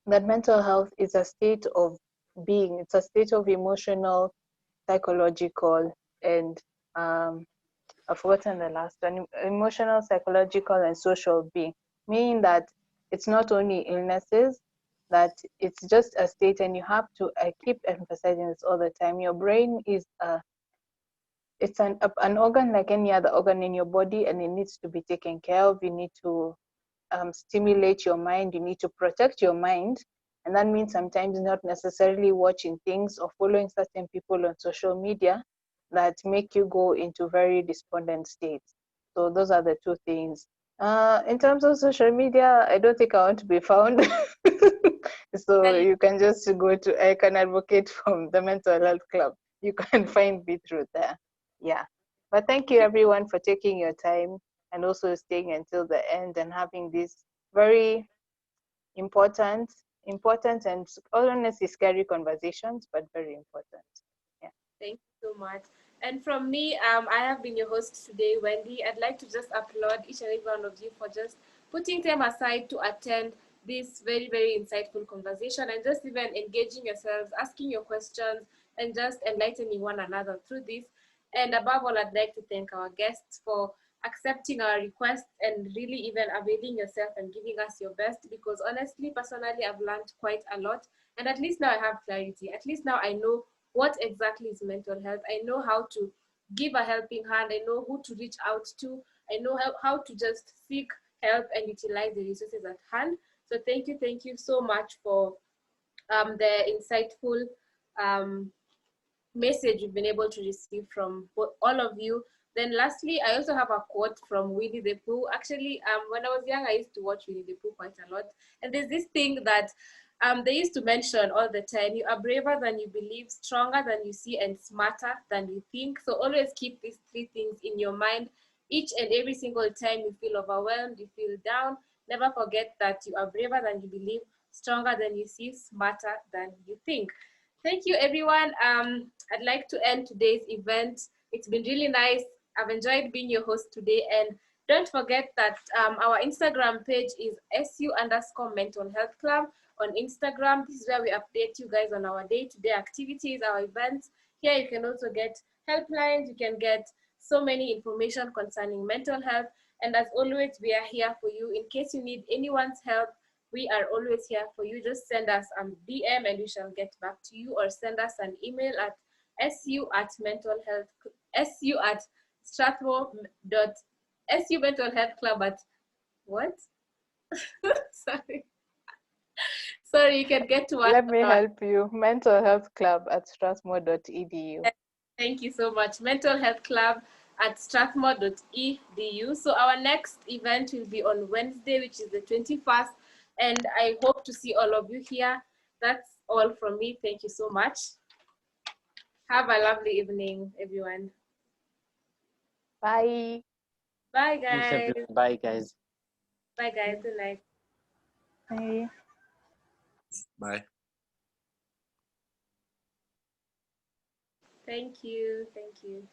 that mental health is a state of being. It's a state of emotional, psychological, and I've forgotten the last one, emotional, psychological, and social being, meaning that it's not only illnesses, that it's just a state, and you have to, I keep emphasizing this all the time, your brain is it's an organ like any other organ in your body, and it needs to be taken care of. You need to stimulate your mind, you need to protect your mind, and that means sometimes not necessarily watching things or following certain people on social media that make you go into very despondent states. So those are the 2 things. In terms of social media, I don't think I want to be found. So you can just go to, I can advocate from the Mental Health Club. You can find me through there. Yeah. But thank you everyone for taking your time and also staying until the end and having this very important and honestly scary conversations, but very important. Yeah. Thank you so much. And from me, I have been your host today, Wendy. I'd like to just applaud each and every one of you for just putting time aside to attend this very, very insightful conversation and just even engaging yourselves, asking your questions, and just enlightening one another through this. And above all, I'd like to thank our guests for accepting our request and really even availing yourself and giving us your best, because honestly, personally, I've learned quite a lot. And at least now I have clarity. At least now I know what exactly is mental health. I know how to give a helping hand. I know who to reach out to. I know how to just seek help and utilize the resources at hand. So thank you so much for the insightful message we've been able to receive from all of you. Then lastly, I also have a quote from Winnie the Pooh. Actually, when I was young, I used to watch Winnie the Pooh quite a lot. And there's this thing that they used to mention all the time: you are braver than you believe, stronger than you see, and smarter than you think. So always keep these 3 things in your mind each and every single time you feel overwhelmed, you feel down. Never forget that you are braver than you believe, stronger than you see, smarter than you think. Thank you, everyone. I'd like to end today's event. It's been really nice. I've enjoyed being your host today. And don't forget that our Instagram page is SU_Mental Health Club on Instagram. This is where we update you guys on our day-to-day activities, our events. Here you can also get helplines. You can get so many information concerning mental health. And as always, we are here for you. In case you need anyone's help, we are always here for you. Just send us a DM and we shall get back to you, or send us an email at su@Strathmore.su@Strathmore.su mental health club at what? Sorry, you can get to us. Let me help you. Mental Health Club at strathmore.edu. Thank you so much. Mental Health Club at strathmore.edu. So our next event will be on Wednesday, which is the 21st. And I hope to see all of you here. That's all from me. Thank you so much. Have a lovely evening, everyone. Bye. Bye, guys. Bye, guys. Bye, guys. Good night. Bye. Bye. Thank you. Thank you.